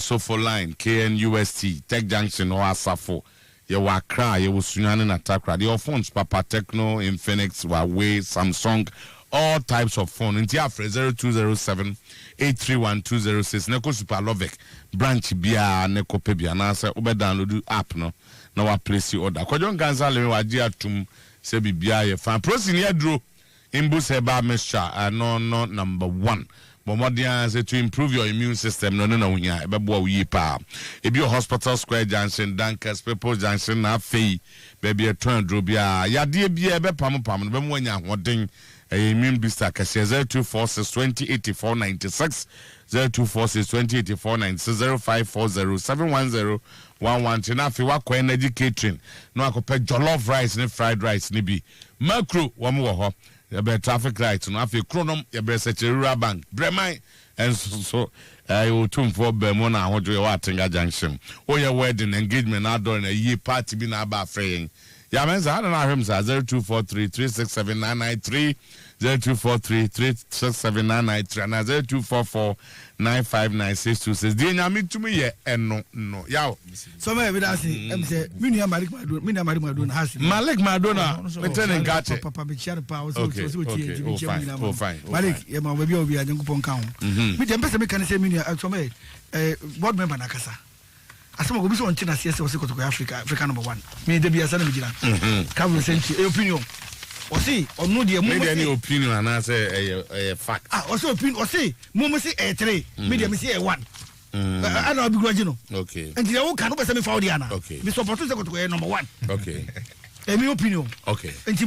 Speaker 3: Sofo Line KNUST Tech Junction or Asafo ye wa Accra ye wo Sunyane na Takra the phones Papa Techno Infinix Huawei Samsung all types of phone into after 0207 831 neko Super Lovec branch bia neko pebia na say o be download app no na wa place order kwajon ganza le wa ji atum se bibia ye fan prosin ye dro imbus heba mixture no number 1 bomodian say to improve your immune system no na wunya e be bo wi pa e bi Hospital Square Junction Dankers People Junction na fei baby e ton dro bia yade bia e be pam no be mo nya hoden immune booster kase 0246208496 0246208496 05407101 Tinafi wako energy catering no akope jollof rice ne fried rice ne bi macro wamo wo ho ya be traffic light no afi kronom ya be security bank bremai and so you tune for be mo na ahodo ya watenga junction o ya wedding engagement ador na ye party bi na aba afreyin ya menza na ahwem za 0243367993 0243367993 na 0244959626 di nyame tumi ye eno no yawo
Speaker 1: so me be that say em say minia Malik Madonna has
Speaker 3: Malik Madonna metene ngate
Speaker 1: papa be share pa o so
Speaker 3: okay fine
Speaker 1: Malik ye ma we bi obi anyankopon kan ho me dem pese me kan say minia so me board member na kasa asema go bi so on china CS o se kotoko Africa number 1 me de bia sa na me gina cover century opinion o see onu de mo
Speaker 3: any opinion and say fact
Speaker 1: o see opinion o see mo say 3 me de me say 1 ana obi groje no
Speaker 3: okay
Speaker 1: and the one can no be say me fa ana
Speaker 3: okay
Speaker 1: me support say kotoko number 1
Speaker 3: okay
Speaker 1: my opinion
Speaker 3: okay
Speaker 1: and you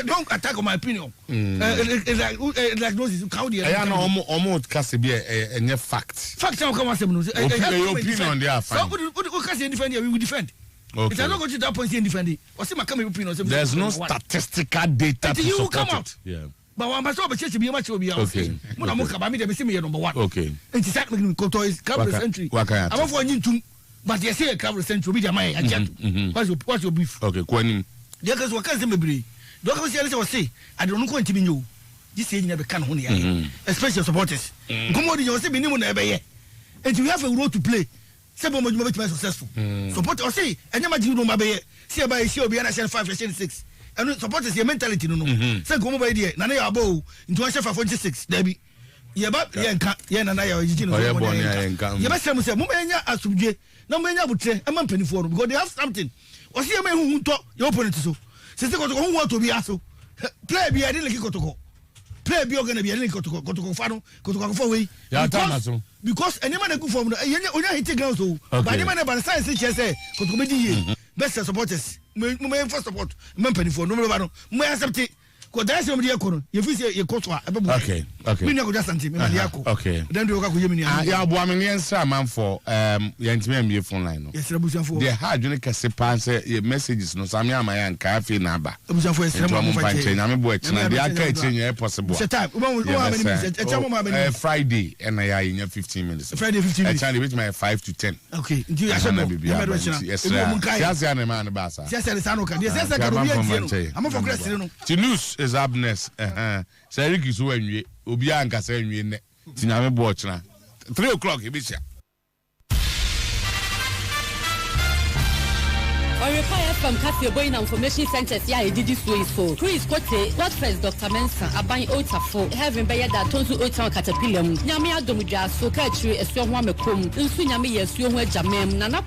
Speaker 1: don't attack on my opinion like those how the
Speaker 3: I know almost case be a fact
Speaker 1: how come say no
Speaker 3: opinion they are fine
Speaker 1: so we can say defend we will defend. Okay. If I don't go to that point and defend it, or see my opinion.
Speaker 3: There's no statistical data to support
Speaker 1: come out.
Speaker 3: It. Yeah.
Speaker 1: But one must always be much will be okay. Mona Moka, I mean, me number 1.
Speaker 3: Okay.
Speaker 1: And it's exactly Koto is cover century. I'm for you to, but you say a cover century, be my agent. What's your beef?
Speaker 3: Okay, Quenin.
Speaker 1: The others were cousin Mabry. Don't say, I don't know to you. This is never can only, especially supporters. Come on, you're saying, and you have a role to play. Several more successful. Support or say, and you might know my bay, see by see be an 5 6. And support is your mentality, no. Say, come over here, Nana Abo, into a chef 46, Debbie. Yaba, Yan and I are original. You must say, Mumania as subject, no man would say, a month for because they have something. Or see a man who talk your opponent so. Since they got to want to be aso. Play be a little to play be going to be a little to go for way. Because any man go from the hitting girls, but any man about science say, best supporters, first support, Mumpany for no matter, may accept it. That's somebody if we say your coach, okay. We never just okay. Then do man for Yantiman phone line. Yes, the hard you can say pass messages no Samia Mayan Cafe number. I'm possible. Friday and I in 15 minutes. Friday 15 minutes. I with my 5 to 10. Okay. Yes, yes, is abness SERIE so anwie obi anka sa anwie ne tinyame bo ochina 3 o'clock e be sha
Speaker 7: Orepa FM Cafe BEIN Information Centers ya edidi so Chris Kote Godfrey Dr. Mensa Aban Otafo Heaven Beya da Tonzu Otan Caterpillar nyame adomdwa so ka chiri esuo ho amekom nsu nyame yesuo ho agyamem nana